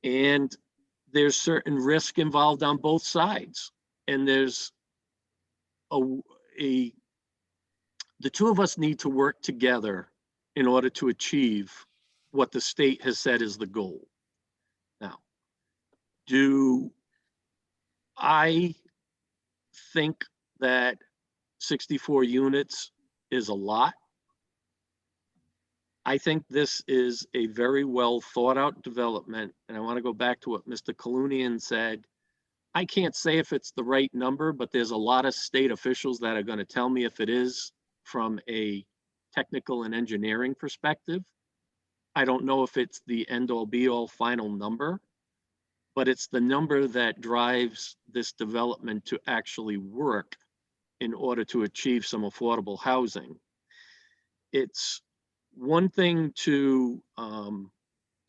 And there's certain risk involved on both sides. And there's the two of us need to work together in order to achieve what the state has said is the goal. Now, do I think that 64 units is a lot? I think this is a very well thought out development. And I want to go back to what Mr. Kalunian said. I can't say if it's the right number, but there's a lot of state officials that are going to tell me if it is from a technical and engineering perspective. I don't know if it's the end all be all final number, but it's the number that drives this development to actually work in order to achieve some affordable housing. It's one thing to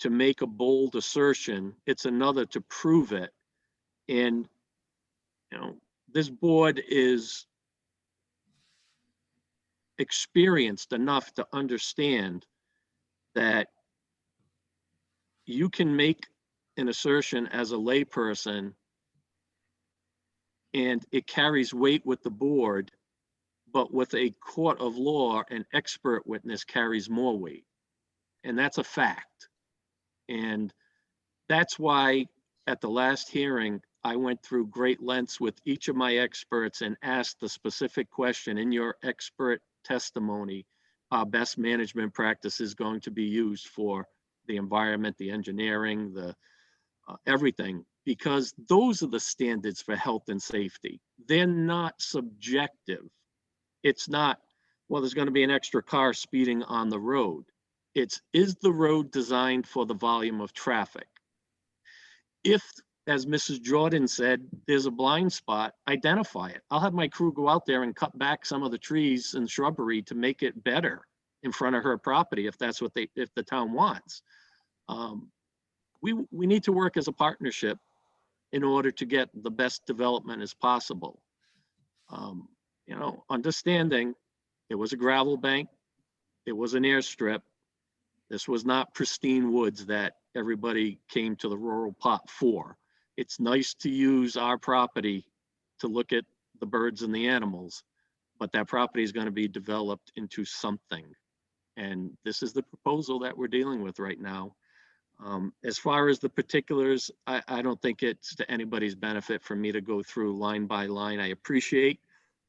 make a bold assertion. It's another to prove it. And you know, this board is experienced enough to understand that you can make an assertion as a layperson and it carries weight with the board, but with a court of law, an expert witness carries more weight. And that's a fact. And that's why at the last hearing, I went through great lengths with each of my experts and asked the specific question: in your expert testimony, our best management practice is going to be used for the environment, the engineering, the everything, because those are the standards for health and safety. They're not subjective. It's not, well, there's going to be an extra car speeding on the road. It's, is the road designed for the volume of traffic? If, as Mrs. Jordan said, there's a blind spot, identify it. I'll have my crew go out there and cut back some of the trees and shrubbery to make it better in front of her property if that's what if the town wants. We need to work as a partnership in order to get the best development as possible. You know, understanding it was a gravel bank, it was an airstrip. This was not pristine woods that everybody came to the rural pot for. It's nice to use our property to look at the birds and the animals, but that property is going to be developed into something. And this is the proposal that we're dealing with right now. As far as the particulars, I don't think it's to anybody's benefit for me to go through line by line. I appreciate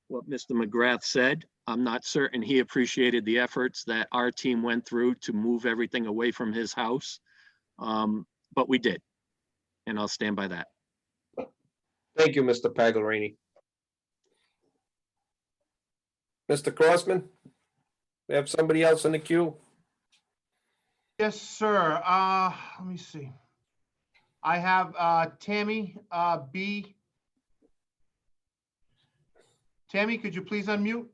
what Mr. McGrath said. I'm not certain he appreciated the efforts that our team went through to move everything away from his house, but we did. and I'll stand by that. Thank you, Mr. Paglerini. Mr. Crossman? We have somebody else in the queue? Yes, sir. Let me see. I have Tammy B. Tammy, could you please unmute?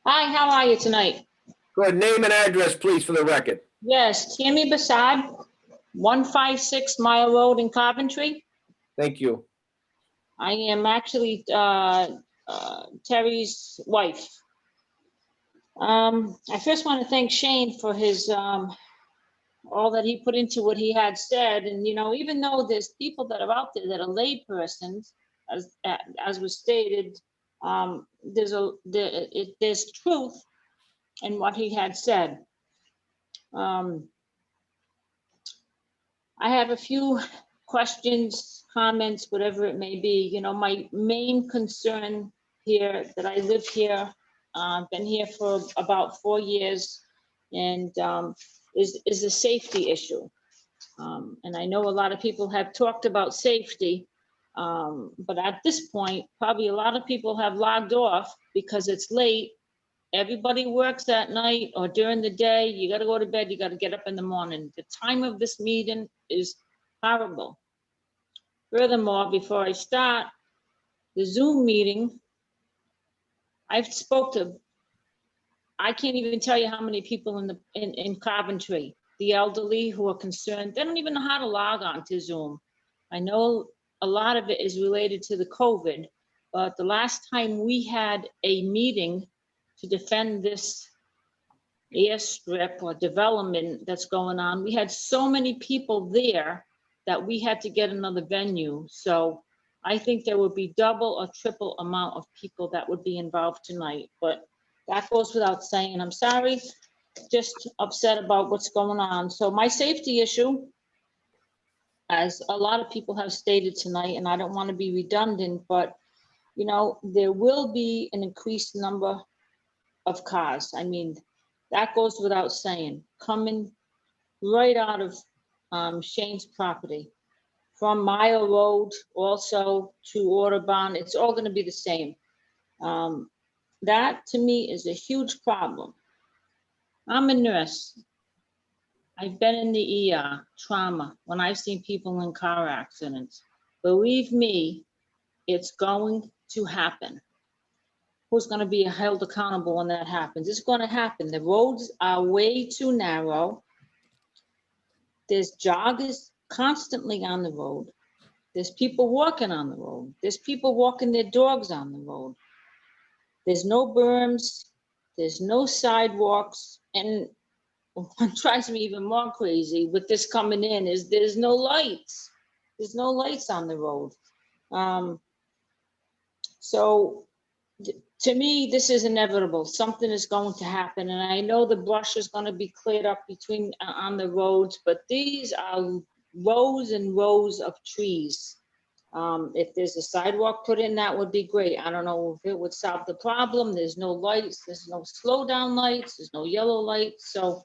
Hi, how are you tonight? Good. Name and address, please, for the record. Yes, Tammy Basad, 156 Mile Road in Coventry. Thank you. I am actually Terry's wife. I first want to thank Shane for his all that he put into what he had said. And, you know, even though there's people that are out there that are lay persons, as was stated, there's truth in what he had said. I have a few questions, comments, whatever it may be. You know, my main concern here, that I live here, been here for about 4 years, and is a safety issue. And I know a lot of people have talked about safety, but at this point, probably a lot of people have logged off because it's late. Everybody works at night or during the day. You got to go to bed. You got to get up in the morning. The time of this meeting is horrible. Furthermore, before I start the Zoom meeting, I've spoke to, I can't even tell you how many people in Coventry, the elderly who are concerned. They don't even know how to log on to Zoom. I know a lot of it is related to the COVID, but the last time we had a meeting to defend this airstrip or development that's going on, we had so many people there that we had to get another venue. So I think there would be double or triple amount of people that would be involved tonight, but that goes without saying. I'm sorry, just upset about what's going on. So my safety issue, as a lot of people have stated tonight, and I don't want to be redundant, but you know, there will be an increased number of cars. I mean, that goes without saying, coming right out of Shane's property, from Mile Road also to Audubon. It's all going to be the same. That to me is a huge problem. I'm a nurse. I've been in the ER, trauma, when I've seen people in car accidents. Believe me, it's going to happen. Who's going to be held accountable when that happens? It's going to happen. The roads are way too narrow. There's joggers constantly on the road. There's people walking on the road. There's people walking their dogs on the road. There's no berms. There's no sidewalks. And what drives me even more crazy with this coming in is there's no lights. There's no lights on the road. So to me, this is inevitable. Something is going to happen. And I know the brush is going to be cleared up between on the roads, but these are rows and rows of trees. If there's a sidewalk put in, that would be great. I don't know if it would solve the problem. There's no lights, there's no slow down lights, there's no yellow lights. So,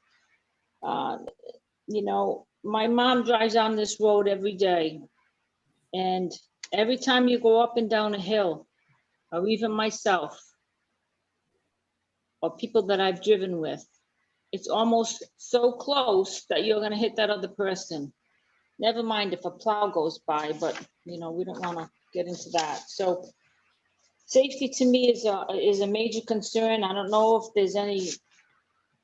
you know, my mom drives on this road every day. And every time you go up and down a hill, or even myself, or people that I've driven with, it's almost so close that you're gonna hit that other person. Never mind if a plow goes by, but you know, we don't wanna get into that. So safety to me is a major concern. I don't know if there's any,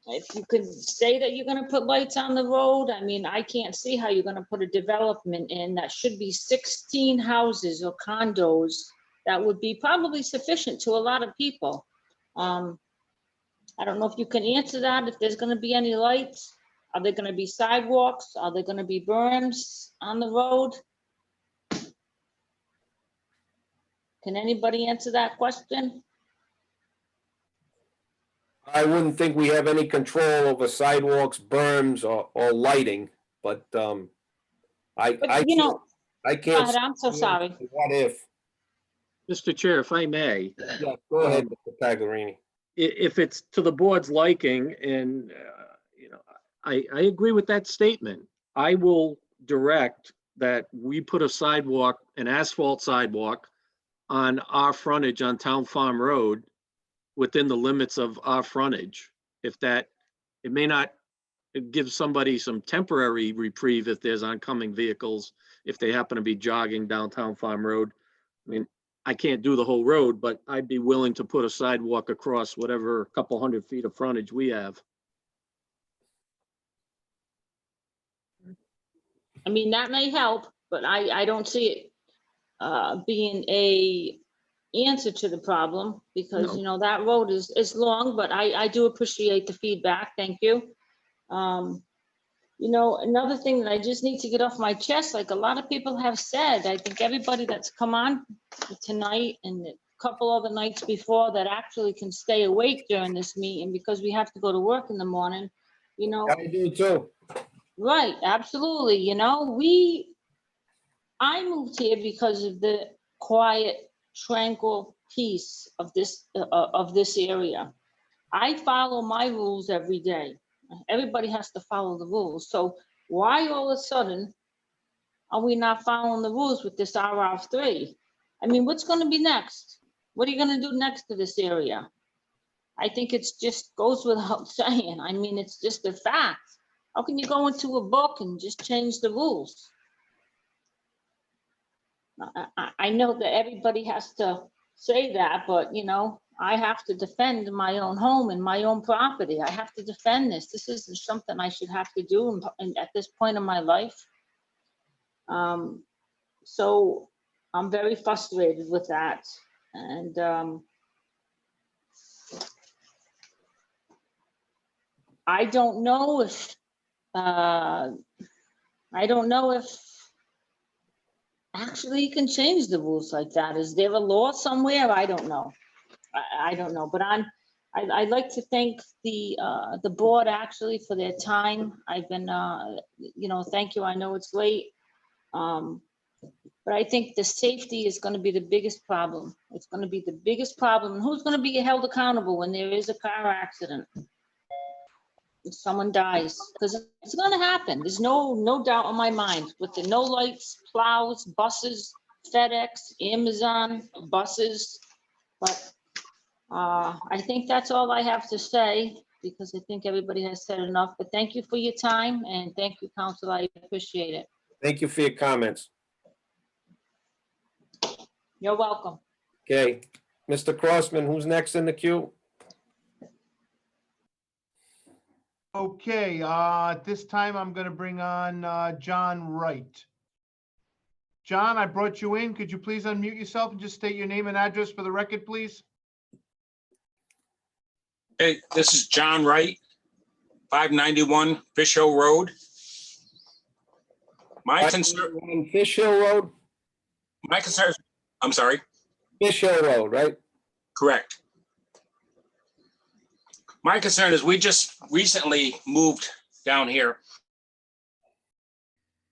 if you could say that you're gonna put lights on the road. I mean, I can't see how you're gonna put a development in that should be 16 houses or condos. That would be probably sufficient to a lot of people. I don't know if you can answer that, if there's gonna be any lights. Are there gonna be sidewalks? Are there gonna be berms on the road? Can anybody answer that question? I wouldn't think we have any control over sidewalks, berms, or lighting, but But you know, I go can't. ahead, I'm so sorry. What if? Mr. Chair, if I may, Yeah, go ahead, Mr. Paglerini. if it's to the board's liking and, I agree with that statement. I will direct that we put a sidewalk, an asphalt sidewalk on our frontage on Town Farm Road within the limits of our frontage. If that, it may not give somebody some temporary reprieve if there's oncoming vehicles, if they happen to be jogging downtown Farm Road. I mean, I can't do the whole road, but I'd be willing to put a sidewalk across whatever couple hundred feet of frontage we have. I mean, that may help, but I don't see it being a answer to the problem because, No. that road is long, but I do appreciate the feedback. Thank you. Another thing that I just need to get off my chest, like a lot of people have said, I think everybody that's come on tonight and a couple other nights before that actually can stay awake during this meeting because we have to go to work in the morning, I do too. Right, absolutely. I moved here because of the quiet, tranquil peace of this area. I follow my rules every day. Everybody has to follow the rules. So why all of a sudden are we not following the rules with this RR3? I mean, what's going to be next? What are you going to do next to this area? I think it's just goes without saying. I mean, it's just a fact. How can you go into a book and just change the rules? I know that everybody has to say that, but I have to defend my own home and my own property. I have to defend this. This isn't something I should have to do at this point in my life. So I'm very frustrated with that. And I don't know if actually you can change the rules like that. Is there a law somewhere? I don't know. I don't know, but I'd like to thank the board actually for their time. I've been, thank you. I know it's late. But I think the safety is going to be the biggest problem. It's going to be the biggest problem. Who's going to be held accountable when there is a car accident? If someone dies, because it's going to happen. There's no doubt in my mind with the no lights, plows, buses, FedEx, Amazon, buses. But I think that's all I have to say because I think everybody has said enough. But thank you for your time and thank you, Council. I appreciate it. Thank you for your comments. You're welcome. Okay, Mr. Crossman, who's next in the queue? Okay, at this time, I'm gonna bring on John Wright. John, I brought you in. Could you please unmute yourself and just state your name and address for the record, please? Hey, this is John Wright, 591 Fish Hill Road. My concern, Fish Hill Road? my concern, I'm sorry, Fish Hill Road, right? correct. My concern is we just recently moved down here.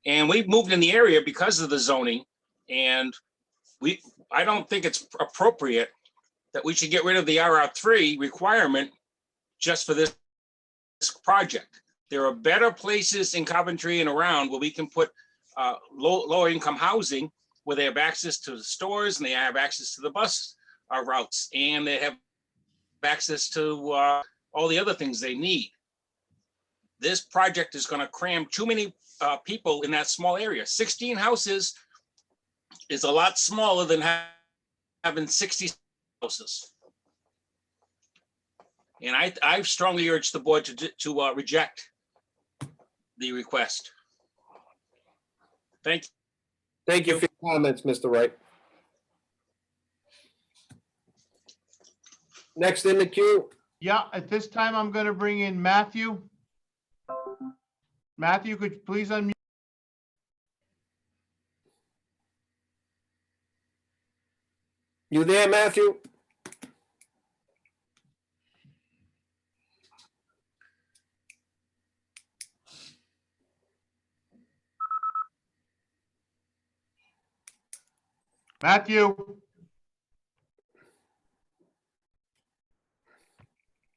And we moved in the area because of the zoning. And I don't think it's appropriate that we should get rid of the RR3 requirement just for this project. There are better places in Coventry and around where we can put lower income housing where they have access to the stores and they have access to the bus routes and they have access to all the other things they need. This project is going to cram too many people in that small area. 16 houses is a lot smaller than having 60 houses. And I strongly urge the board to reject the request. Thank you. Thank you for your comments, Mr. Wright. Next in the queue. Yeah, at this time, I'm gonna bring in Matthew. Matthew, could you please unmute? You there, Matthew? Matthew?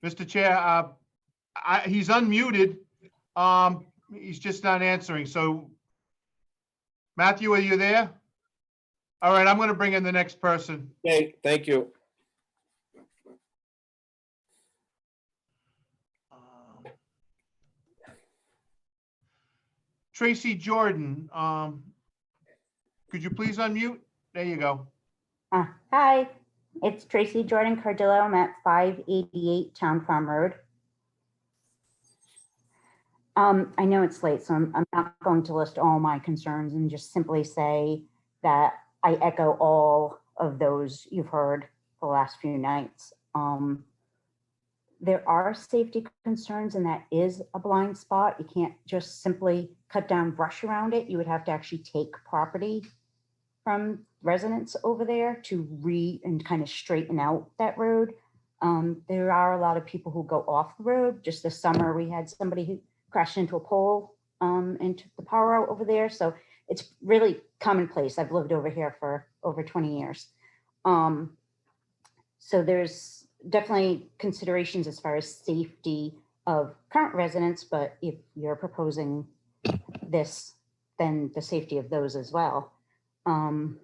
Mr. Chair, he's unmuted. He's just not answering. So Matthew, are you there? All right, I'm going to bring in the next person. Okay, thank you. Tracy Jordan, could you please unmute? There you go. Hi, it's Tracy Jordan Cardillo. I'm at 588 Town Farm Road. I know it's late, so I'm not going to list all my concerns and just simply say that I echo all of those you've heard the last few nights. There are safety concerns, and that is a blind spot. You can't just simply cut down brush around it. You would have to actually take property from residents over there to and kind of straighten out that road. There are a lot of people who go off the road. Just this summer, we had somebody who crashed into a pole and took the power out over there. So it's really commonplace. I've lived over here for over 20 years. So there's definitely considerations as far as safety of current residents, but if you're proposing this, then the safety of those as well. I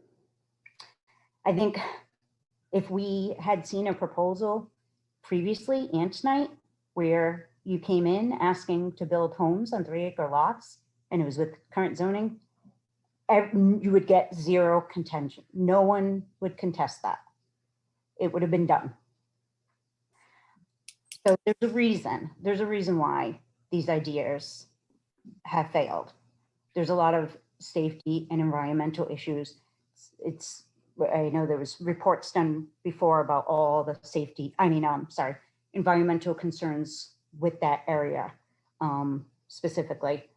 think if we had seen a proposal previously and tonight where you came in asking to build homes on 3-acre lots and it was with current zoning, you would get zero contention. No one would contest that. It would have been done. So there's a reason why these ideas have failed. There's a lot of safety and environmental issues. I know there was reports done before about all the environmental concerns with that area specifically.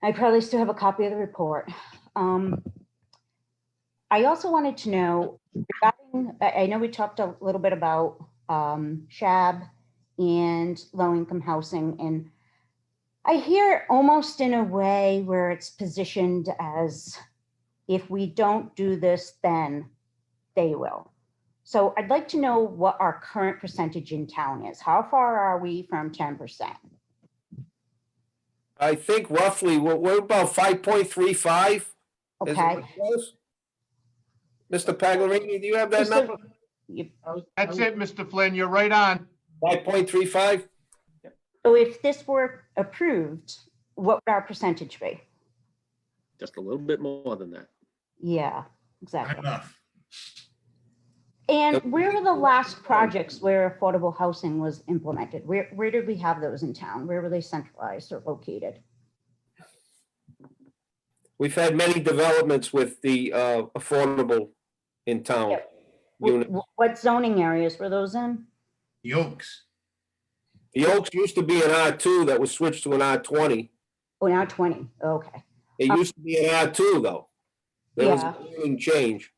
I probably still have a copy of the report. I also wanted to know, I know we talked a little bit about SHAB and low-income housing, and I hear almost in a way where it's positioned as, if we don't do this, then they will. So I'd like to know what our current percentage in town is. How far are we from 10%? I think roughly, we're about 5.35. Okay. Mr. Pagliarini, do you have that number? That's it, Mr. Flynn, you're right on. 5.35? So if this were approved, what would our percentage be? Just a little bit more than that. Yeah, exactly. Enough. And where were the last projects where affordable housing was implemented? Where did we have those in town? Where were they centralized or located? We've had many developments with the affordable in town. Units. What zoning areas were those in? The Oaks. The Oaks used to be an R2 that was switched to an R20. Oh, now 20, okay. It used to be an R2 though. There was a zoning change.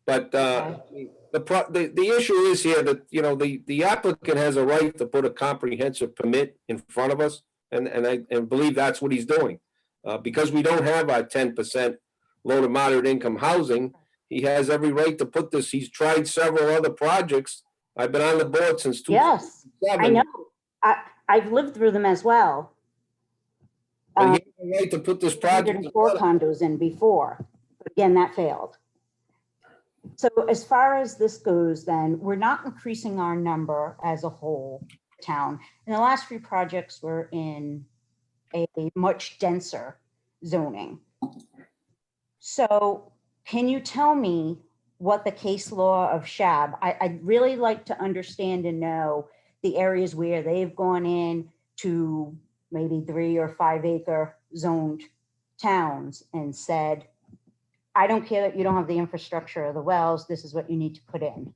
But the issue is here that, you know, the applicant has a right to put a comprehensive permit in front of us. And I believe that's what he's doing. Because we don't have our 10% low to moderate income housing, he has every right to put this. He's tried several other projects. I've been on the board since 2007. Yes, I know. I've lived through them as well. But he has the right to put this project. 4 condos in before, but again, that failed. So as far as this goes, then we're not increasing our number as a whole town. And the last few projects were in a much denser zoning. So can you tell me what the case law of SHAB, I'd really like to understand and know the areas where they've gone in to maybe 3 or 5 acre zoned towns and said, I don't care that you don't have the infrastructure or the wells, this is what you need to put in.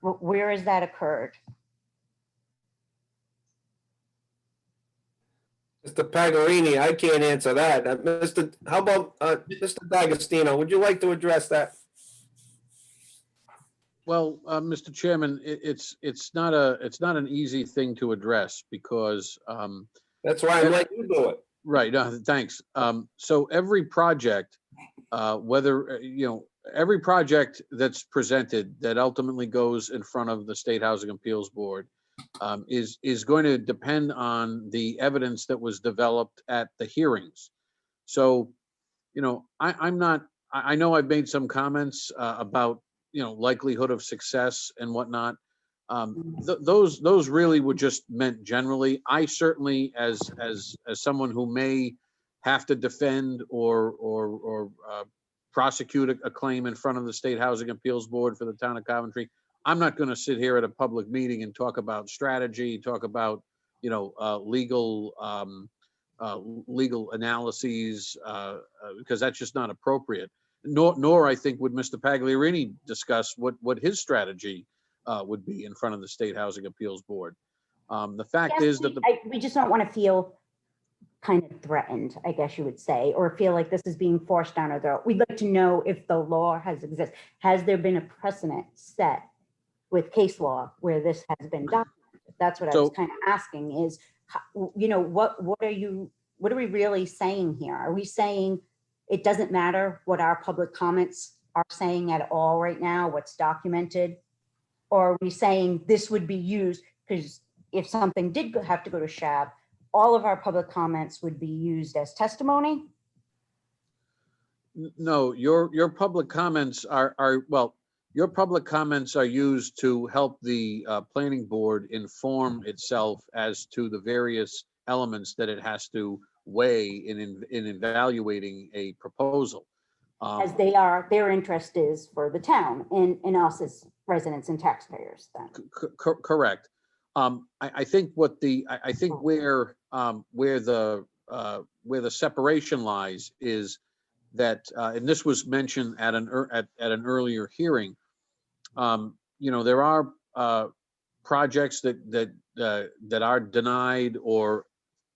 Where has that occurred? Mr. Pagliarini, I can't answer that. How about Mr. D'Agostino? Would you like to address that? Well, Mr. Chairman, it's not an easy thing to address because that's why I'm letting you do it. Right. Thanks. So every project, every project that's presented that ultimately goes in front of the State Housing Appeals Board is going to depend on the evidence that was developed at the hearings. So, you know, I know I've made some comments about, you know, likelihood of success and whatnot. Those really were just meant generally. I certainly, as someone who may have to defend or prosecute a claim in front of the State Housing Appeals Board for the town of Coventry, I'm not going to sit here at a public meeting and talk about strategy, talk about, you know, legal analyses, because that's just not appropriate. Nor I think would Mr. Pagliarini discuss what his strategy would be in front of the State Housing Appeals Board. The fact is that we just don't want to feel kind of threatened, I guess you would say, or feel like this is being forced down our throat. We'd like to know if the law has existed. Has there been a precedent set with case law where this has been documented? That's what I was kind of asking is, you know, what are we really saying here? Are we saying it doesn't matter what our public comments are saying at all right now, what's documented? Or are we saying this would be used, because if something did have to go to SHAB, all of our public comments would be used as testimony? No, your public comments are well, your public comments are used to help the planning board inform itself as to the various elements that it has to weigh in evaluating a proposal. As their interest is for the town and us as residents and taxpayers then. Correct. I think where the separation lies is that, and this was mentioned at an earlier hearing. You know, there are projects that are denied or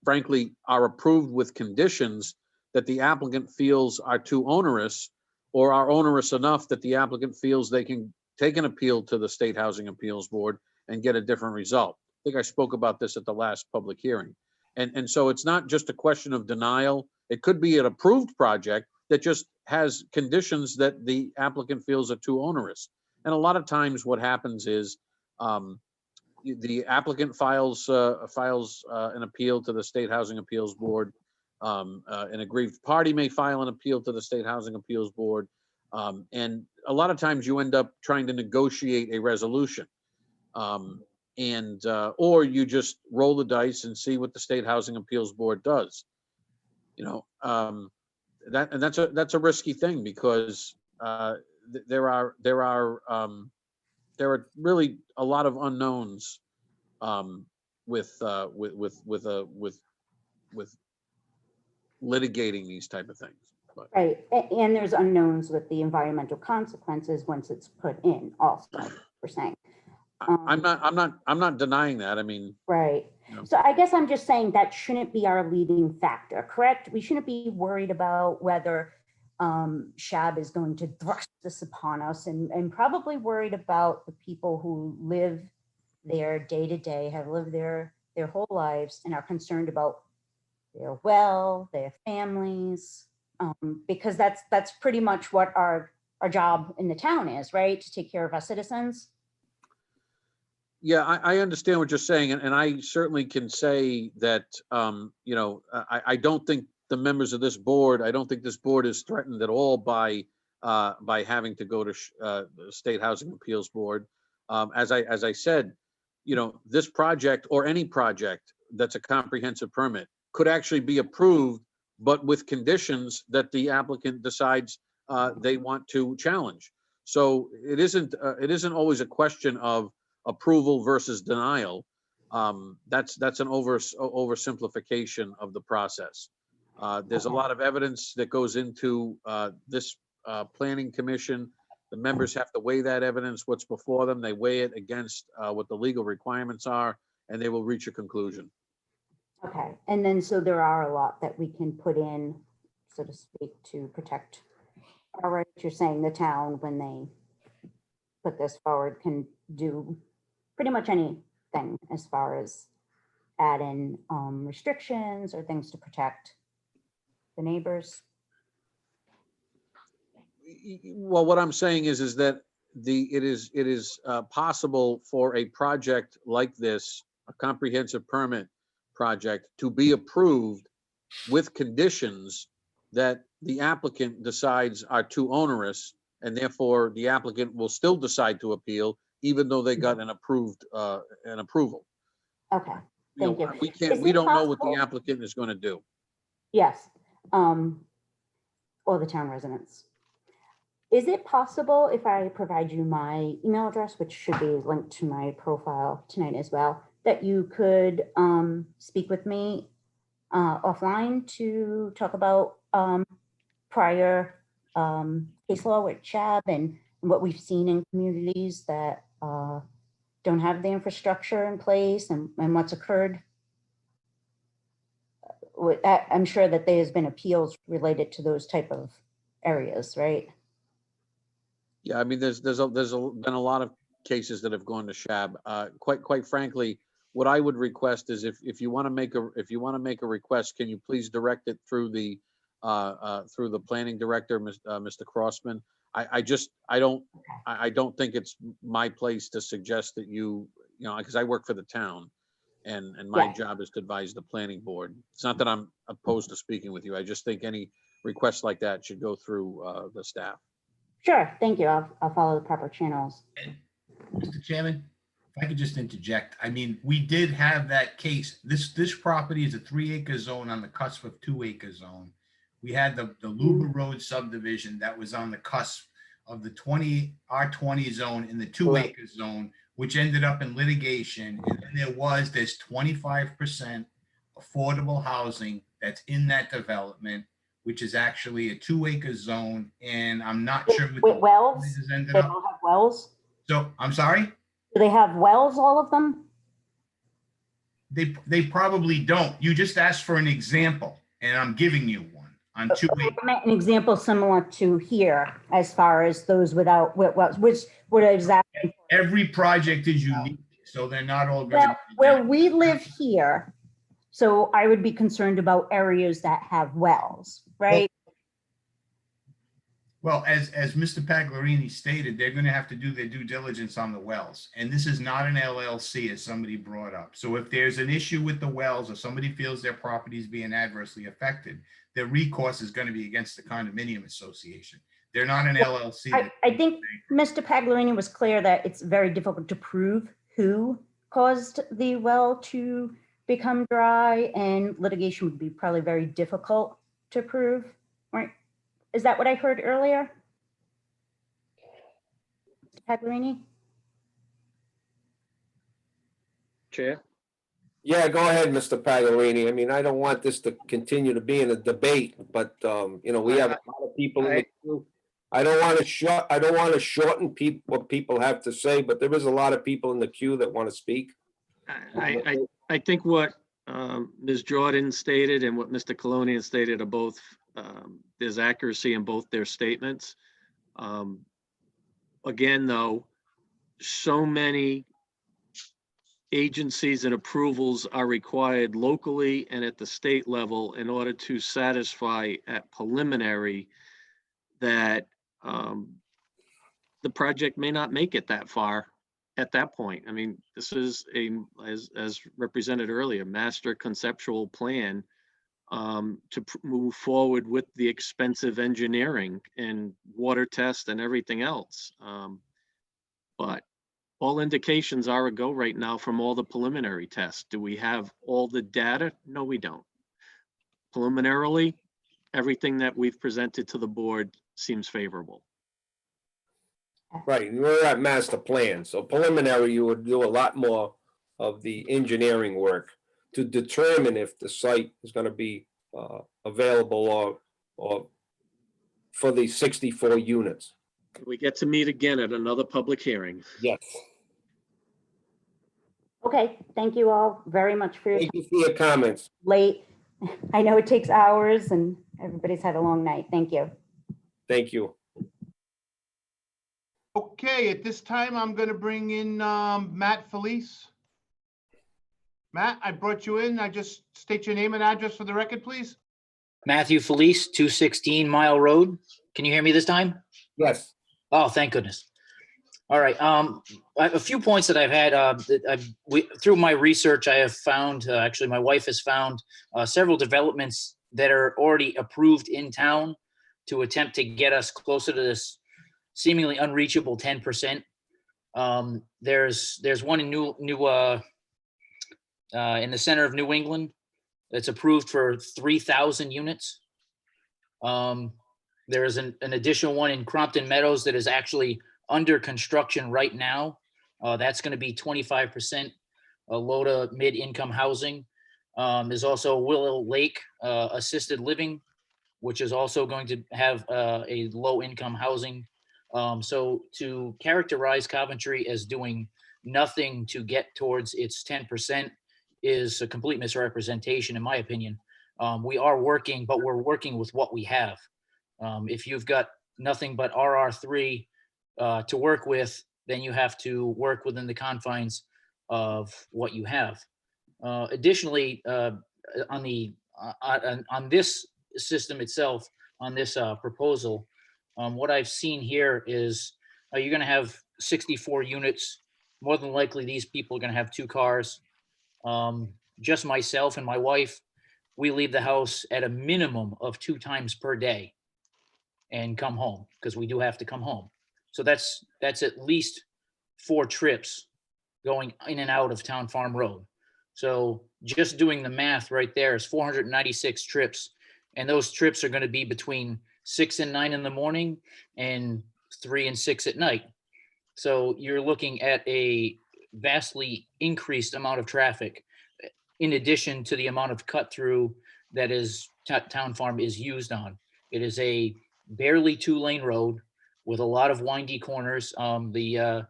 frankly are approved with conditions that the applicant feels are too onerous or are onerous enough that the applicant feels they can take an appeal to the State Housing Appeals Board and get a different result. I think I spoke about this at the last public hearing. And so it's not just a question of denial. It could be an approved project that just has conditions that the applicant feels are too onerous. And a lot of times what happens is the applicant files an appeal to the State Housing Appeals Board. An aggrieved party may file an appeal to the State Housing Appeals Board. And a lot of times you end up trying to negotiate a resolution. Or you just roll the dice and see what the State Housing Appeals Board does. You know, that's a risky thing because there are really a lot of unknowns with litigating these type of things. But. Right, and there's unknowns with the environmental consequences once it's put in also, we're saying. I'm not denying that. I mean, right. You know. So I guess I'm just saying that shouldn't be our leading factor, correct? We shouldn't be worried about whether SHAB is going to thrust this upon us and probably worried about the people who live there day to day, have lived there their whole lives and are concerned about their their families, because that's pretty much what our job in the town is, right? To take care of our citizens. Yeah, I understand what you're saying, and I certainly can say that, you know, I don't think the members of this board, I don't think this board is threatened at all by having to go to the State Housing Appeals Board. As I said, you know, this project or any project that's a comprehensive permit could actually be approved, but with conditions that the applicant decides they want to challenge. So it isn't always a question of approval versus denial. That's an oversimplification of the process. There's a lot of evidence that goes into this planning commission. The members have to weigh that evidence, what's before them. They weigh it against what the legal requirements are, and they will reach a conclusion. Okay, and then so there are a lot that we can put in, so to speak, to protect our rights. You're saying the town, when they put this forward, can do pretty much anything as far as add in restrictions or things to protect the neighbors. Well, what I'm saying is that it is possible for a project like this, a comprehensive permit project, to be approved with conditions that the applicant decides are too onerous, and therefore the applicant will still decide to appeal, even though they got an approval. Okay, You know, thank you. Is we it don't know what the possible- applicant is going to do. Yes, or the town residents. Is it possible if I provide you my email address, which should be linked to my profile tonight as well, that you could speak with me offline to talk about prior case law with CHAB and what we've seen in communities that don't have the infrastructure in place and what's occurred? I'm sure that there's been appeals related to those type of areas, right? Yeah, I mean, there's been a lot of cases that have gone to SHAB. Quite frankly, what I would request is if you want to make a request, can you please direct it through the planning director, Mr. Crossman? I don't think it's my place to suggest that you know, because I work for the town, and my Yeah. job is to advise the planning board. It's not that I'm opposed to speaking with you. I just think any requests like that should go through the staff. Sure, thank you. I'll follow the proper channels. Mr. Chairman, if I could just interject, I mean, we did have that case. This property is a 3-acre zone on the cusp of 2-acre zone. We had the Luba Road subdivision that was on the cusp of the R20 zone in the 2-acre zone, which ended up in litigation. And then there's 25% affordable housing that's in that development, which is actually a 2-acre zone. And I'm not sure what With wells? has ended They up. all have wells? So I'm sorry? Do they have wells, all of them? They probably don't. You just asked for an example, and I'm giving you one on 2 acres. I meant an example similar to here, as far as those without wells, which would exactly. Every project is unique, so they're not all going Well, to. where we live here, so I would be concerned about areas that have wells, right? Well, as Mr. Pagliarini stated, they're going to have to do their due diligence on the wells. And this is not an LLC, as somebody brought up. So if there's an issue with the wells, or somebody feels their property is being adversely affected, their recourse is going to be against the condominium association. They're not an LLC. I think Mr. Pagliarini was clear that it's very difficult to prove who caused the well to become dry, and litigation would be probably very difficult to prove, right? Is that what I heard earlier? Mr. Pagliarini? Chair? Yeah, go ahead, Mr. Pagliarini. I mean, I don't want this to continue to be in a debate, but, you know, we have a lot of people in the queue. I don't want to shorten what people have to say, but there is a lot of people in the queue that want to speak. I think what Ms. Jordan stated and what Mr. Colonian stated are both, there's accuracy in both their statements. Again, though, so many agencies and approvals are required locally and at the state level in order to satisfy at preliminary that the project may not make it that far at that point. I mean, this is as represented earlier, master conceptual plan to move forward with the expensive engineering and water test and everything else. But all indications are a go right now from all the preliminary tests. Do we have all the data? No, we don't. Preliminarily, everything that we've presented to the board seems favorable. Right, we're at master plan, so preliminary, you would do a lot more of the engineering work to determine if the site is going to be available or for the 64 units. We get to meet again at another public hearing. Yes. Okay, thank you all very much for your Thank you for your comments. late. I know it takes hours and everybody's had a long night. Thank you. Thank you. Okay, at this time, I'm going to bring in Matt Felice. Matt, I brought you in. I just state your name and address for the record, please. Matthew Felice, 216 Mile Road. Can you hear me this time? Yes. Oh, thank goodness. All right, a few points that I've had, through my research, I have found, actually, my wife has found several developments that are already approved in town to attempt to get us closer to this seemingly unreachable 10%. There's one in in the center of New England that's approved for 3,000 units. There is an additional one in Crompton Meadows that is actually under construction right now. That's going to be 25% low to mid-income housing. There's also Willow Lake Assisted Living, which is also going to have a low-income housing. So to characterize Coventry as doing nothing to get towards its 10% is a complete misrepresentation, in my opinion. We are working, but we're working with what we have. If you've got nothing but RR3 to work with, then you have to work within the confines of what you have. Additionally, on this system itself, on this proposal, what I've seen here is you're going to have 64 units. More than likely, these people are going to have 2 cars. Just myself and my wife, we leave the house at a minimum of 2 times per day and come home, because we do have to come home. So that's at least 4 trips going in and out of Town Farm Road. So just doing the math right there is 496 trips. And those trips are going to be between 6 and 9 in the morning and 3 and 6 at night. So you're looking at a vastly increased amount of traffic, in addition to the amount of cut through that is Town Farm is used on. It is a barely 2-lane road with a lot of windy corners. The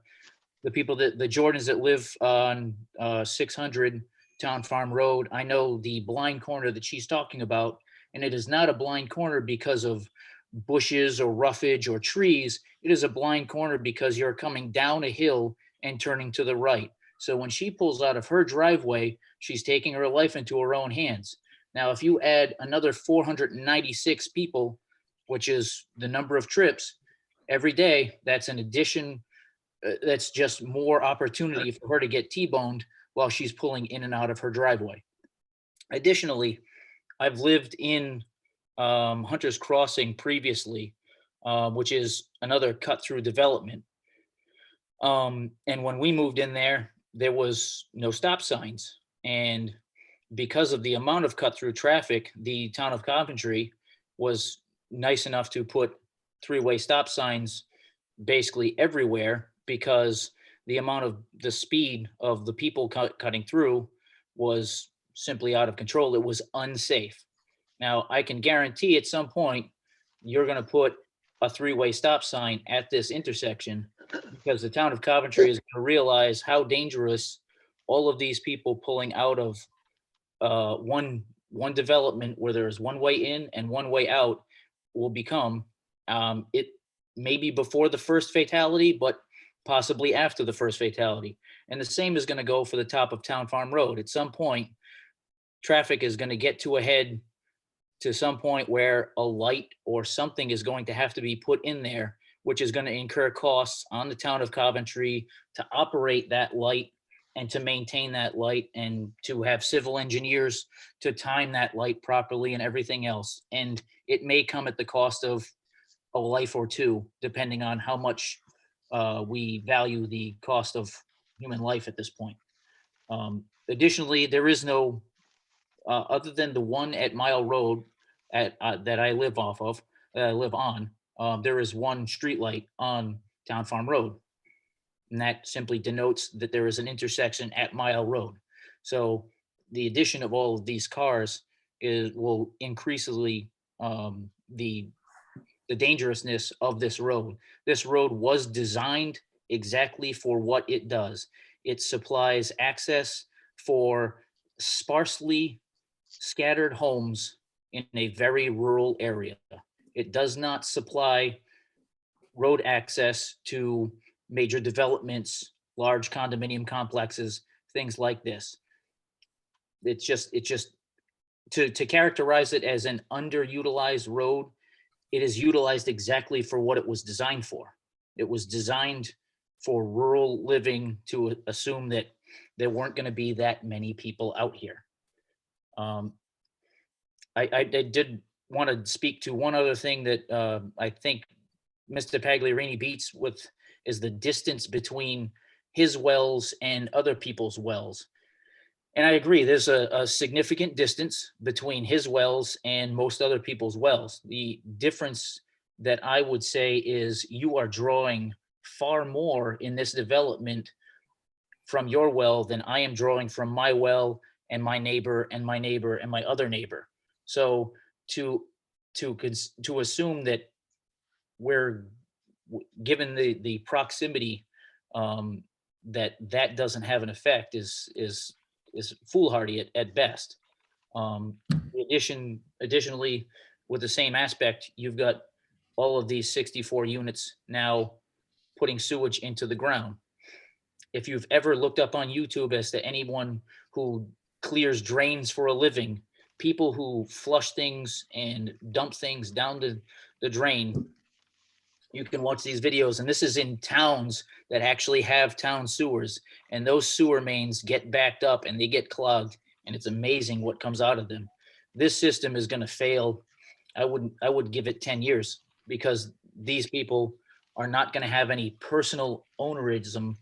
people the Jordans that live on 600 Town Farm Road, I know the blind corner that she's talking about, and it is not a blind corner because of bushes or roughage or trees. It is a blind corner because you're coming down a hill and turning to the right. So when she pulls out of her driveway, she's taking her life into her own hands. Now, if you add another 496 people, which is the number of trips every day, that's an addition. That's just more opportunity for her to get T-boned while she's pulling in and out of her driveway. Additionally, I've lived in Hunter's Crossing previously, which is another cut-through development. And when we moved in there, there was no stop signs. And because of the amount of cut-through traffic, the town of Coventry was nice enough to put 3-way stop signs basically everywhere, because the amount of the speed of the people cutting through was simply out of control. It was unsafe. Now, I can guarantee at some point you're going to put a 3-way stop sign at this intersection, because the town of Coventry is going to realize how dangerous all of these people pulling out of one development where there's one way in and one way out will become. It may be before the first fatality, but possibly after the first fatality. And the same is going to go for the top of Town Farm Road. At some point, traffic is going to get to a head to some point where a light or something is going to have to be put in there, which is going to incur costs on the town of Coventry to operate that light and to maintain that light and to have civil engineers to time that light properly and everything else. And it may come at the cost of a life or 2, depending on how much we value the cost of human life at this point. Additionally, there is no, other than the one at Mile Road that I live on, there is one street light on Town Farm Road. And that simply denotes that there is an intersection at Mile Road. So the addition of all of these cars will increasingly the dangerousness of this road. This road was designed exactly for what it does. It supplies access for sparsely scattered homes in a very rural area. It does not supply road access to major developments, large condominium complexes, things like this. It's just to characterize it as an underutilized road, it is utilized exactly for what it was designed for. It was designed for rural living to assume that there weren't going to be that many people out here. I did want to speak to one other thing that I think Mr. Pagliarini beats with is the distance between his wells and other people's wells. And I agree, there's a significant distance between his wells and most other people's wells. The difference that I would say is you are drawing far more in this development from your well than I am drawing from my well and my neighbor and my neighbor and my other neighbor. So to assume that we're given the proximity that doesn't have an effect is foolhardy at best. Additionally, with the same aspect, you've got all of these 64 units now putting sewage into the ground. If you've ever looked up on YouTube as to anyone who clears drains for a living, people who flush things and dump things down the drain, you can watch these videos, and this is in towns that actually have town sewers, and those sewer mains get backed up and they get clogged, and it's amazing what comes out of them. This system is going to fail. I would give it 10 years because these people are not going to have any personal ownerism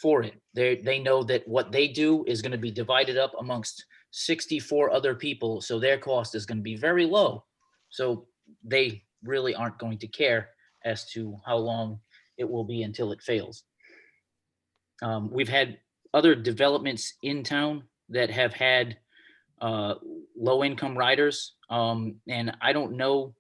for it. They know that what they do is going to be divided up amongst 64 other people, so their cost is going to be very low. So they really aren't going to care as to how long it will be until it fails. We've had other developments in town that have had low-income riders, and I don't know,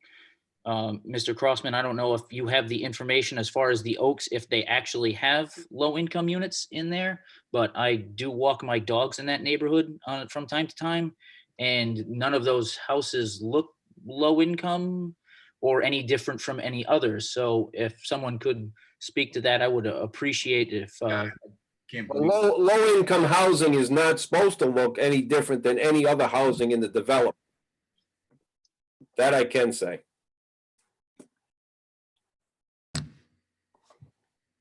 Mr. Crossman, I don't know if you have the information as far as the Oaks, if they actually have low-income units in there, but I do walk my dogs in that neighborhood from time to time, and none of those houses look low-income or any different from any others. So if someone could speak to that, I would appreciate it if Can't believe Low-income housing is not supposed to look any different than any other housing in the development. That I can say.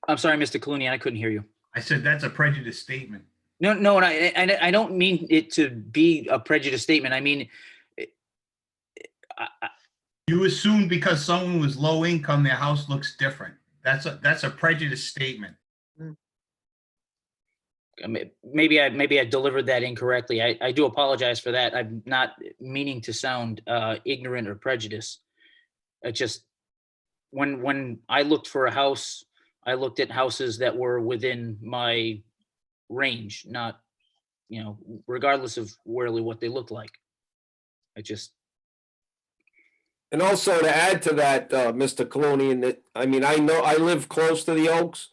I'm sorry, Mr. Clooney, I couldn't hear you. I said that's a prejudice statement. No, and I don't mean it to be a prejudice statement. I mean, You assume because someone was low income, their house looks different. That's a prejudice statement. maybe I delivered that incorrectly. I do apologize for that. I'm not meaning to sound ignorant or prejudiced. It just, when I looked for a house, I looked at houses that were within my range, not, regardless of really what they looked like. And also to add to that, Mr. Clooney, and that, I mean, I know I live close to the Oaks.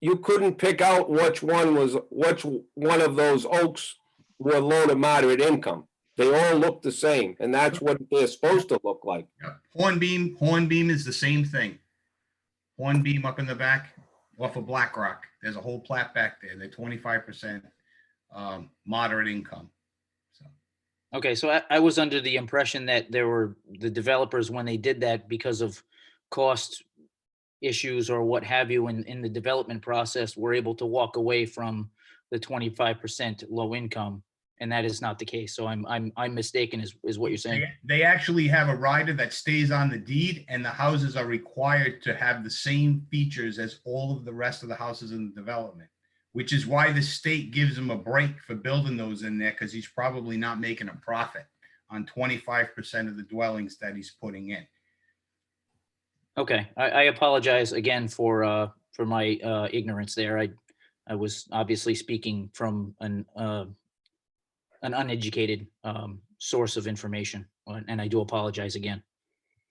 You couldn't pick out which one of those Oaks were low to moderate income. They all look the same, and that's what they're supposed to look like. Hornbeam is the same thing. Hornbeam up in the back off of Black Rock. There's a whole plat back there. They're 25% moderate income. Okay, so I was under the impression that there were the developers, when they did that because of cost issues or what have you in the development process, were able to walk away from the 25% low income, and that is not the case. So I'm mistaken, is what you're saying. They actually have a rider that stays on the deed, and the houses are required to have the same features as all of the rest of the houses in the development, which is why the state gives him a break for building those in there, because he's probably not making a profit on 25% of the dwellings that he's putting in. Okay, I apologize again for my ignorance there. I was obviously speaking from an uneducated source of information, and I do apologize again.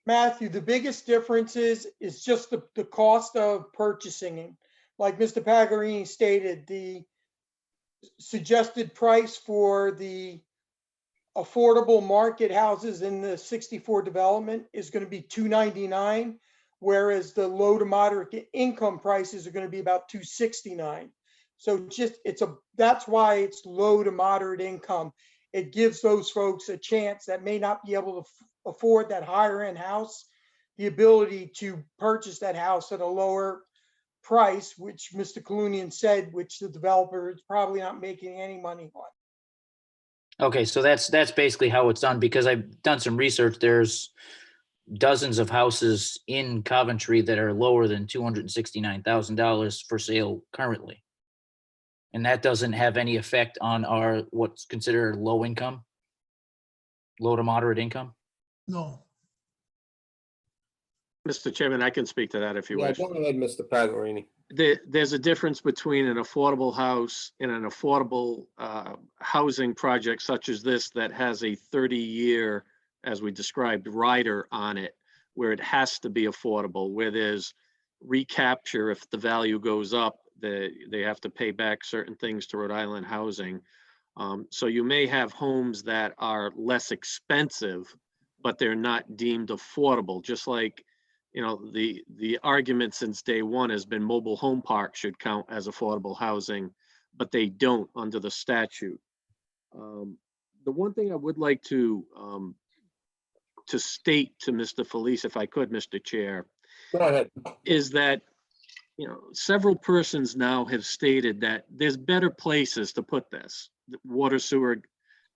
Matthew, the biggest difference is just the cost of purchasing it. Like Mr. Pagliarini stated, the suggested price for the affordable market houses in the 64 development is going to be $299, whereas the low to moderate income prices are going to be about $269. So that's why it's low to moderate income. It gives those folks a chance that may not be able to afford that higher end house, the ability to purchase that house at a lower price, which Mr. Colunian said, which the developer is probably not making any money on. Okay, so that's basically how it's done, because I've done some research. There's dozens of houses in Coventry that are lower than $269,000 for sale currently. And that doesn't have any effect on our, what's considered low income, low to moderate income? No. Mr. Chairman, I can speak to that if you Yeah, wish. go ahead, Mr. Paglerini. There's a difference between an affordable house and an affordable housing project such as this that has a 30-year, as we described, rider on it, where it has to be affordable, where there's recapture if the value goes up, they have to pay back certain things to Rhode Island Housing. So you may have homes that are less expensive, but they're not deemed affordable, just like, you know, the argument since day one has been mobile home parks should count as affordable housing, but they don't under the statute. The one thing I would like to state to Mr. Felice, if I could, Mr. Chair, Go ahead. is that, you know, several persons now have stated that there's better places to put this, water, sewer,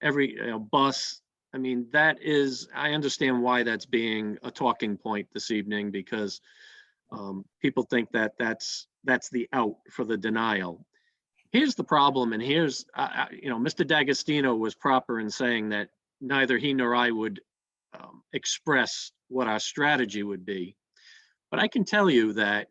every bus. I mean, that is, I understand why that's being a talking point this evening, because people think that that's the out for the denial. Here's the problem, and here's, you know, Mr. D'Agostino was proper in saying that neither he nor I would express what our strategy would be. But I can tell you that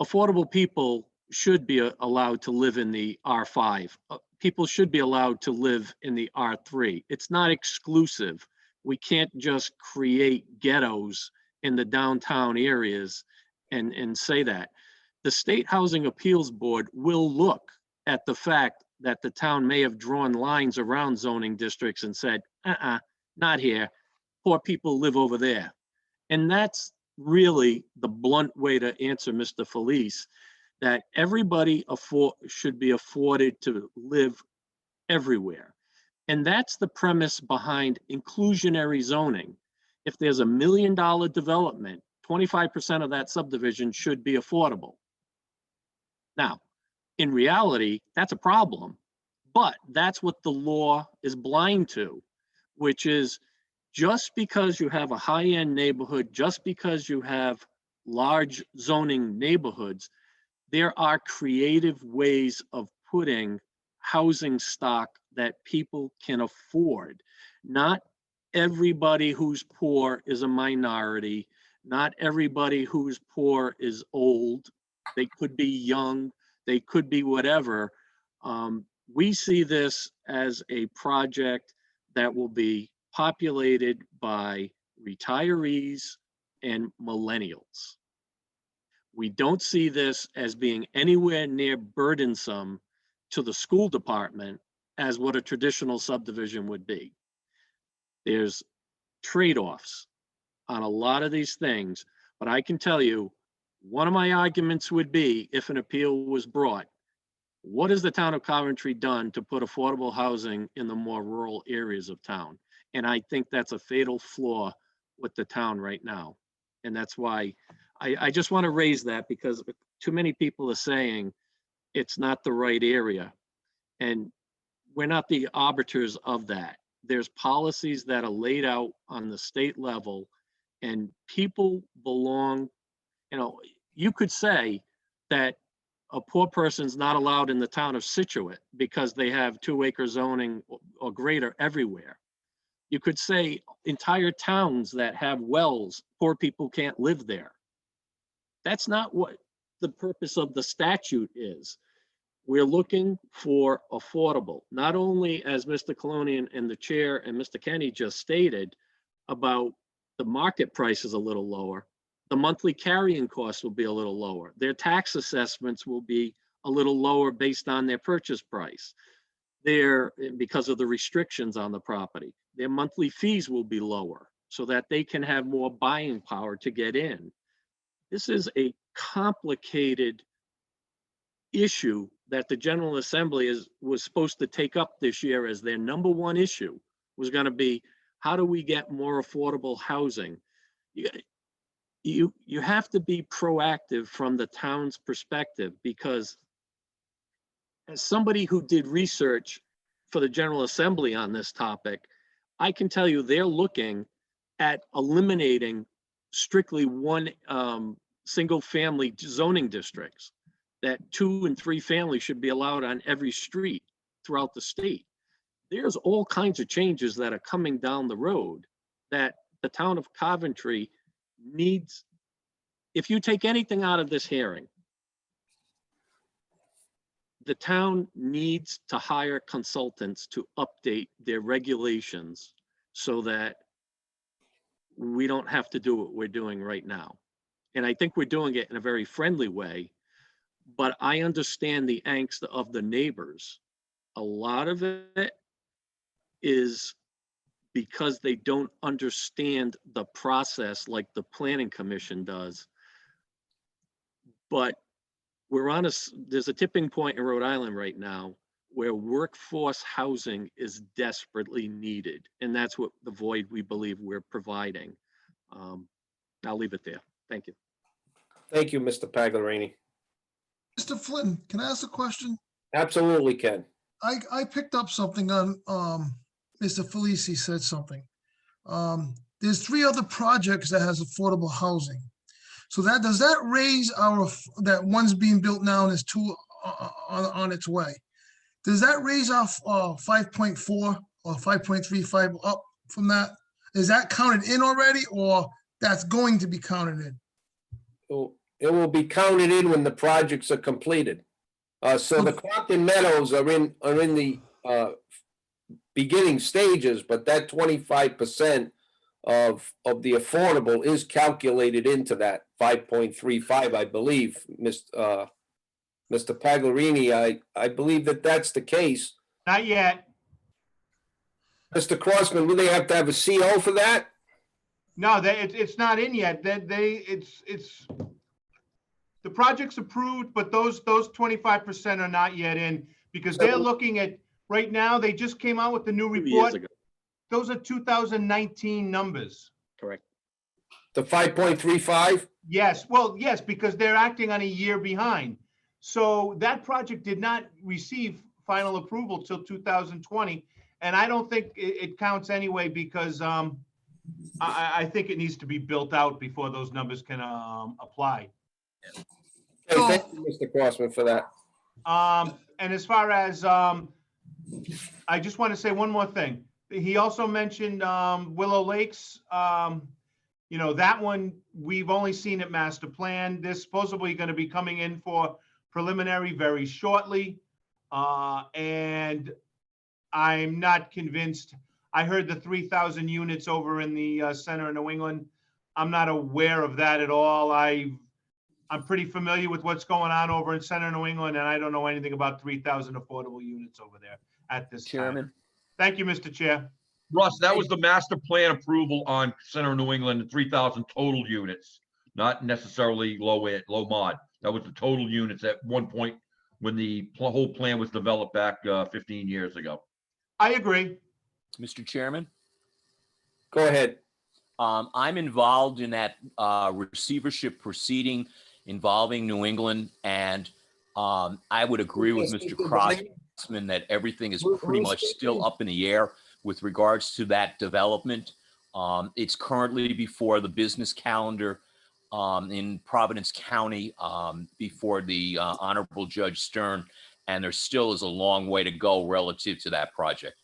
affordable people should be allowed to live in the R5. People should be allowed to live in the R3. It's not exclusive. We can't just create ghettos in the downtown areas and say that. The State Housing Appeals Board will look at the fact that the town may have drawn lines around zoning districts and said, not here. Poor people live over there. And that's really the blunt way to answer Mr. Felice, that everybody should be afforded to live everywhere. And that's the premise behind inclusionary zoning. If there's $1 million development, 25% of that subdivision should be affordable. Now, in reality, that's a problem, but that's what the law is blind to, which is just because you have a high-end neighborhood, just because you have large zoning neighborhoods, there are creative ways of putting housing stock that people can afford. Not everybody who's poor is a minority. Not everybody who's poor is old. They could be young. They could be whatever. We see this as a project that will be populated by retirees and millennials. We don't see this as being anywhere near burdensome to the school department as what a traditional subdivision would be. There's trade-offs on a lot of these things, but I can tell you, one of my arguments would be, if an appeal was brought, what has the town of Coventry done to put affordable housing in the more rural areas of town? And I think that's a fatal flaw with the town right now. And that's why I just want to raise that, because too many people are saying it's not the right area. And we're not the arbiters of that. There's policies that are laid out on the state level, and people belong, you know, you could say that a poor person's not allowed in the town of Situate because they have 2-acre zoning or greater everywhere. You could say entire towns that have wells, poor people can't live there. That's not what the purpose of the statute is. We're looking for affordable, not only as Mr. Colonian and the chair and Mr. Kenny just stated about the market price is a little lower. The monthly carrying costs will be a little lower. Their tax assessments will be a little lower based on their purchase price. Because of the restrictions on the property, their monthly fees will be lower so that they can have more buying power to get in. This is a complicated issue that the General Assembly was supposed to take up this year as their number one issue, was going to be, how do we get more affordable housing? you have to be proactive from the town's perspective, because as somebody who did research for the General Assembly on this topic, I can tell you they're looking at eliminating strictly one single family zoning districts, that 2 and 3 families should be allowed on every street throughout the state. There's all kinds of changes that are coming down the road that the town of Coventry needs. If you take anything out of this hearing, the town needs to hire consultants to update their regulations so that we don't have to do what we're doing right now. And I think we're doing it in a very friendly way, but I understand the angst of the neighbors. A lot of it is because they don't understand the process like the planning commission does. But there's a tipping point in Rhode Island right now where workforce housing is desperately needed. And that's what the void we believe we're providing. I'll leave it there. Thank you. Thank you, Mr. Paglerini. Mr. Flynn, can I ask a question? Absolutely, Ken. I picked up something on, Mr. Felici said something. There's 3 other projects that has affordable housing. So does that raise that one's being built now and there's 2 on its way? Does that raise our 5.4 or 5.35 up from that? Is that counted in already, or that's going to be counted in? It will be counted in when the projects are completed. So the Compton Meadows are in the beginning stages, but that 25% of the affordable is calculated into that 5.35, I believe, Mr. Paglerini. I believe that that's the case. Not yet. Mr. Crossman, will they have to have a CO for that? No, it's not in yet. It's the project's approved, but those 25% are not yet in, because they're looking at, right now, they just came out with the new 2 years report. ago. Those are 2019 numbers. Correct. The 5.35? Yes, well, yes, because they're acting on a year behind. So that project did not receive final approval till 2020. And I don't think it counts anyway, because I think it needs to be built out before those numbers can apply. Okay, thank you, Mr. Crossman, for that. And as far as, I just want to say one more thing. He also mentioned Willow Lakes. That one, we've only seen it master plan. They're supposedly going to be coming in for preliminary very shortly. And I'm not convinced. I heard the 3,000 units over in the center of New England. I'm not aware of that at all. I'm pretty familiar with what's going on over in center New England, and I don't know anything about 3,000 affordable units over there at this time. Thank you, Mr. Chair. Russ, that was the master plan approval on center of New England, 3,000 total units, not necessarily low mod. That was the total units at one point when the whole plan was developed back 15 years ago. I agree. Mr. Chairman? Go ahead. I'm involved in that receivership proceeding involving New England, and I would agree with Mr. Crossman that everything is pretty much still up in the air with regards to that development. It's currently before the business calendar in Providence County before the Honorable Judge Stern, and there still is a long way to go relative to that project.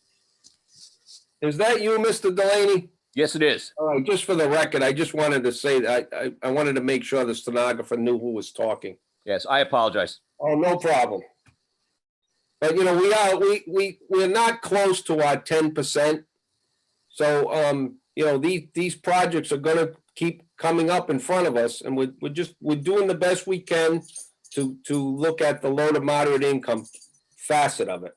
Is that you, Mr. Delaney? Yes, it is. All right, just for the record, I just wanted to say that I wanted to make sure the stenographer knew who was talking. Yes, I apologize. Oh, no problem. But we're not close to our 10%. So these projects are going to keep coming up in front of us, and we're doing the best we can to look at the low to moderate income facet of it.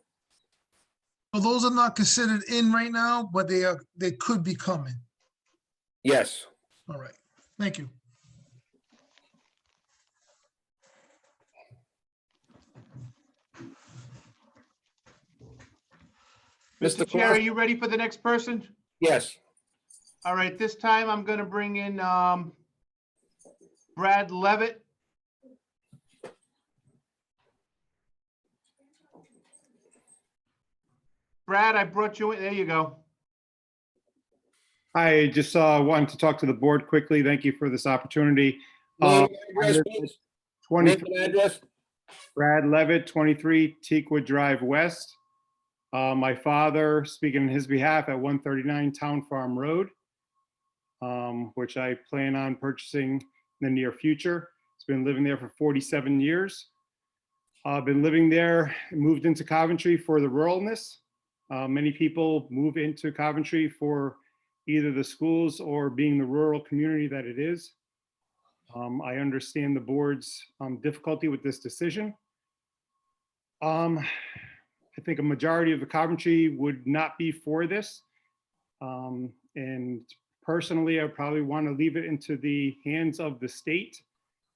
So those are not considered in right now, but they could be coming. Yes. All right. Thank you. Mr. Chair, are you ready for the next person? Yes. All right, this time I'm going to bring in Brad Levitt. Brad, I brought you in. There you go. I just wanted to talk to the board quickly. Thank you for this opportunity. Name and I address, live please. at 20 Name and address. Brad Levitt, 23 Teakwood Drive West. My father, speaking on his behalf, at 139 Town Farm Road, which I plan on purchasing in the near future. It's been living there for 47 years. I've been living there, moved into Coventry for the ruralness. Many people move into Coventry for either the schools or being the rural community that it is. I understand the board's difficulty with this decision. I think a majority of the Coventry would not be for this. And personally, I probably want to leave it into the hands of the state.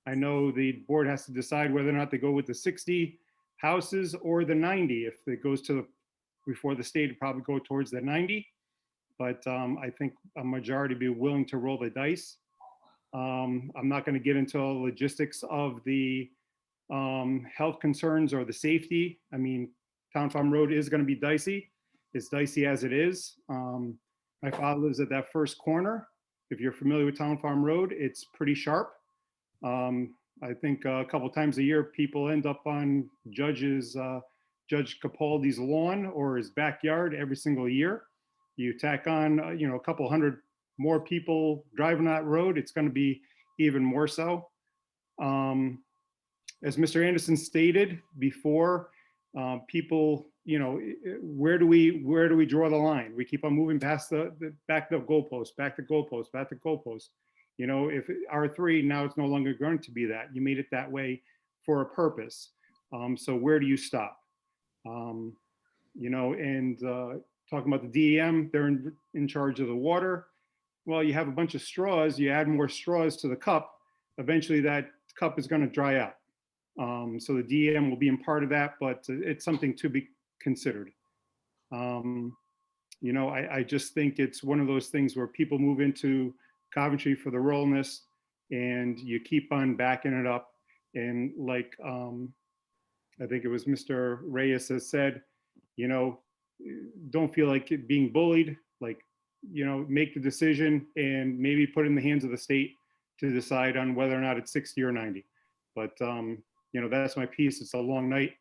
I know the board has to decide whether or not to go with the 60 houses or the 90. If it goes to the, before the state, it'd probably go towards the 90. But I think a majority be willing to roll the dice. I'm not going to get into all the logistics of the health concerns or the safety. I mean, Town Farm Road is going to be dicey. It's dicey as it is. My father lives at that first corner. If you're familiar with Town Farm Road, it's pretty sharp. I think a couple times a year, people end up on Judge Capaldi's lawn or his backyard every single year. You tack on, a couple hundred more people driving that road, it's going to be even more so. As Mr. Anderson stated before, people, where do we draw the line? We keep on moving past back the goalpost, back the goalpost, back the goalpost. If R3, now it's no longer going to be that. You made it that way for a purpose. So where do you stop? Talking about the DEM, they're in charge of the water. Well, you have a bunch of straws, you add more straws to the cup, eventually that cup is going to dry out. So the DEM will be in part of that, but it's something to be considered. I just think it's one of those things where people move into Coventry for the ruralness and you keep on backing it up. And like, I think it was Mr. Reyes has said, don't feel like being bullied, like, make the decision and maybe put it in the hands of the state to decide on whether or not it's 60 or 90. But, that's my piece. It's a long night.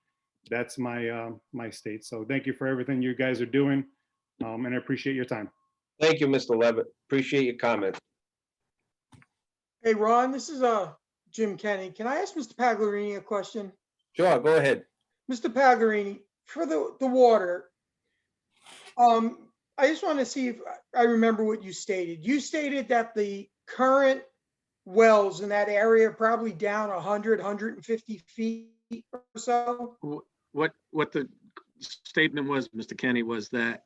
That's my state. So thank you for everything you guys are doing. And I appreciate your time. Thank you, Mr. Levitt. Appreciate your comment. Hey, Ron, this is Jim Kenny. Can I ask Mr. Pagliarini a question? Sure, go ahead. Mr. Pagliarini, for the water, I just want to see if I remember what you stated. You stated that the current wells in that area are probably down 100, 150 feet or so. What the statement was, Mr. Kenny, was that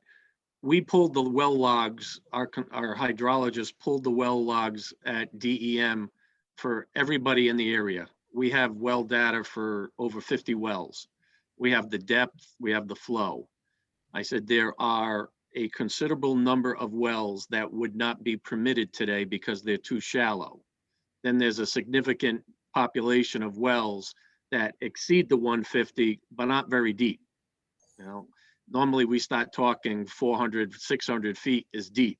we pulled the well logs, our hydrologist pulled the well logs at DEM for everybody in the area. We have well data for over 50 wells. We have the depth, we have the flow. I said there are a considerable number of wells that would not be permitted today because they're too shallow. Then there's a significant population of wells that exceed the 150, but not very deep. Normally we start talking 400, 600 feet is deep.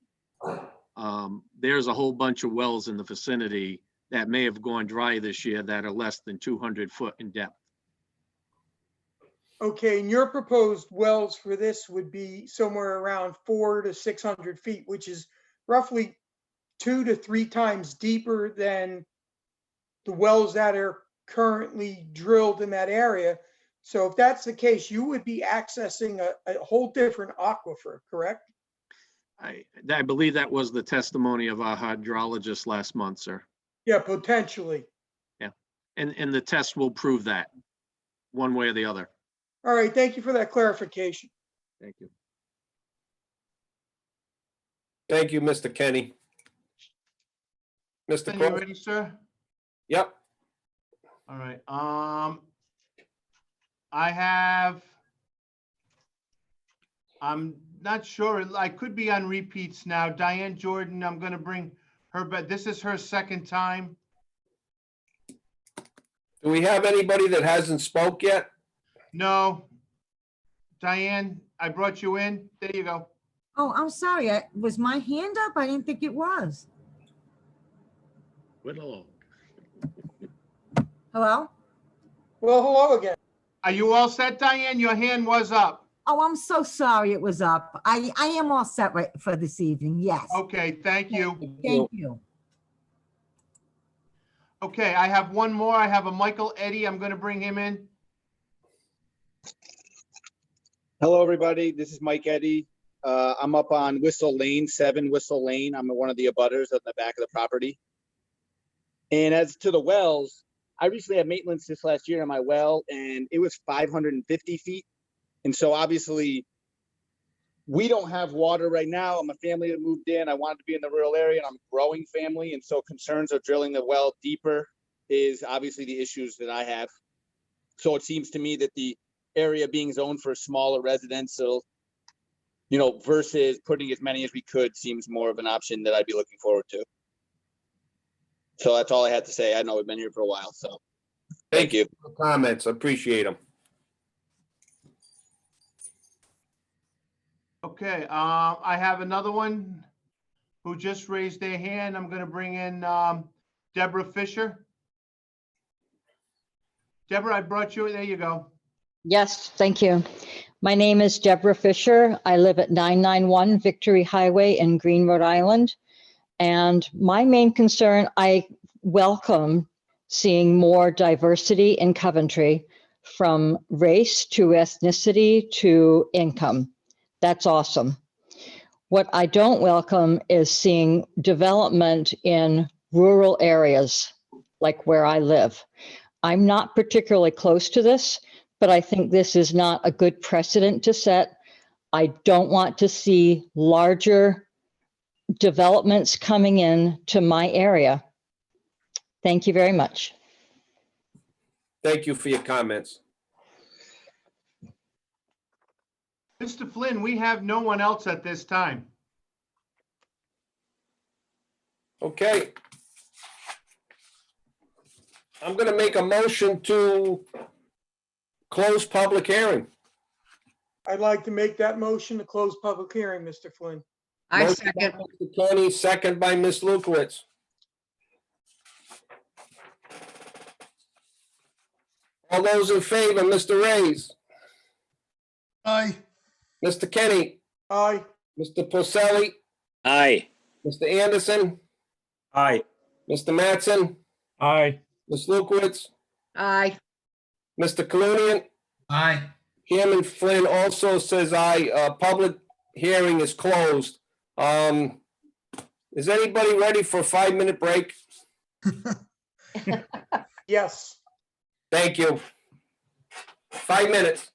There's a whole bunch of wells in the vicinity that may have gone dry this year that are less than 200 foot in depth. Okay, and your proposed wells for this would be somewhere around 400 to 600 feet, which is roughly 2 to 3 times deeper than the wells that are currently drilled in that area. So if that's the case, you would be accessing a whole different aquifer, correct? I believe that was the testimony of our hydrologist last month, sir. Yeah, potentially. Yeah, and the test will prove that one way or the other. All right, thank you for that clarification. Thank you. Thank you, Mr. Kenny. Mr. Are you Crowe? ready, sir? Yep. All right. I'm not sure. I could be on repeats now. Diane Jordan, I'm going to bring her, but this is her second time. Do we have anybody that hasn't spoke yet? No. Diane, I brought you in. There you go. Oh, I'm sorry. Was my hand up? I didn't think it was. Whittle. Hello? Well, hello again. Are you all set, Diane? Your hand was up. Oh, I'm so sorry it was up. I am all set right for this evening. Yes. Okay, thank you. Thank you. Okay, I have one more. I have a Michael Eddy. I'm gonna bring him in. Hello, everybody. This is Mike Eddy. I'm up on Whistle Lane, 7 Whistle Lane. I'm one of the abutters on the back of the property. And as to the wells, I recently had maintenance this last year on my well, and it was 550 feet. And so obviously, we don't have water right now. I'm a family that moved in. I wanted to be in the rural area, and I'm a growing family. And so concerns of drilling the well deeper is obviously the issues that I have. So it seems to me that the area being zoned for smaller residential, versus putting as many as we could seems more of an option that I'd be looking forward to. So that's all I had to say. I know we've been here for a while, so thank you. For the comments, appreciate them. Okay, I have another one who just raised their hand. I'm gonna bring in Deborah Fisher. Deborah, I brought you, there you go. Yes, thank you. My name is Deborah Fisher. I live at 991 Victory Highway in Green, Rhode Island. And my main concern, I welcome seeing more diversity in Coventry, from race to ethnicity to income. That's awesome. What I don't welcome is seeing development in rural areas like where I live. I'm not particularly close to this, but I think this is not a good precedent to set. I don't want to see larger developments coming in to my area. Thank you very much. Thank you for your comments. Mr. Flynn, we have no one else at this time. Okay. I'm going to make a motion to close public hearing. I'd like to make that motion to close public hearing, Mr. Flynn. Motion by Mr. Kenny, second by Ms. Lukowitz. All those in favor, Mr. Reyes? Aye. Mr. Kenny? Aye. Mr. Porcelli? Aye. Mr. Anderson? Aye. Mr. Mattson? Aye. Ms. Lukowitz? Aye. Mr. Clunian? Aye. Chairman Flynn also says aye. Public hearing is closed. Is anybody ready for a 5-minute break? Yes. Thank you. 5 minutes.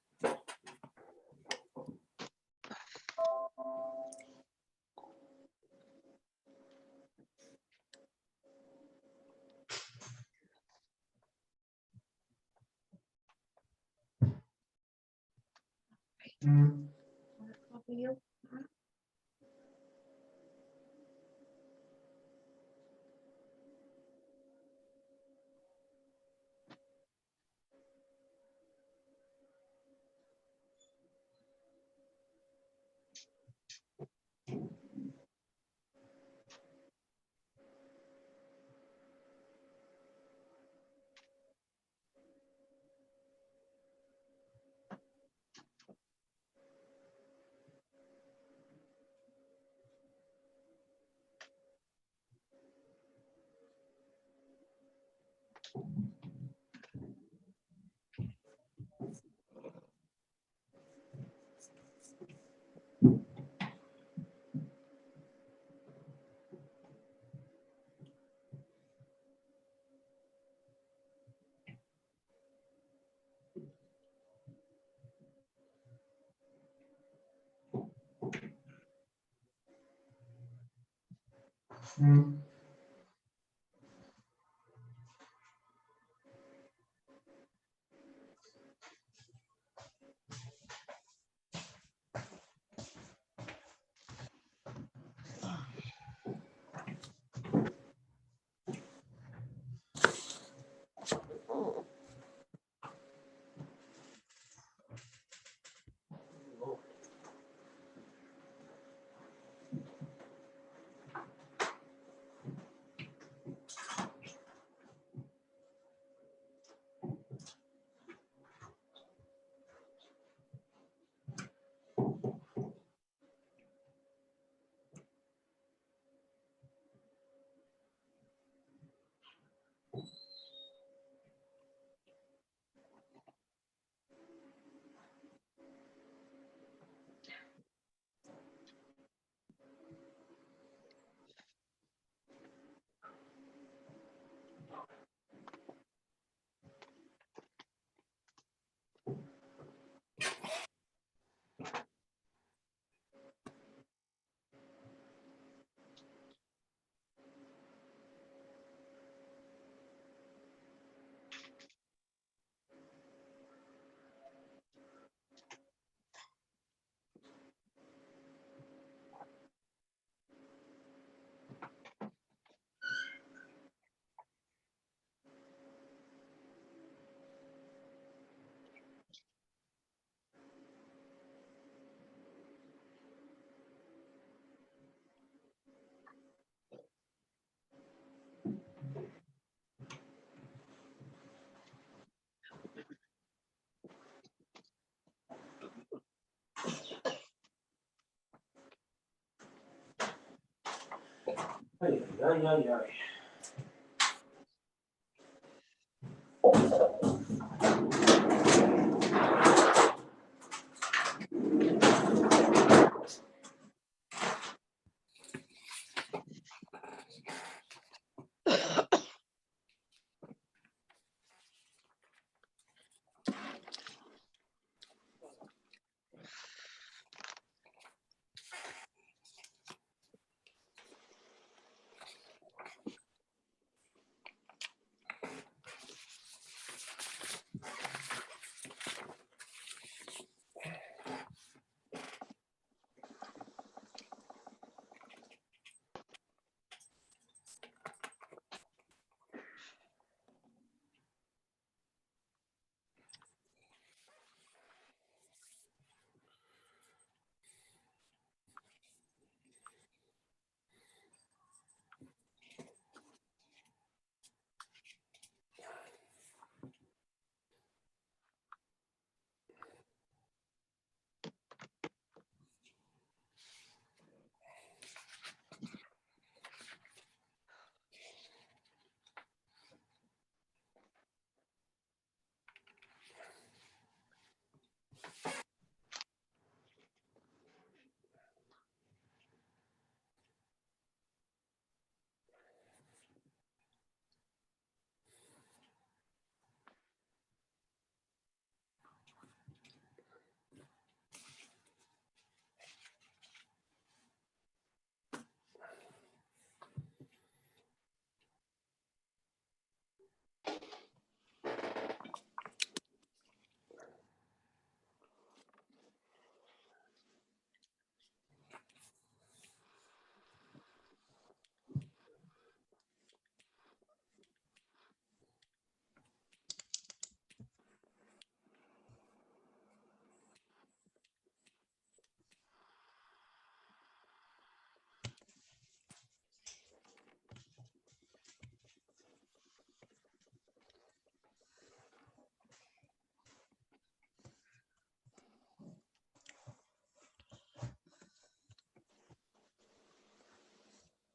Ay, ay, ay, ay.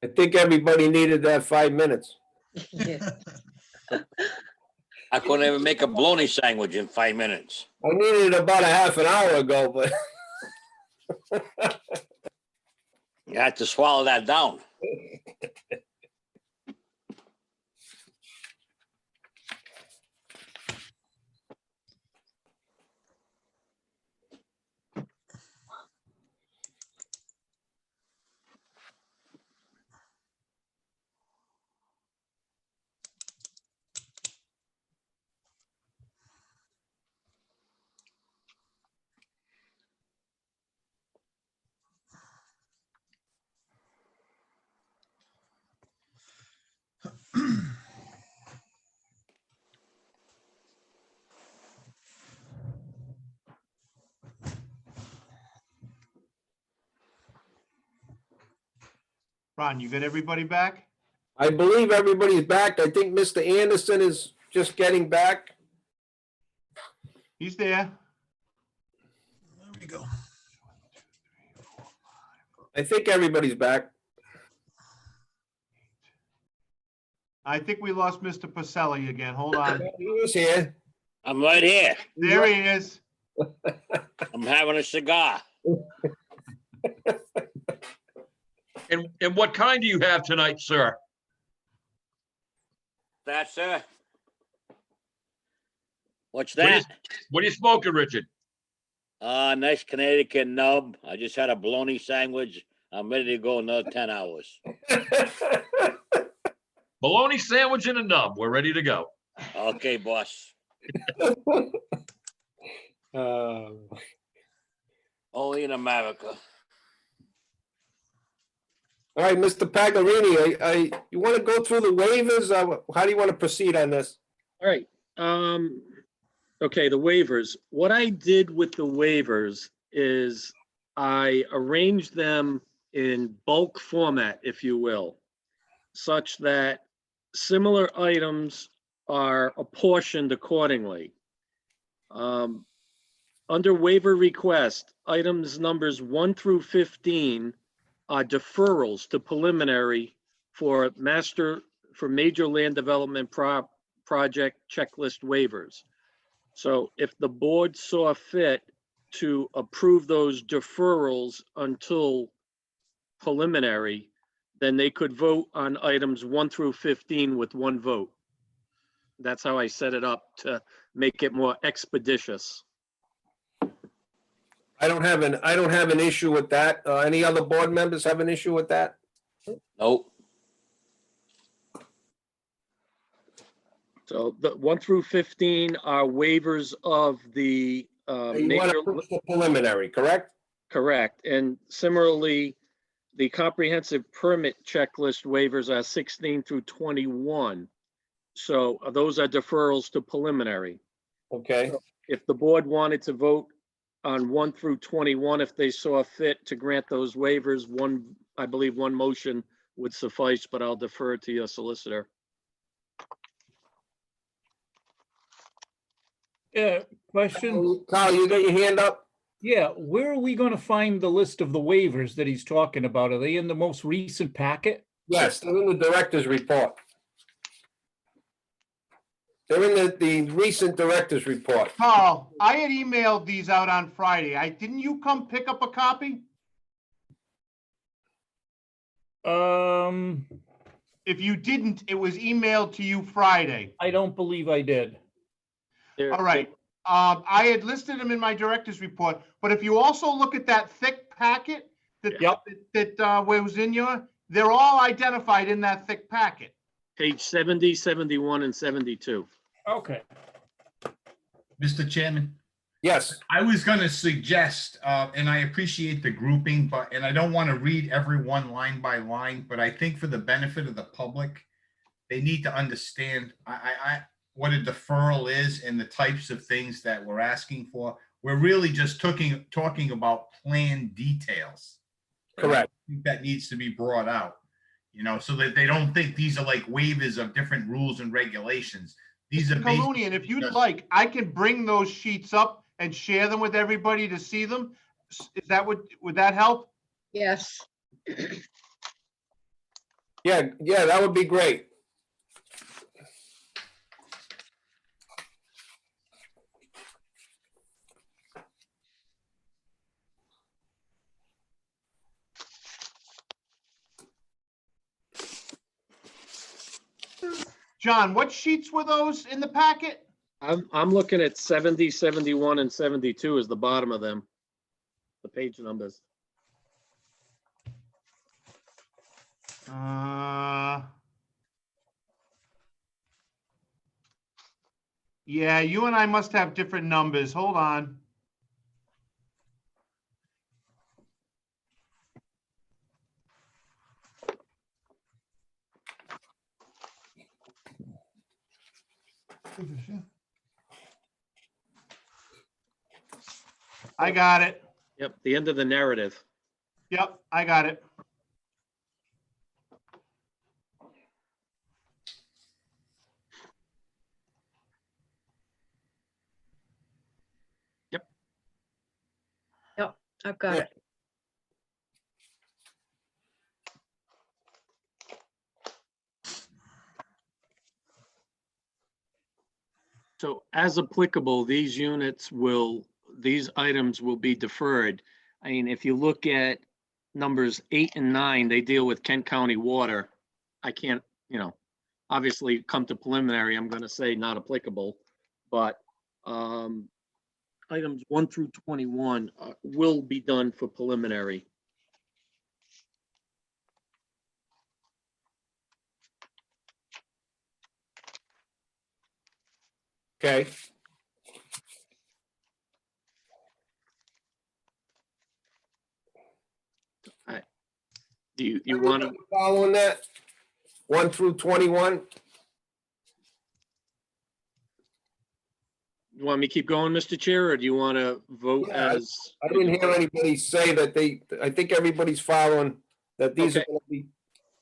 I think everybody needed that 5 minutes. I couldn't even make a bologna sandwich in 5 minutes. I needed it about a half an hour ago, but You had to swallow that down. Ron, you got everybody back? I believe everybody's back. I think Mr. Anderson is just getting back. He's there. There we go. I think everybody's back. I think we lost Mr. Pacelli again. Hold on. He was here. I'm right here. There he is. I'm having a cigar. And what kind do you have tonight, sir? That's what's What are you- that? What are you smoking, Richard? Nice Connecticut nub. I just had a bologna sandwich. I'm ready to go another 10 hours. Bologna sandwich and a nub. We're ready to go. Okay, boss. Only in America. All right, Mr. Pagarini, you want to go through the waivers? How do you want to proceed on this? All right. Okay, the waivers. What I did with the waivers is I arranged them in bulk format, if you will, such that similar items are apportioned accordingly. Under waiver request, items numbers 1 through 15 are deferrals to preliminary for major land development project checklist waivers. So if the board saw fit to approve those deferrals until preliminary, then they could vote on items 1 through 15 with one vote. That's how I set it up to make it more expeditious. I don't have an issue with that. Any other board members have an issue with that? Nope. So the 1 through 15 are waivers of the You want major. to push the preliminary, correct? Correct. And similarly, the comprehensive permit checklist waivers are 16 through 21. So those are deferrals to preliminary. Okay. If the board wanted to vote on 1 through 21, if they saw fit to grant those waivers, I believe one motion would suffice, but I'll defer to your solicitor. Yeah, question. Carl, you got your hand up? Yeah, where are we going to find the list of the waivers that he's talking about? Are they in the most recent packet? Yes, they're in the director's report. They're in the recent director's report. Carl, I had emailed these out on Friday. Didn't you come pick up a copy? If you didn't, it was emailed to you Friday. I don't believe I did. All right. I had listed them in my director's report, but if you also look at that thick packet that was in they're all identified in that thick packet. Page 70, 71, and 72. Okay. Mr. Chairman? Yes. I was going to suggest, and I appreciate the grouping, and I don't want to read every one line by line, but I think for the benefit of the public, they need to understand what a deferral is and the types of things that we're asking for. We're really just talking about plan details. Correct. I think that needs to be brought out, so that they don't think these are like waivers of different rules and regulations. These are Kaluni, and if you'd like, I can bring those sheets up and share them with everybody to see them. Would that help? Yes. Yeah, that would be great. John, what sheets were those in the packet? I'm looking at 70, 71, and 72 as the bottom of them, the page numbers. Yeah, you and I must have different numbers. Hold on. I got it. Yep, the end of the narrative. Yep, I got it. Yep, I've got it. So as applicable, these items will be deferred. I mean, if you look at numbers 8 and 9, they deal with Kent County water. I can't, obviously come to preliminary, I'm going to say not applicable, but items 1 through 21 will be done for preliminary. Okay. Do you want to following that? 1 through 21? You want me to keep going, Mr. Chair, or do you want to vote as? I didn't hear anybody say that I think everybody's following that these are Okay. going to be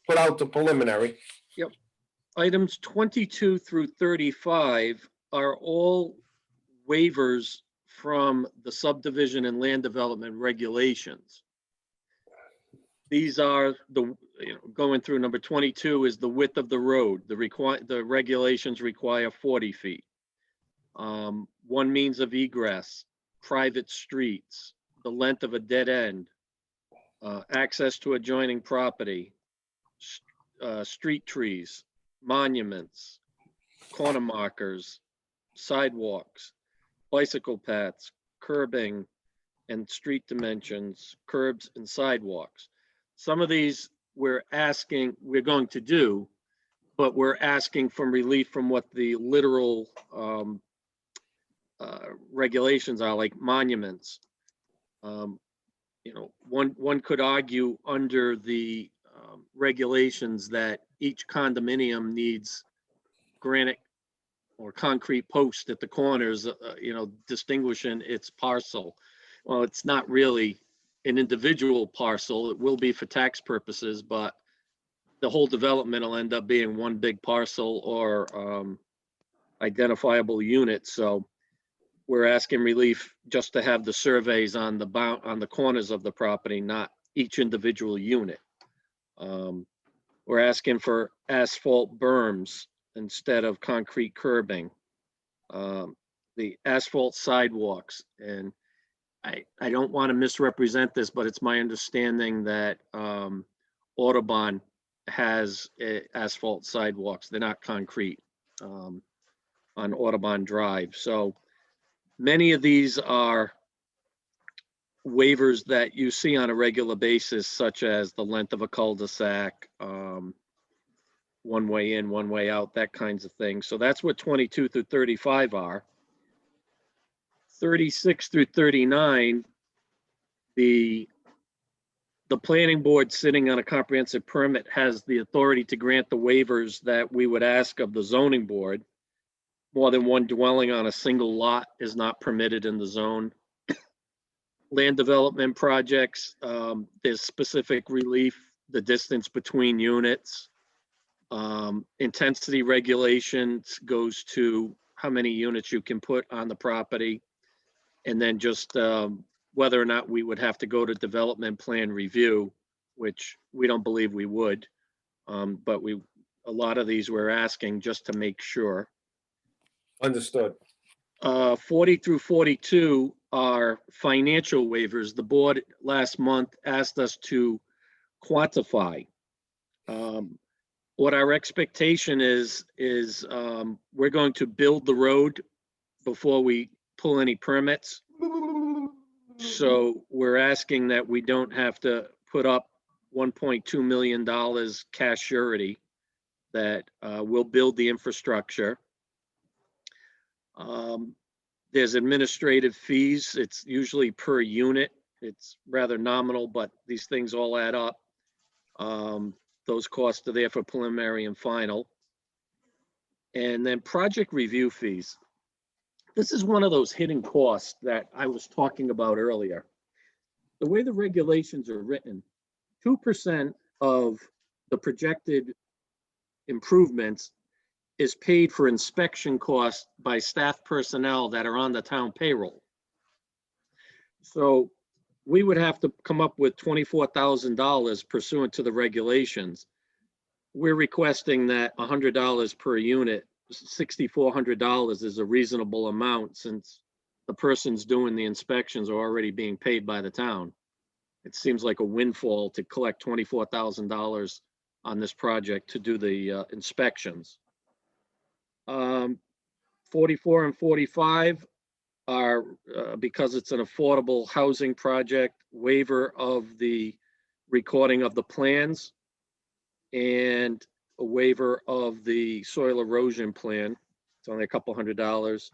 put out to preliminary. Yep. Items 22 through 35 are all waivers from the subdivision and land development regulations. These are going through number 22 is the width of the road. The regulations require 40 feet. One means of egress, private streets, the length of a dead end, access to adjoining property, street trees, monuments, corner markers, sidewalks, bicycle paths, curbing and street dimensions, curbs and sidewalks. Some of these we're going to do, but we're asking for relief from what the literal regulations are, like monuments. One could argue under the regulations that each condominium needs granite or concrete posts at the corners, distinguishing its parcel. Well, it's not really an individual parcel. It will be for tax purposes, but the whole development will end up being one big parcel or identifiable unit. So we're asking relief just to have the surveys on the corners of the property, not each individual unit. We're asking for asphalt berms instead of concrete curbing. The asphalt sidewalks, and I don't want to misrepresent this, but it's my understanding that Audubon has asphalt sidewalks. They're not concrete on Audubon Drive. So many of these are waivers that you see on a regular basis, such as the length of a cul-de-sac, one way in, one way out, that kinds of things. So that's what 22 through 35 are. 36 through 39, the planning board sitting on a comprehensive permit has the authority to grant the waivers that we would ask of the zoning board. More than one dwelling on a single lot is not permitted in the zone. Land development projects, there's specific relief, the distance between units. Intensity regulations goes to how many units you can put on the property. And then just whether or not we would have to go to development plan review, which we don't believe we would. But a lot of these we're asking just to make sure. Understood. 40 through 42 are financial waivers. The board last month asked us to quantify. What our expectation is we're going to build the road before we pull any permits. So we're asking that we don't have to put up $1.2 million cash surety, that we'll build the infrastructure. There's administrative fees. It's usually per unit. It's rather nominal, but these things all add up. Those costs are there for preliminary and final. And then project review fees. This is one of those hidden costs that I was talking about earlier. The way the regulations are written, 2% of the projected improvements is paid for inspection costs by staff personnel that are on the town payroll. So we would have to come up with $24,000 pursuant to the regulations. We're requesting that $100 per unit, $6,400 is a reasonable amount, since the persons doing the inspections are already being paid by the town. It seems like a windfall to collect $24,000 on this project to do the inspections. 44 and 45 are, because it's an affordable housing project, waiver of the recording of the plans and a waiver of the soil erosion plan. It's only a couple $100.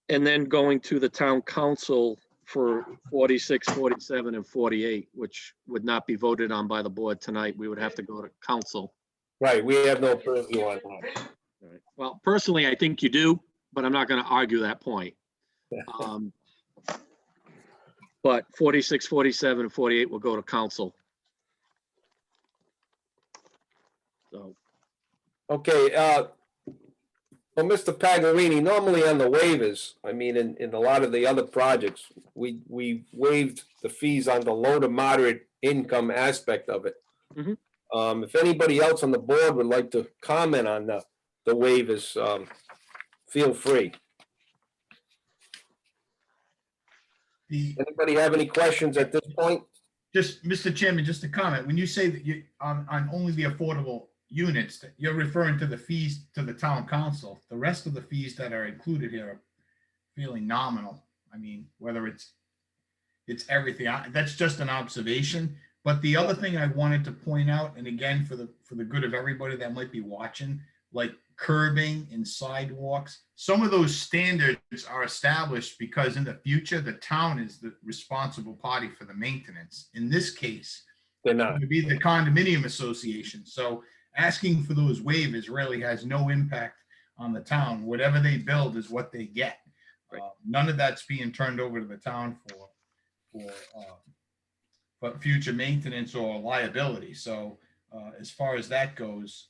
And then going to the town council for 46, 47, and 48, which would not be voted on by the board tonight. We would have to go to council. Right, we have no purview on that. Right. Well, personally, I think you do, but I'm not going to argue that point. But 46, 47, and 48 will go to council. So. Okay, well, Mr. Pagliarini, normally on the waivers, I mean, in a lot of the other projects, we waived the fees on the low to moderate income aspect of it. Mhm. If anybody else on the board would like to comment on the waivers, feel free. Anybody have any questions at this point? Just, Mr. Chairman, just a comment. When you say that you, on only the affordable units, that you're referring to the fees to the town council. The rest of the fees that are included here are fairly nominal. I mean, whether it's everything, that's just an observation. But the other thing I wanted to point out, and again, for the good of everybody that might be watching, like curbing and sidewalks, some of those standards are established because in the future, the town is the responsible party for the maintenance. In this case, they're not. It would be the condominium association. So asking for those waivers really has no impact on the town. Whatever they build is what they get. None of that's being turned over to the town for future maintenance or liability. So as far as that goes,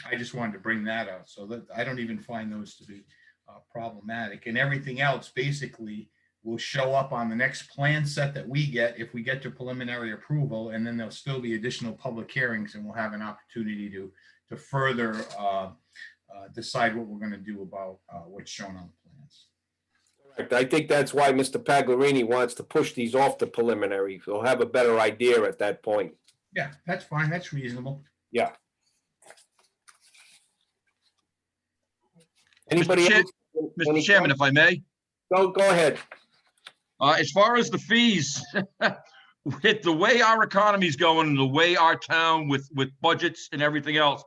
I just wanted to bring that up so that I don't even find those to be problematic. And everything else basically will show up on the next plan set that we get if we get to preliminary approval, and then there'll still be additional public hearings, and we'll have an opportunity to further decide what we're going to do about what's shown on the plans. I think that's why Mr. Paglarini wants to push these off the preliminary. We'll have a better idea at that point. Yeah, that's fine. That's reasonable. Yeah. Anybody else? Mr. Chairman, if I may? Go ahead. As far as the fees, with the way our economy is going, and the way our town with budgets and everything else,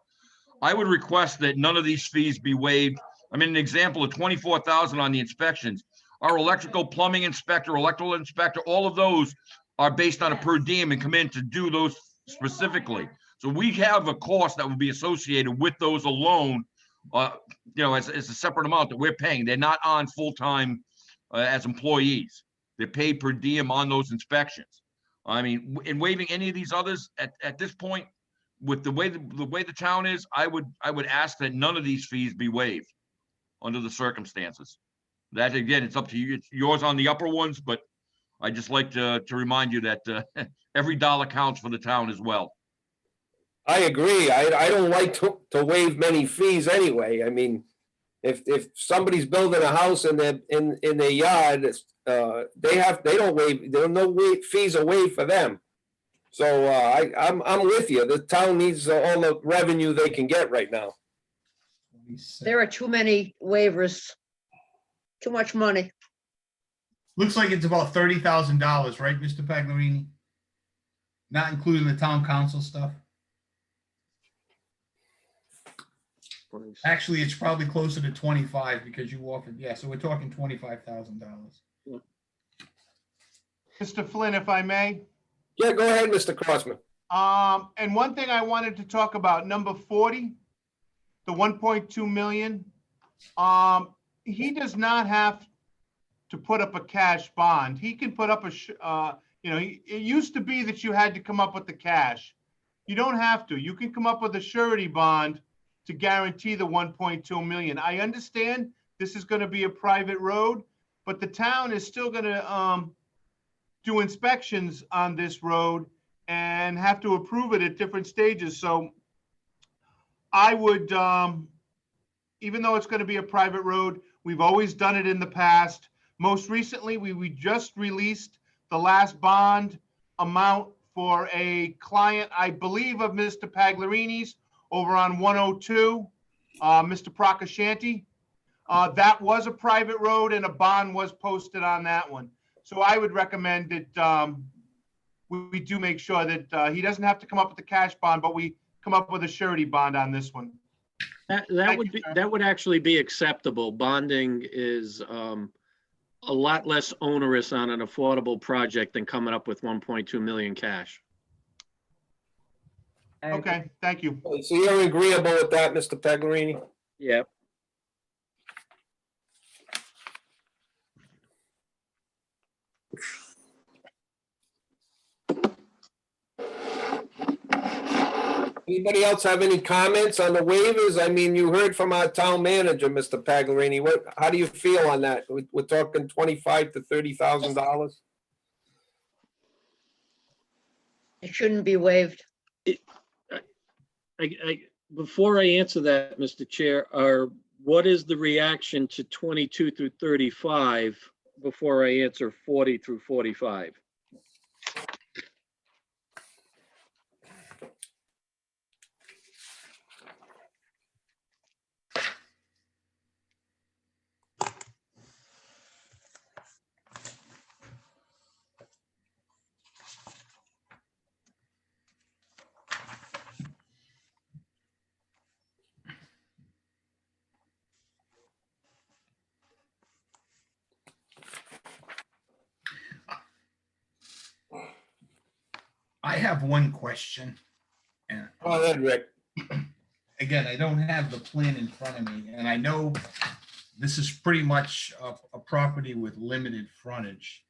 I would request that none of these fees be waived. I mean, an example of 24,000 on the inspections. Our electrical, plumbing inspector, electrical inspector, all of those are based on a per diem and come in to do those specifically. So we have a cost that will be associated with those alone, as a separate amount that we're paying. They're not on full-time as employees. They're paid per diem on those inspections. I mean, in waiving any of these others at this point, with the way the town is, I would ask that none of these fees be waived under the circumstances. That, again, it's up to you. It's yours on the upper ones, but I just like to remind you that every dollar counts for the town as well. I agree. I don't like to waive many fees anyway. I mean, if somebody's building a house in their yard, they don't waive. There are no fees are waived for them. So I'm with you. The town needs all the revenue they can get right now. There are too many waivers. Too much money. Looks like it's about $30,000, right, Mr. Paglarini? Not including the town council stuff. Actually, it's probably closer to 25 because you offered, yeah, so we're talking $25,000. Mr. Flynn, if I may. Yeah, go ahead, Mr. Crossman. And one thing I wanted to talk about, number 40, the 1.2 million. He does not have to put up a cash bond. He can put up it used to be that you had to come up with the cash. You don't have to. You can come up with a surety bond to guarantee the 1.2 million. I understand this is going to be a private road, but the town is still going to do inspections on this road and have to approve it at different stages. So I would, even though it's going to be a private road, we've always done it in the past. Most recently, we just released the last bond amount for a client, I believe, of Mr. Paglarini's over on 102, Mr. Prakashanti. That was a private road and a bond was posted on that one. So I would recommend that we do make sure that he doesn't have to come up with the cash bond, but we come up with a surety bond on this one. That would actually be acceptable. Bonding is a lot less onerous on an affordable project than coming up with 1.2 million cash. Okay, thank you. So you're agreeable with that, Mr. Paglarini? Yeah. Anybody else have any comments on the waivers? I mean, you heard from our town manager, Mr. Paglarini. How do you feel on that? We're talking $25,000 to $30,000. It shouldn't be waived. Before I answer that, Mr. Chair, what is the reaction to 22 through 35 before I answer 40 through 45? I have one question. And Go ahead, Rick. again, I don't have the plan in front of me, and I know this is pretty much a property with limited frontage.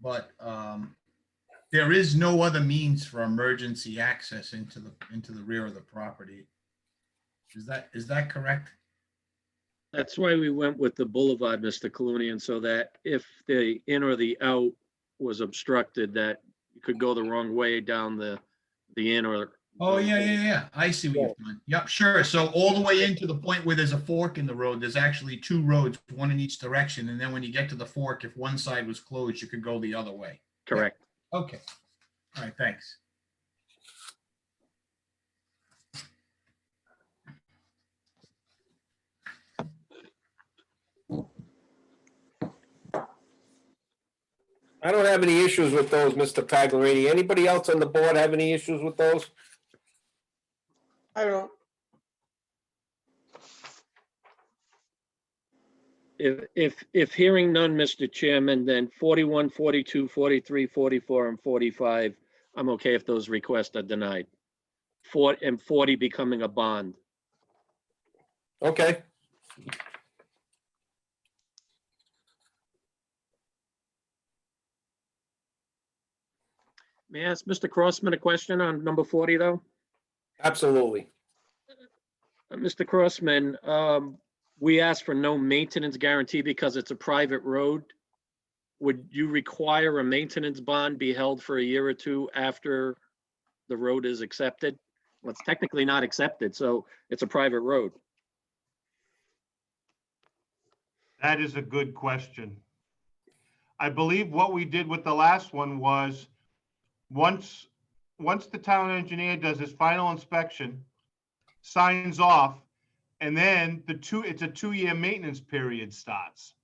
But there is no other means for emergency access into the rear of the property. Is that correct? That's why we went with the boulevard, Mr. Colunian, so that if the in or the out was obstructed, that you could go the wrong way down the in or. Oh, yeah. I see what you've done. Yep, sure. So all the way into the point where there's a fork in the road, there's actually two roads, one in each direction. And then when you get to the fork, if one side was closed, you could go the other way. Correct. Okay. All right, thanks. I don't have any issues with those, Mr. Paglerini. Anybody else on the board have any issues with those? I don't. If hearing none, Mr. Chairman, then 41, 42, 43, 44, and 45, I'm okay if those requests are denied. 40 becoming a bond. Okay. May I ask Mr. Crossman a question on number 40, though? Absolutely. Mr. Crossman, we asked for no maintenance guarantee because it's a private road. Would you require a maintenance bond be held for a year or two after the road is accepted? Well, it's technically not accepted, so it's a private road. That is a good question. I believe what we did with the last one was once the town engineer does his final inspection, signs off, and then it's a 2-year maintenance period starts.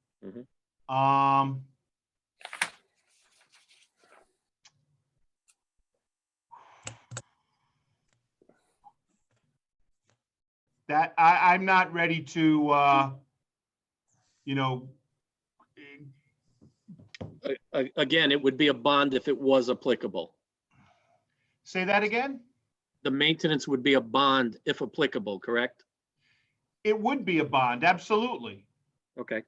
That I'm not ready to, Again, it would be a bond if it was applicable. Say that again? The maintenance would be a bond if applicable, correct? It would be a bond, absolutely. Okay.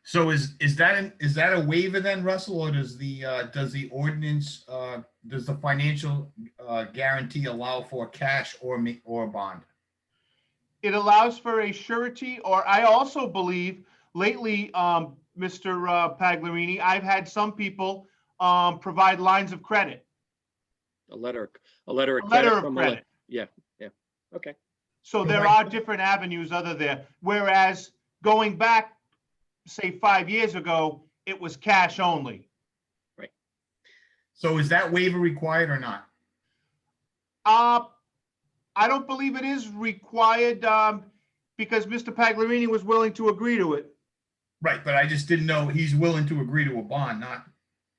So is that a waiver then, Russell, or does the ordinance does the financial guarantee allow for cash or bond? It allows for a surety, or I also believe lately, Mr. Paglerini, I've had some people provide lines of credit. A letter of credit. Letter of from credit. Yeah. Okay. So there are different avenues other there, whereas going back, say 5 years ago, it was cash only. Right. So is that waiver required or not? I don't believe it is required because Mr. Paglerini was willing to agree to it. Right, but I just didn't know he's willing to agree to a bond, not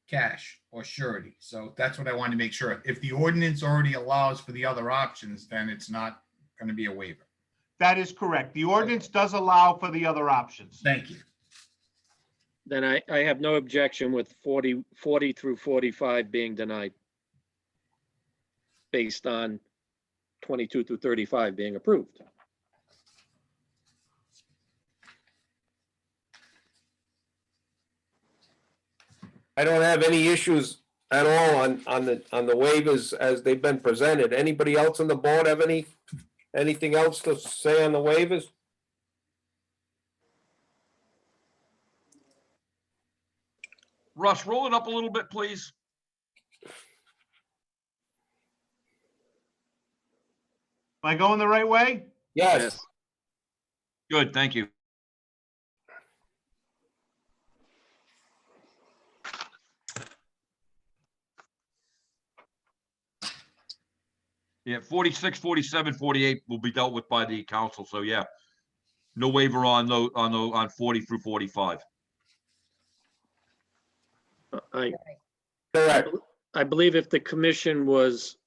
cash or surety. So that's what I wanted to make sure. If the ordinance already allows for the other options, then it's not going to be a waiver. That is correct. The ordinance does allow for the other options. Thank you. Then I have no objection with 40 through 45 being denied based on 22 through 35 being approved. I don't have any issues at all on the waivers as they've been presented. Anybody else on the board have anything else to say on the waivers? Russ, roll it up a little bit, please. I going the right way? Yes. Good, thank you. Yeah, 46, 47, 48 will be dealt with by the council, so yeah. No waiver on 40 through 45. I, Correct. I believe if the commission was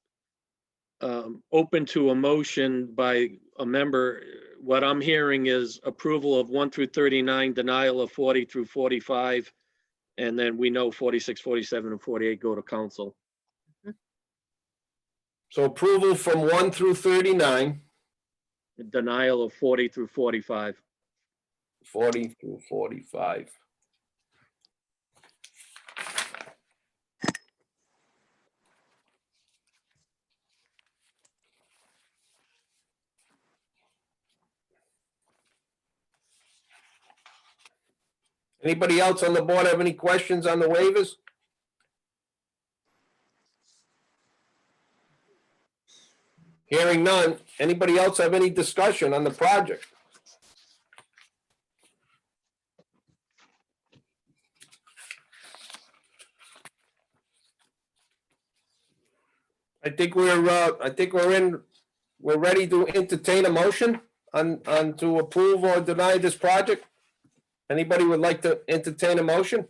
open to a motion by a member, what I'm hearing is approval of 1 through 39, denial of 40 through 45, and then we know 46, 47, and 48 go to council. So approval from 1 through 39, Denial of 40 through 45. 40 through 45. Anybody else on the board have any questions on the waivers? Hearing none. Anybody else have any discussion on the project? I think we're ready to entertain a motion on to approve or deny this project. Anybody would like to entertain a motion?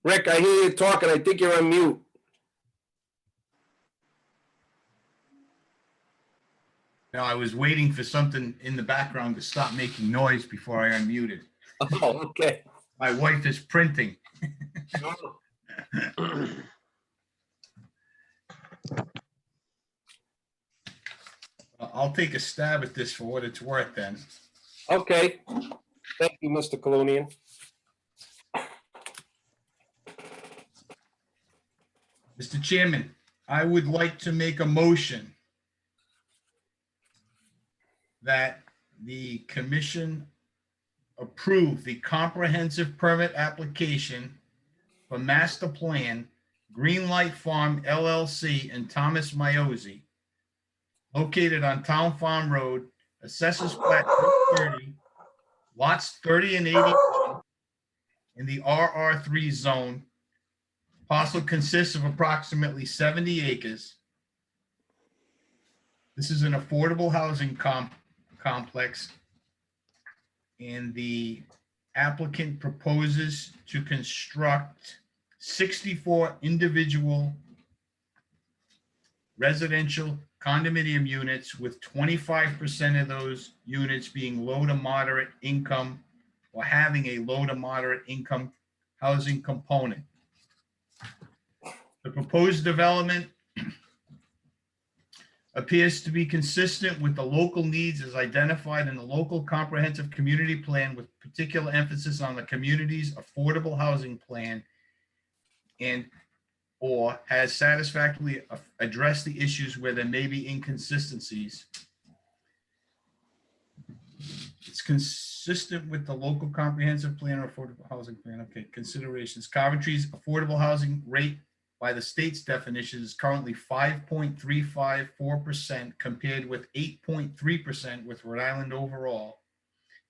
Rick, I hear you talking. I think you're on mute. No, I was waiting for something in the background to stop making noise before I unmuted. Oh, okay. My wife is printing. I'll take a stab at this for what it's worth then. Okay. Thank you, Mr. Colonian. Mr. Chairman, I would like to make a motion that the commission approve the comprehensive permit application for master plan Greenlight Farm LLC and Thomas Miozzi, located on Town Farm Road, Assessors Plat 30, lots 30 and 81 in the RR3 zone. Parcel consists of approximately 70 acres. This is an affordable housing complex, and the applicant proposes to construct 64 individual residential condominium units, with 25% of those units being low to moderate income or having a low to moderate income housing component. The proposed development appears to be consistent with the local needs as identified in the local comprehensive community plan, with particular emphasis on the community's affordable housing plan, and or has satisfactorily addressed the issues where there may be inconsistencies. It's consistent with the local comprehensive plan or affordable housing plan. Okay, considerations. Coventry's affordable housing rate by the state's definition is currently 5.354%, compared with 8.3% with Rhode Island overall.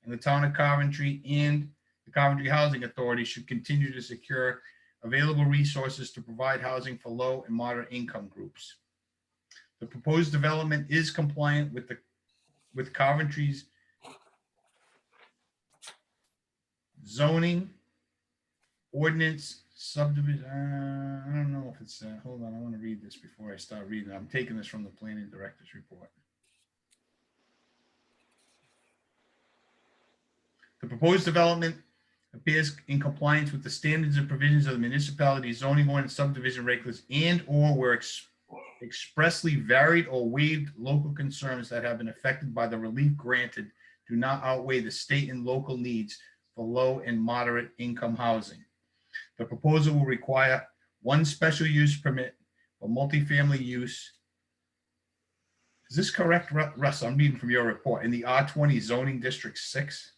And the town of Coventry and the Coventry Housing Authority should continue to secure available resources to provide housing for low and moderate income groups. The proposed development is compliant with Coventry's zoning ordinance subdivision. I don't know if it's, hold on, I want to read this before I start reading. I'm taking this from the planning director's report. The proposed development appears in compliance with the standards and provisions of the municipality zoning ordinance subdivision regulations, and or were expressly varied or waived local concerns that have been affected by the relief granted do not outweigh the state and local needs for low and moderate income housing. The proposal will require one special use permit for multifamily use. Is this correct, Russ? I'm reading from your report. In the R20 zoning district 6.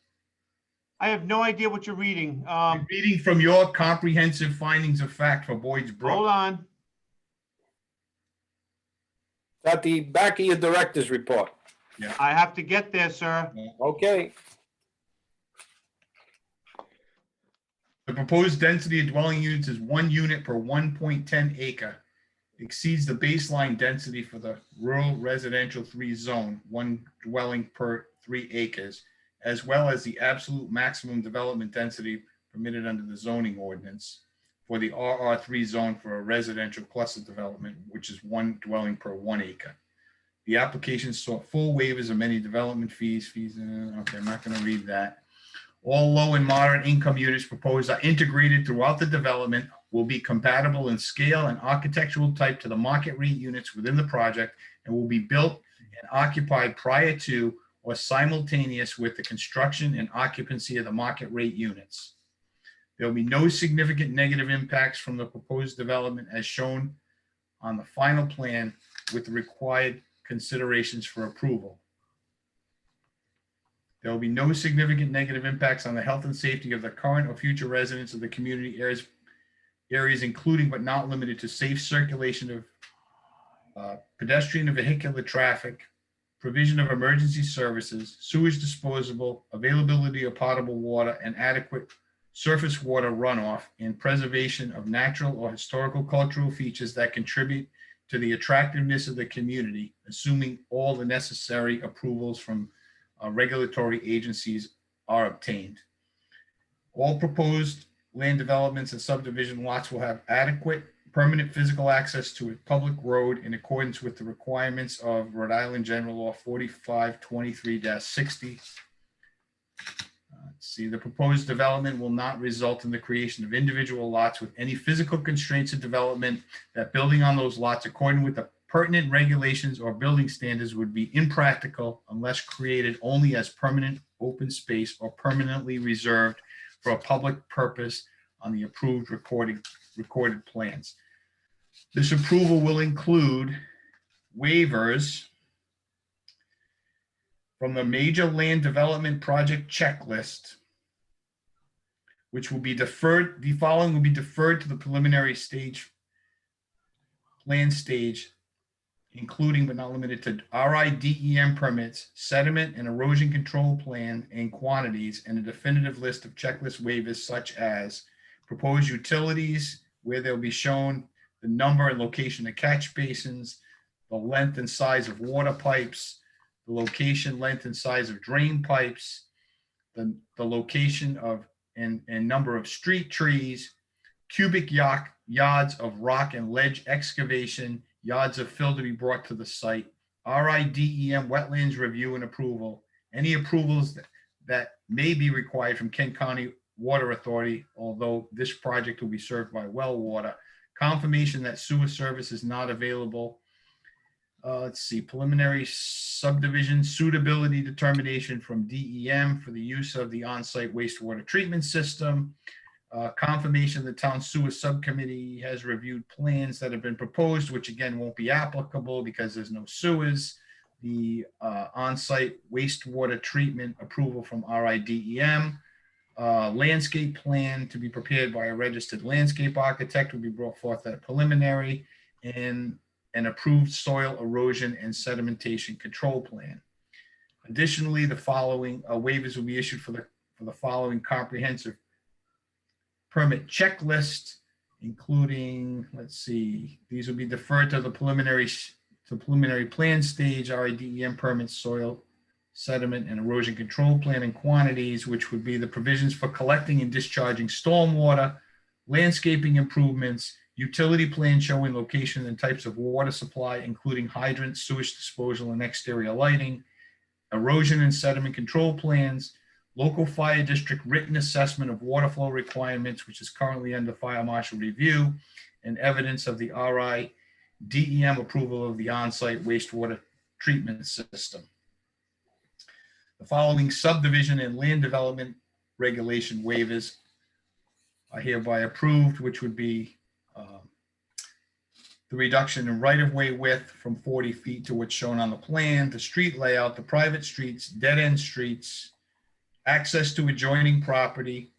I have no idea what you're reading. Reading from your comprehensive findings of fact for Boyd's Hold Brook. on. At the back of your director's report. I have to get there, sir. Okay. The proposed density of dwelling units is 1 unit per 1.10 acre. Exceeds the baseline density for the rural residential 3 zone, 1 dwelling per 3 acres, as well as the absolute maximum development density permitted under the zoning ordinance for the RR3 zone for a residential cluster development, which is 1 dwelling per 1 acre. The application sought full waivers of many development fees. Okay, I'm not going to read that. All low and moderate income units proposed are integrated throughout the development, will be compatible in scale and architectural type to the market rate units within the project, and will be built and occupied prior to or simultaneous with the construction and occupancy of the market rate units. There will be no significant negative impacts from the proposed development as shown on the final plan with the required considerations for approval. There will be no significant negative impacts on the health and safety of the current or future residents of the community areas including but not limited to safe circulation of pedestrian and vehicular traffic, provision of emergency services, sewage disposal, availability of potable water, and adequate surface water runoff, and preservation of natural or historical cultural features that contribute to the attractiveness of the community, assuming all the necessary approvals from regulatory agencies are obtained. All proposed land developments and subdivision lots will have adequate permanent physical access to a public road in accordance with the requirements of Rhode Island General Law 4523-60. See, the proposed development will not result in the creation of individual lots with any physical constraints of development. That building on those lots according with the pertinent regulations or building standards would be impractical unless created only as permanent open space or permanently reserved for a public purpose on the approved recorded plans. This approval will include waivers from the major land development project checklist, which will be deferred. The following will be deferred to the preliminary stage, plan stage, including but not limited to RIDEM permits, sediment and erosion control plan and quantities, and a definitive list of checklist waivers such as proposed utilities, where they'll be shown the number and location of catch basins, the length and size of water pipes, the location, length, and size of drain pipes, the location of and number of street trees, cubic yards of rock and ledge excavation, yards of fill to be brought to the site, RIDEM wetlands review and approval, any approvals that may be required from Kent County Water Authority, although this project will be served by well water, confirmation that sewer service is not available. Let's see, preliminary subdivision suitability determination from DEM for the use of the on-site wastewater treatment system. Confirmation the town sewer subcommittee has reviewed plans that have been proposed, which again won't be applicable because there's no sewers. The on-site wastewater treatment approval from RIDEM. Landscape plan to be prepared by a registered landscape architect will be brought forth at a preliminary, and an approved soil erosion and sedimentation control plan. Additionally, the following waivers will be issued for the following comprehensive permit checklist, including, let's see, these will be deferred to the preliminary plan stage, RIDEM permits, soil, sediment, and erosion control plan and quantities, which would be the provisions for collecting and discharging stormwater, landscaping improvements, utility plan showing location and types of water supply, including hydrants, sewage disposal, and exterior lighting, erosion and sediment control plans, local fire district written assessment of water flow requirements, which is currently under fire marshal review, and evidence of the RIDEM approval of the on-site wastewater treatment system. The following subdivision and land development regulation waivers are hereby approved, which would be the reduction in right-of-way width from 40 feet to what's shown on the plan, the street layout, the private streets, dead-end streets, access to adjoining property,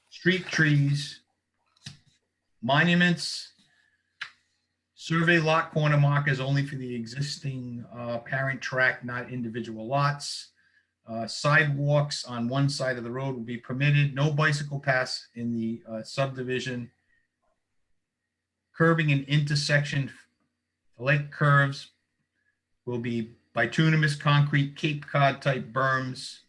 street trees, monuments, survey lot corner markers only for the existing parent tract, not individual lots. Sidewalks on one side of the road will be permitted. No bicycle paths in the subdivision. Curbing and intersection like curves will be bituminous concrete Cape Cod type berms.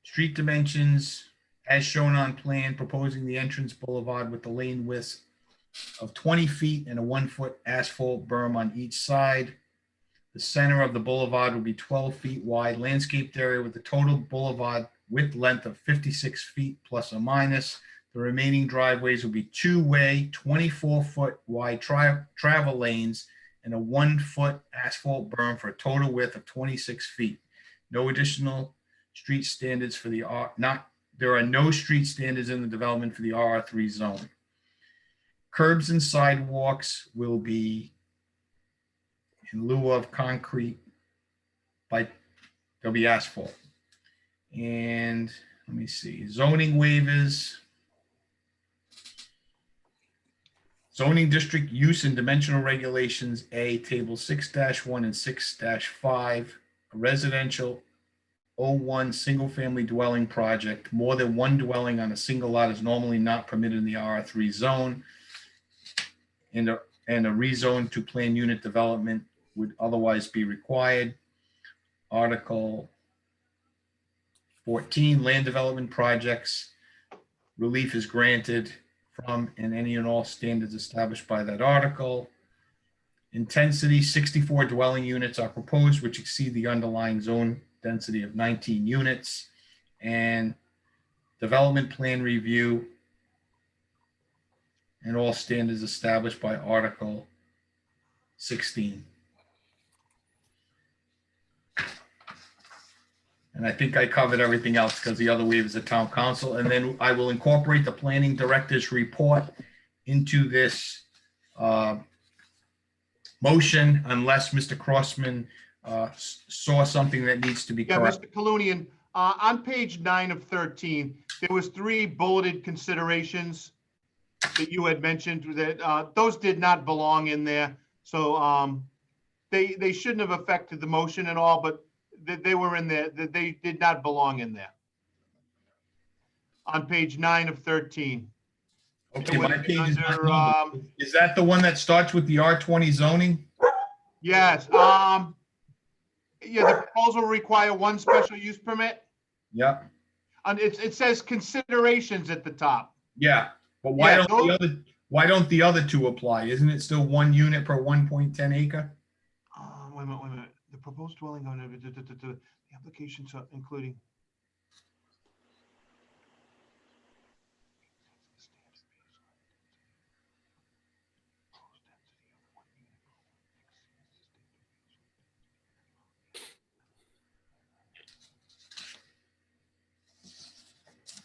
Street dimensions as shown on plan, proposing the entrance boulevard with the lane width of 20 feet and a 1-foot asphalt berm on each side. The center of the boulevard will be 12 feet wide, landscaped area with a total boulevard width length of 56 feet plus or minus. The remaining driveways will be two-way, 24-foot wide travel lanes and a 1-foot asphalt berm for a total width of 26 feet. No additional street standards for the there are no street standards in the development for the RR3 zone. Curbs and sidewalks will be in lieu of concrete, there'll be asphalt. And let me see, zoning waivers. Zoning district use and dimensional regulations, A, table 6-1 and 6-5, a residential 01 single-family dwelling project. More than one dwelling on a single lot is normally not permitted in the RR3 zone. And a rezone to planned unit development would otherwise be required. Article 14, land development projects. Relief is granted from and any and all standards established by that article. Intensity, 64 dwelling units are proposed, which exceed the underlying zone density of 19 units. And development plan review and all standards established by Article 16. And I think I covered everything else because the other waivers are town council. And then I will incorporate the planning director's report into this motion unless Mr. Crossman saw something that needs to be Yeah, corrected. Mr. Kalunian, on page 9 of 13, there was 3 bulleted considerations that you had mentioned that those did not belong in there. So they shouldn't have affected the motion at all, but they were in there, that they did not belong in there. On page 9 of 13. Okay, my page is not numbered. Is that the one that starts with the R20 zoning? Yes, yeah, the proposal will require 1 special use permit. Yeah, And it says considerations at the top. yeah, but why Yeah, why don't the other 2 apply? Isn't it still 1 unit per 1.10 acre? Wait a minute. The proposed dwelling on the applications including.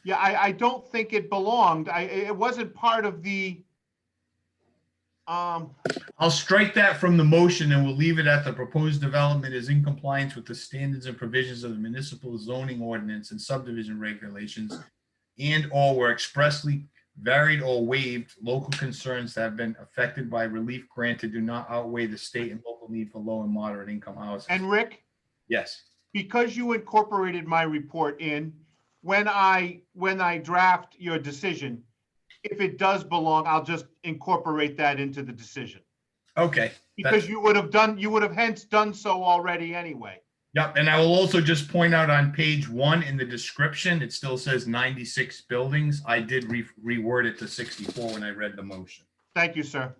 Yeah, I don't think it belonged. It wasn't part of the. I'll strike that from the motion and we'll leave it at the proposed development is in compliance with the standards and provisions of the municipal zoning ordinance and subdivision regulations and or were expressly varied or waived. Local concerns that have been affected by relief granted do not outweigh the state and local need for low and moderate income housing. And Rick, Yes, because you incorporated my report in, when I draft your decision, if it does belong, I'll just incorporate that into the decision. okay. Because you would have hence done so already anyway. Yep, and I will also just point out on page 1 in the description, it still says 96 buildings. I did reword it to 64 when I read the motion. Thank you, sir.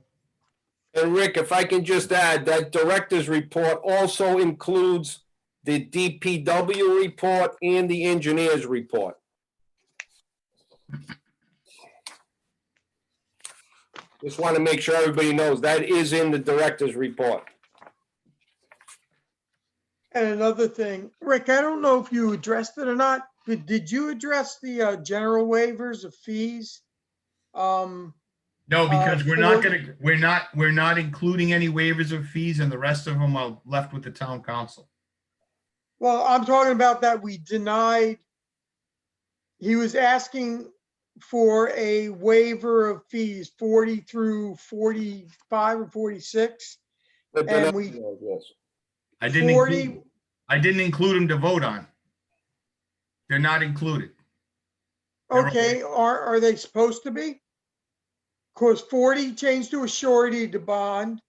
And Rick, if I can just add, that director's report also includes the DPW report and the engineer's report. Just want to make sure everybody knows that is in the director's report. And another thing, Rick, I don't know if you addressed it or not, but did you address the general waivers of fees? No, because we're not including any waivers of fees and the rest of them are left with the town council. Well, I'm talking about that we denied. He was asking for a waiver of fees 40 through 45 or 46. The And we, denial, yes. I didn't 40, include, I didn't include them to vote on. They're not included. They're okay, are they supposed to be? Because 40 changed to a surety to bond,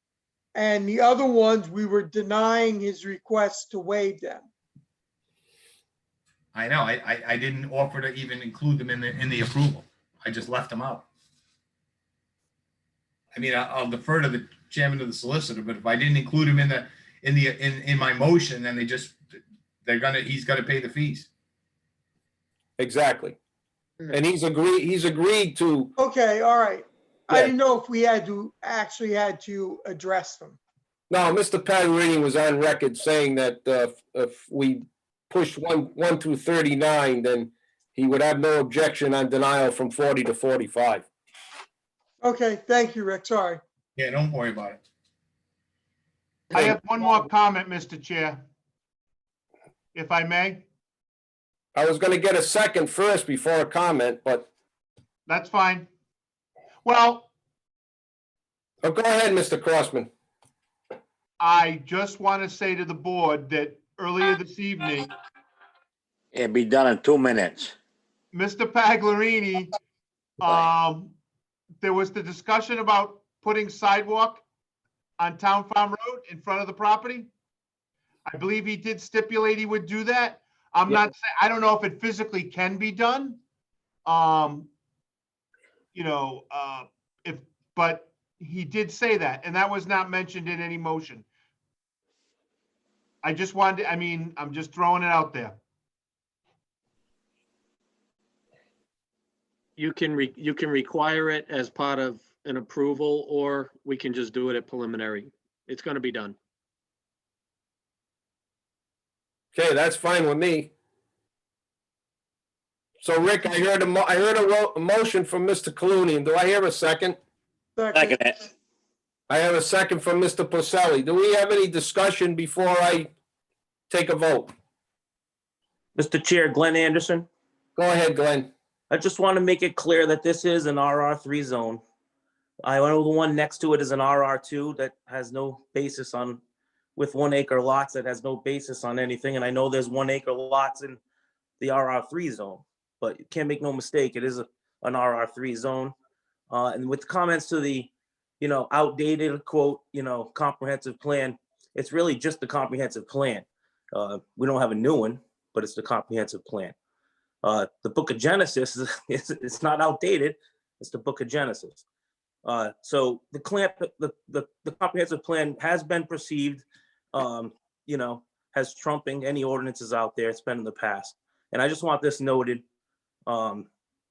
and the other ones, we were denying his request to waive them. I know, I didn't offer to even include them in the approval. I just left them out. I mean, I'll defer to the chairman of the solicitor, but if I didn't include him in my motion, then he's gonna pay the fees. Exactly. And he's agreed to, Okay, all right. I Yeah. didn't know if we had to address them. no, Mr. Paglerini was on record saying that if we push one through 39, then he would have no objection on denial from 40 to 45. Okay, thank you, Rick, sorry. Yeah, don't worry about it. I have one more comment, Mr. Chair. If I may, I was gonna get a second first before a comment, but, that's fine. Well, oh, go ahead, Mr. Crossman. I just want to say to the board that earlier this evening, It'd be done in 2 minutes. Mr. Paglerini, there was the discussion about putting sidewalk on Town Farm Road in front of the property. I believe he did stipulate he would do that. I'm Yeah. not saying, I don't know if it physically can be done. But he did say that, and that was not mentioned in any motion. I just wanted, I'm just throwing it out there. You can require it as part of an approval, or we can just do it at preliminary. It's gonna be done. Okay, that's fine with me. So Rick, I heard a motion from Mr. Clooney. Do I hear a second? Second it. I have a second from Mr. Porcelli. Do we have any discussion before I take a vote? Mr. Chair, Glenn Anderson. Go ahead, Glenn. I just want to make it clear that this is an RR3 zone. I know the one next to it is an RR2 that has no basis on, with 1 acre lots that has no basis on anything. And I know there's 1 acre lots in the RR3 zone, but you can't make no mistake, it is an RR3 zone. And with the comments to the, outdated quote, comprehensive plan, it's really just the comprehensive plan. We don't have a new one, but it's the comprehensive plan. The Book of Genesis it's not outdated. It's the Book of Genesis. So the comprehensive plan has been perceived, as trumping any ordinances out there. It's been in the past, and I just want this noted,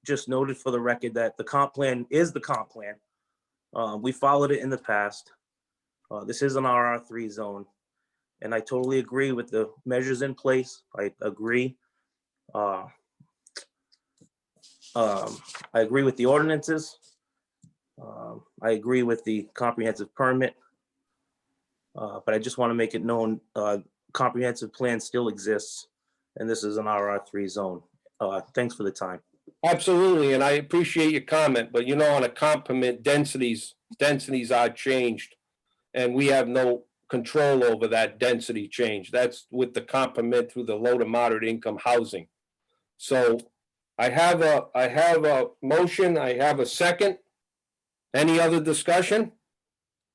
just noted for the record that the comp plan is the comp plan. We followed it in the past. This is an RR3 zone, and I totally agree with the measures in place. I agree. I agree with the ordinances. I agree with the comprehensive permit. But I just want to make it known, comprehensive plan still exists, and this is an RR3 zone. Thanks for the time. Absolutely, and I appreciate your comment, but on a comp permit, densities are changed, and we have no control over that density change. That's with the comp permit through the low to moderate income housing. So I have a motion, I have a second. Any other discussion?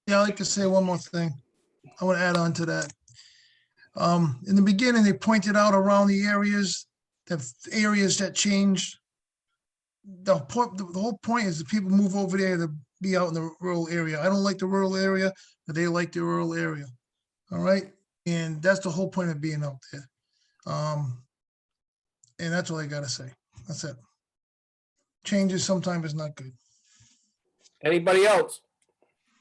Yeah, I'd like to say one more thing. I want to add on to that. In the beginning, they pointed out around the areas that changed. The whole point is that people move over there to be out in the rural area. I don't like the rural area, but they like the rural area. All right. And that's the whole point of being out there. And that's all I gotta say. That's it. Changes sometimes is not good. Anybody else?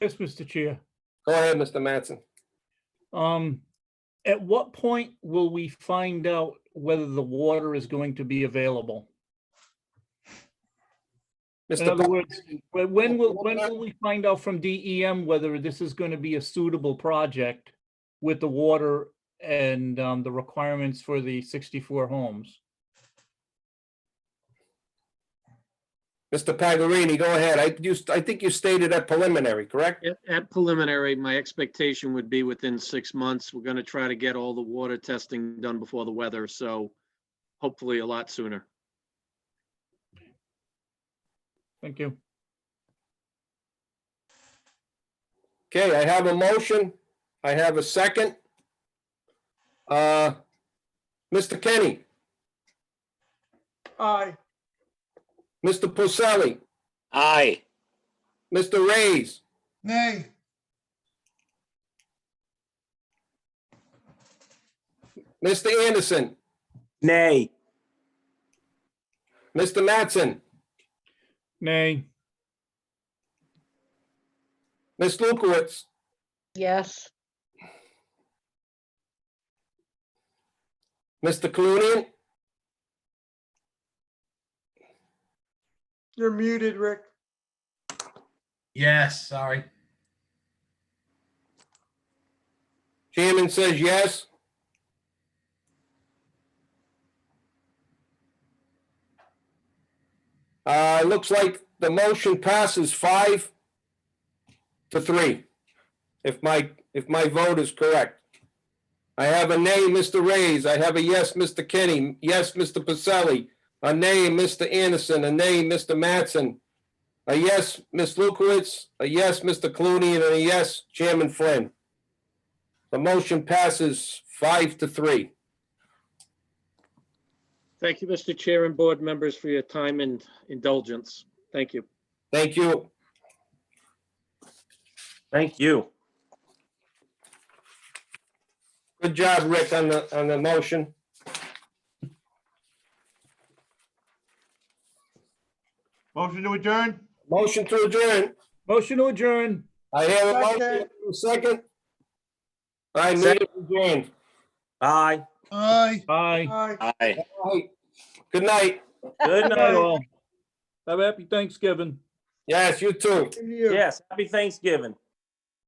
Yes, Mr. Chair. Go ahead, Mr. Mattson. At what point will we find out whether the water is going to be available? In other words, when will we find out from DEM whether this is going to be a suitable project with the water and the requirements for the 64 homes. Mr. Pagarini, go ahead. I think you stated at preliminary, correct? At preliminary, my expectation would be within 6 months. We're gonna try to get all the water testing done before the weather, so hopefully a lot sooner. Thank you. Okay, I have a motion. I have a second. Mr. Kenny, Aye. Mr. Pacelli, Aye. Mr. Reyes, Nay. Mr. Anderson, Nay. Mr. Mattson, Nay. Ms. Lukowitz, Yes. Mr. Clunian, You're muted, Rick. Yes, sorry. Chairman says yes. Looks like the motion passes 5-3. If my vote is correct. I have a nay, Mr. Reyes. I have a yes, Mr. Kenny. Yes, Mr. Pacelli. A nay, Mr. Anderson. A nay, Mr. Mattson. A yes, Ms. Lukowitz. A yes, Mr. Clooney, and a yes, Chairman Flynn. The motion passes 5-3. Thank you, Mr. Chair and board members, for your time and indulgence. Thank you. Thank you. Thank you. Good job, Rick, on the motion. Motion to adjourn? Motion to adjourn. Motion to adjourn. I have a Second. motion, a second. I meeting adjourned. Aye. Aye. Aye. Aye. Aye. All right. Good night. Good Night night. all. Have a happy Thanksgiving. Yes, you too. You. Yes, happy Thanksgiving.